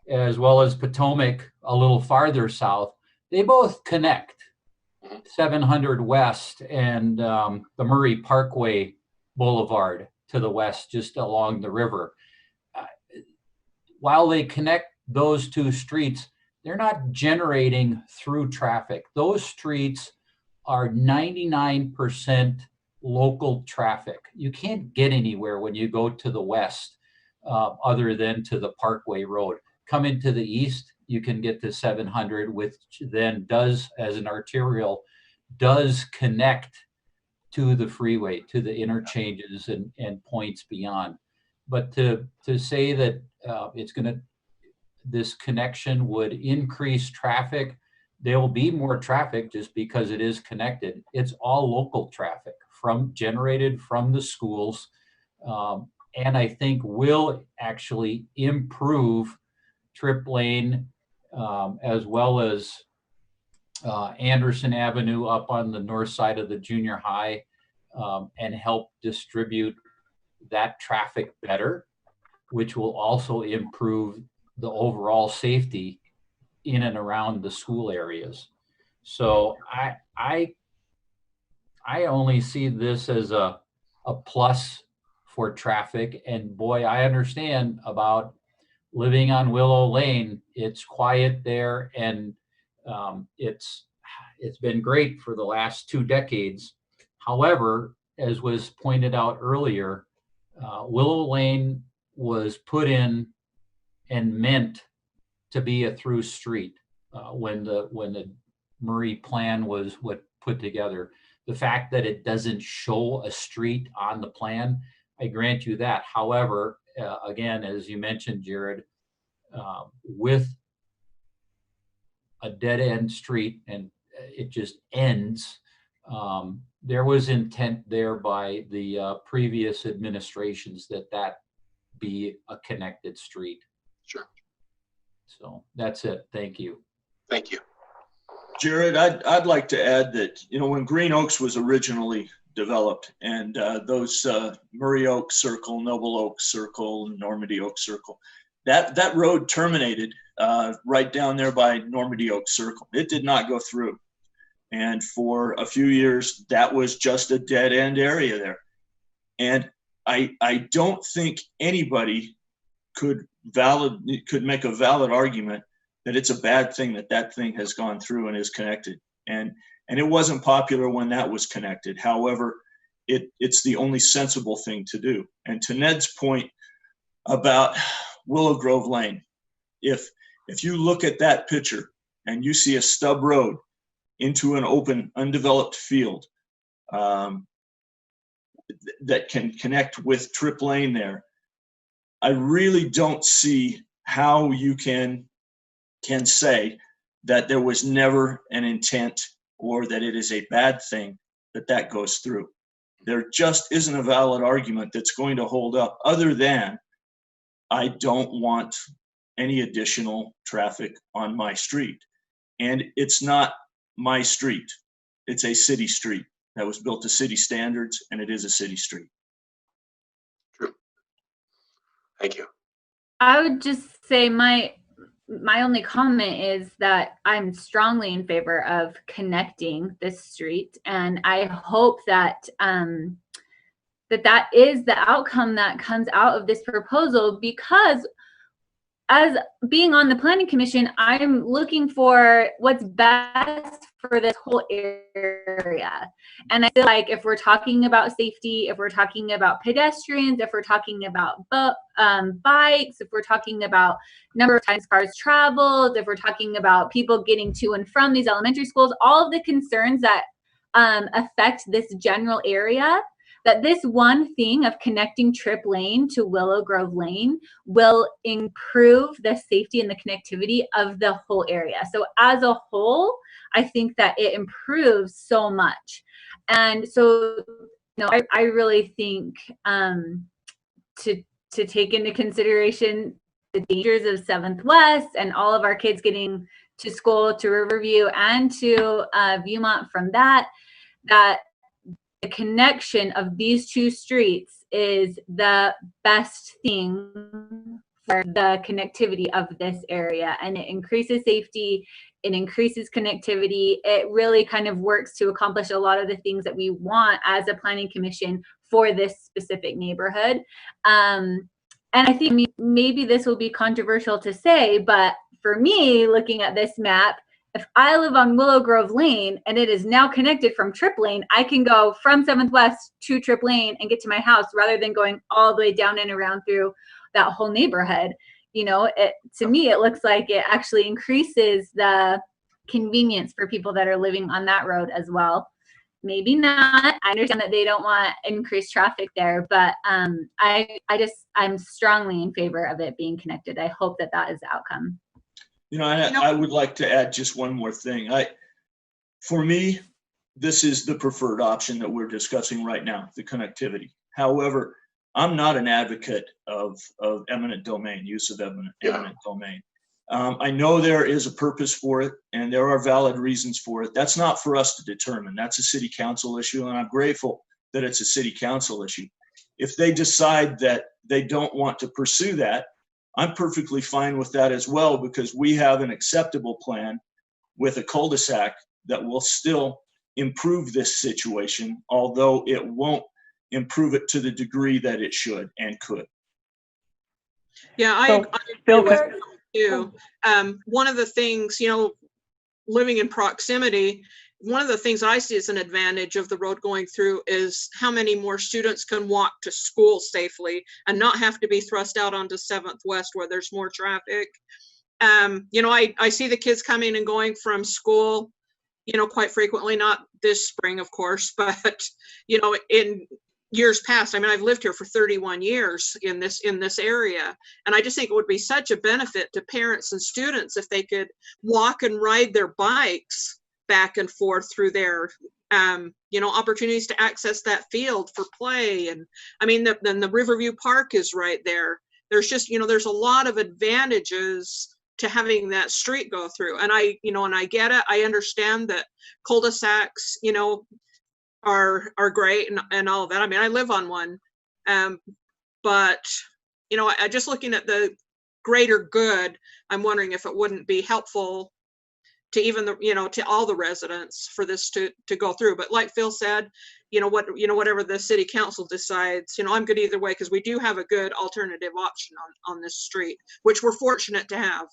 B: as well as Potomac a little farther south, they both connect. 700 West and the Murray Parkway Boulevard to the west, just along the river. While they connect those two streets, they're not generating through traffic. Those streets are 99% local traffic. You can't get anywhere when you go to the west other than to the Parkway Road. Come into the east, you can get to 700, which then does, as an arterial, does connect to the freeway, to the interchanges and points beyond. But to say that this connection would increase traffic, there will be more traffic just because it is connected. It's all local traffic generated from the schools. And I think will actually improve Trip Lane as well as Anderson Avenue up on the north side of the junior high, and help distribute that traffic better, which will also improve the overall safety in and around the school areas. So I only see this as a plus for traffic. And boy, I understand about living on Willow Lane. It's quiet there, and it's been great for the last 2 decades. However, as was pointed out earlier, Willow Lane was put in and meant to be a through street when the Murray plan was put together. The fact that it doesn't show a street on the plan, I grant you that. However, again, as you mentioned, Jared, with a dead end street and it just ends, there was intent there by the previous administrations that be a connected street.
F: Sure.
B: So that's it. Thank you.
F: Thank you.
A: Jared, I'd like to add that, when Green Oaks was originally developed and those Murray Oak Circle, Noble Oak Circle, Normandy Oak Circle, that road terminated right down there by Normandy Oak Circle. It did not go through. And for a few years, that was just a dead end area there. And I don't think anybody could make a valid argument that it's a bad thing that thing has gone through and is connected. And it wasn't popular when that was connected. However, it's the only sensible thing to do. And to Ned's point about Willow Grove Lane, if you look at that picture and you see a stub road into an open, undeveloped field that can connect with Trip Lane there, I really don't see how you can say that there was never an intent or that it is a bad thing that goes through. There just isn't a valid argument that's going to hold up other than I don't want any additional traffic on my street. And it's not my street. It's a city street that was built to city standards, and it is a city street.
F: True. Thank you.
J: I would just say my only comment is that I'm strongly in favor of connecting this street, and I hope that that is the outcome that comes out of this proposal, because as being on the Planning Commission, I'm looking for what's best for this whole area. And I feel like if we're talking about safety, if we're talking about pedestrians, if we're talking about bikes, if we're talking about number of times cars traveled, if we're talking about people getting to and from these elementary schools, all of the concerns that affect this general area, that this one thing of connecting Trip Lane to Willow Grove Lane will improve the safety and the connectivity of the whole area. So as a whole, I think that it improves so much. And so, I really think to take into consideration the dangers of 7th West and all of our kids getting to school, to Riverview and to Viewmont from that the connection of these two streets is the best thing for the connectivity of this area. And it increases safety, it increases connectivity. It really kind of works to accomplish a lot of the things that we want as a planning commission for this specific neighborhood. And I think maybe this will be controversial to say, but for me, looking at this map, if I live on Willow Grove Lane and it is now connected from Trip Lane, I can go from 7th West to Trip Lane and get to my house rather than going all the way down and around through that whole neighborhood. You know, to me, it looks like it actually increases the convenience for people that are living on that road as well. Maybe not. I understand that they don't want increased traffic there, but I'm strongly in favor of it being connected. I hope that that is the outcome.
A: You know, I would like to add just one more thing. For me, this is the preferred option that we're discussing right now, the connectivity. However, I'm not an advocate of eminent domain, use of eminent domain. I know there is a purpose for it and there are valid reasons for it. That's not for us to determine. That's a city council issue, and I'm grateful that it's a city council issue. If they decide that they don't want to pursue that, I'm perfectly fine with that as well, because we have an acceptable plan with a cul-de-sac that will still improve this situation, although it won't improve it to the degree that it should and could.
E: Yeah, I agree with you. One of the things, you know, living in proximity, one of the things I see as an advantage of the road going through is how many more students can walk to school safely and not have to be thrust out onto 7th West where there's more traffic. You know, I see the kids coming and going from school, you know, quite frequently, not this spring, of course, but, you know, in years past. I mean, I've lived here for 31 years in this area. And I just think it would be such a benefit to parents and students if they could walk and ride their bikes back and forth through there, you know, opportunities to access that field for play. And I mean, then the Riverview Park is right there. There's just, you know, there's a lot of advantages to having that street go through. And you know, and I get it. I understand that cul-de-sacs, you know, are great and all of that. I mean, I live on one, but, you know, I just looking at the greater good, I'm wondering if it wouldn't be helpful to even the, you know, to all the residents for this to go through. But like Phil said, you know, whatever the city council decides, you know, I'm good either way, because we do have a good alternative option on this street, which we're fortunate to have.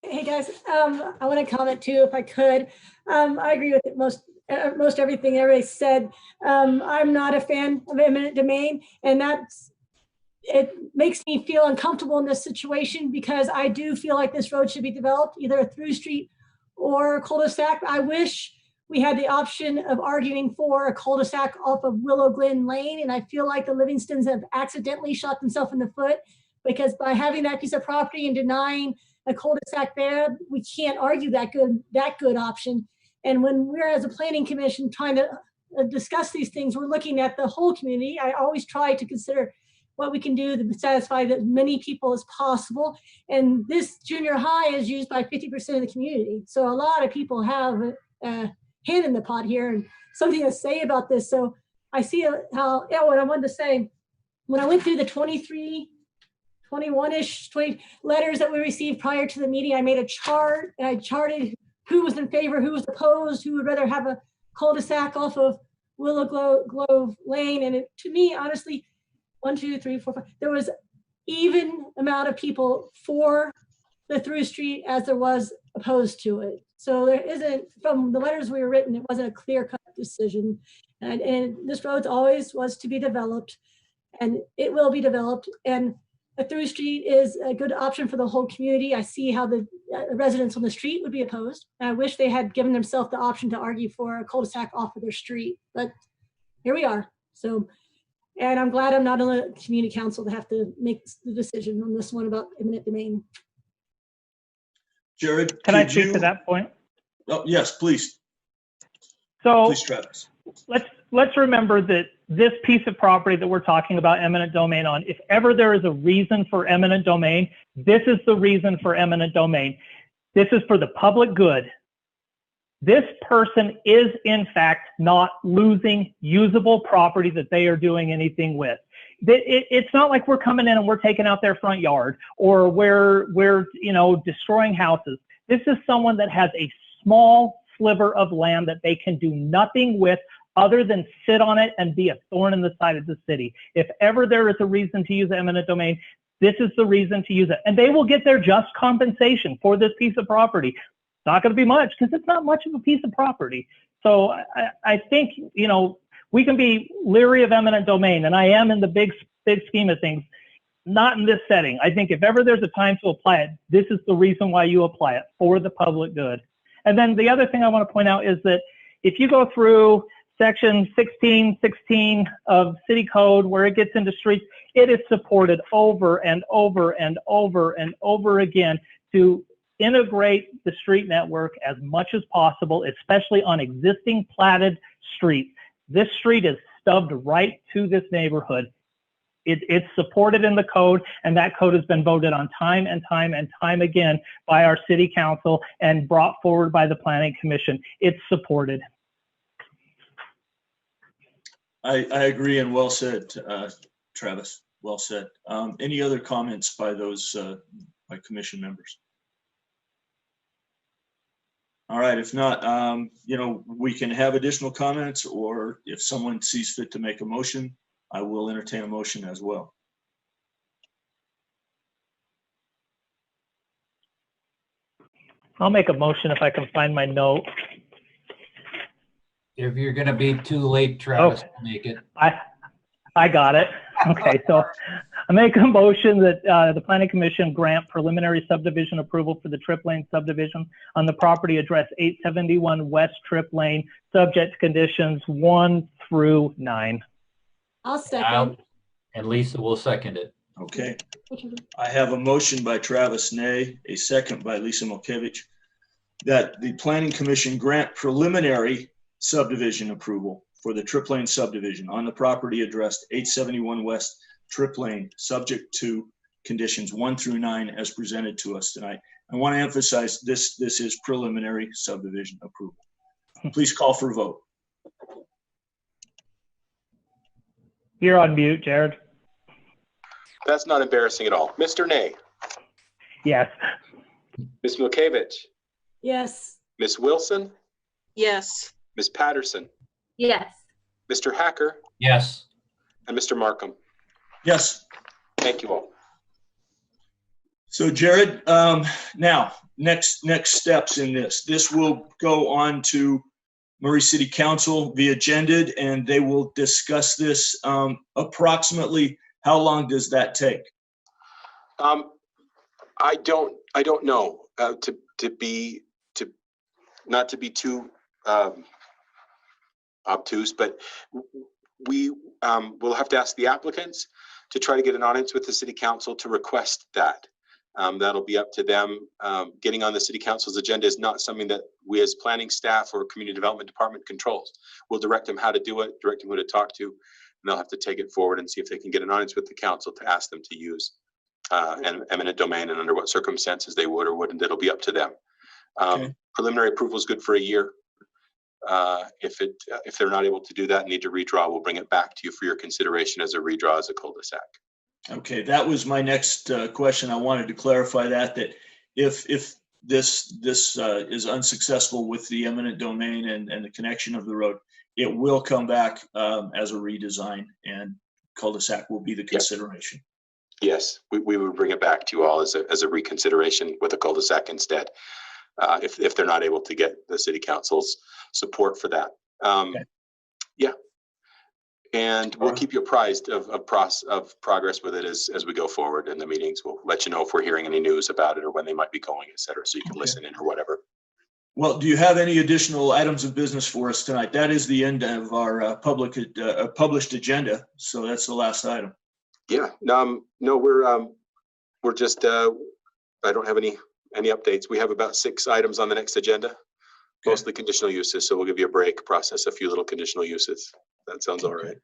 C: Hey guys, I want to comment too, if I could. I agree with most everything everybody said. I'm not a fan of eminent domain, and it makes me feel uncomfortable in this situation, because I do feel like this road should be developed, either a through street or a cul-de-sac. I wish we had the option of arguing for a cul-de-sac off of Willow Glen Lane, and I feel like the Livingstons have accidentally shot themselves in the foot, because by having that piece of property and denying a cul-de-sac there, we can't argue that good option. And when we're, as a planning commission, trying to discuss these things, we're looking at the whole community. I always try to consider what we can do to satisfy as many people as possible. And this junior high is used by 50% of the community. So a lot of people have a hand in the pot here and something to say about this. So I see how, what I wanted to say, when I went through the 21-ish letters that we received prior to the meeting, I made a chart and I charted who was in favor, who was opposed, who would rather have a cul-de-sac off of Willow Grove Lane. And to me, honestly, 1, 2, 3, 4, 5, there was even amount of people for the through street as there was opposed to it. So there isn't, from the letters we were written, it wasn't a clear-cut decision. And this road always was to be developed, and it will be developed. And a through street is a good option for the whole community. I see how the residents on the street would be opposed. And I wish they had given themselves the option to argue for a cul-de-sac off of their street, but here we are. So, and I'm glad I'm not on the community council to have to make the decision on this one about eminent domain.
A: Jared,
D: can I speak to that point?
A: Oh, yes, please.
D: So
A: please, Travis.
D: Let's remember that this piece of property that we're talking about eminent domain on, if ever there is a reason for eminent domain, this is the reason for eminent domain. This is for the public good. This person is, in fact, not losing usable property that they are doing anything with. It's not like we're coming in and we're taking out their front yard, or we're you know, destroying houses. This is someone that has a small sliver of land that they can do nothing with other than sit on it and be a thorn in the side of the city. If ever there is a reason to use eminent domain, this is the reason to use it. And they will get their just compensation for this piece of property. not going to be much because it's not much of a piece of property. So I think, you know, we can be leery of eminent domain, and I am in the big scheme of things, not in this setting. I think if ever there's a time to apply it, this is the reason why you apply it, for the public good. And then the other thing I want to point out is that if you go through section 1616 of city code where it gets into streets, it is supported over and over and over and over again to integrate the street network as much as possible, especially on existing platted streets. This street is stubbed right to this neighborhood. It's supported in the code, and that code has been voted on time and time and time again by our city council and brought forward by the planning commission. It's supported.
A: I agree, and well said, Travis. Well said. Any other comments by those by commission members? All right, if not, you know, we can have additional comments, or if someone sees fit to make a motion, I will entertain a motion as well.
D: I'll make a motion if I can find my note.
B: If you're gonna be too late, Travis, make it.
D: I got it. Okay, so I make a motion that the Planning Commission grant preliminary subdivision approval for the Trip Lane subdivision on the property address 871 West Trip Lane, subject to conditions 1 through 9.
C: I'll second.
B: And Lisa will second it.
A: Okay. I have a motion by Travis Ney, a second by Lisa Milkevich, that the Planning Commission grant preliminary subdivision approval for the Trip Lane subdivision on the property addressed 871 West Trip Lane, subject to conditions 1 through 9 as presented to us tonight. I want to emphasize this is preliminary subdivision approval. Please call for a vote.
D: You're on mute, Jared.
F: That's not embarrassing at all. Mr. Ney,
D: Yes.
F: Ms. Milkevich,
C: Yes.
F: Ms. Wilson,
E: Yes.
F: Ms. Patterson,
J: Yes.
F: Mr. Hacker,
B: Yes.
F: and Mr. Markham.
A: Yes.
F: Thank you all.
A: So Jared, now next steps in this. This will go on to Murray City Council, be agended, and they will discuss this. Approximately how long does that take?
F: I don't know, not to be too obtuse, but we will have to ask the applicants to try to get an audience with the city council to request that. That'll be up to them. Getting on the city council's agenda is not something that we as planning staff or community development department controls. We'll direct them how to do it, direct them who to talk to, and they'll have to take it forward and see if they can get an audience with the council to ask them to use an eminent domain and under what circumstances they would or wouldn't. It'll be up to them.
A: Okay.
F: Preliminary approval is good for a year. If they're not able to do that and need to redraw, we'll bring it back to you for your consideration as a redraw as a cul-de-sac.
A: Okay, that was my next question. I wanted to clarify that if this is unsuccessful with the eminent domain and the connection of the road, it will come back as a redesign, and cul-de-sac will be the consideration.
F: Yes, we would bring it back to you all as a reconsideration with a cul-de-sac instead, if they're not able to get the city council's support for that.
A: Okay.
F: Yeah. And we'll keep you apprised of progress with it as we go forward in the meetings. We'll let you know if we're hearing any news about it or when they might be going, et cetera, so you can listen in or whatever.
A: Well, do you have any additional items of business for us tonight? That is the end of our published agenda, so that's the last item.
F: Yeah, no, we're just, I don't have any updates. We have about 6 items on the next agenda, mostly conditional uses, so we'll give you a break, process a few little conditional uses. That sounds all right.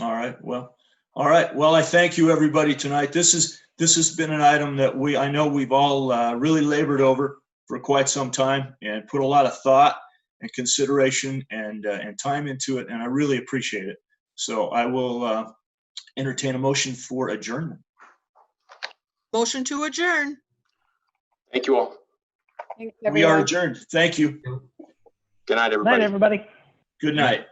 A: All right. Well, all right. Well, I thank you, everybody, tonight. This has been an item that I know we've all really labored over for quite some time and put a lot of thought and consideration and time into it, and I really appreciate it. So I will entertain a motion for adjournment.
E: Motion to adjourn.
F: Thank you all.
G: Thanks,
A: We are
G: everyone.
A: adjourned. Thank you.
F: Good night,
D: Night,
F: everybody.
D: everybody.
A: Good night.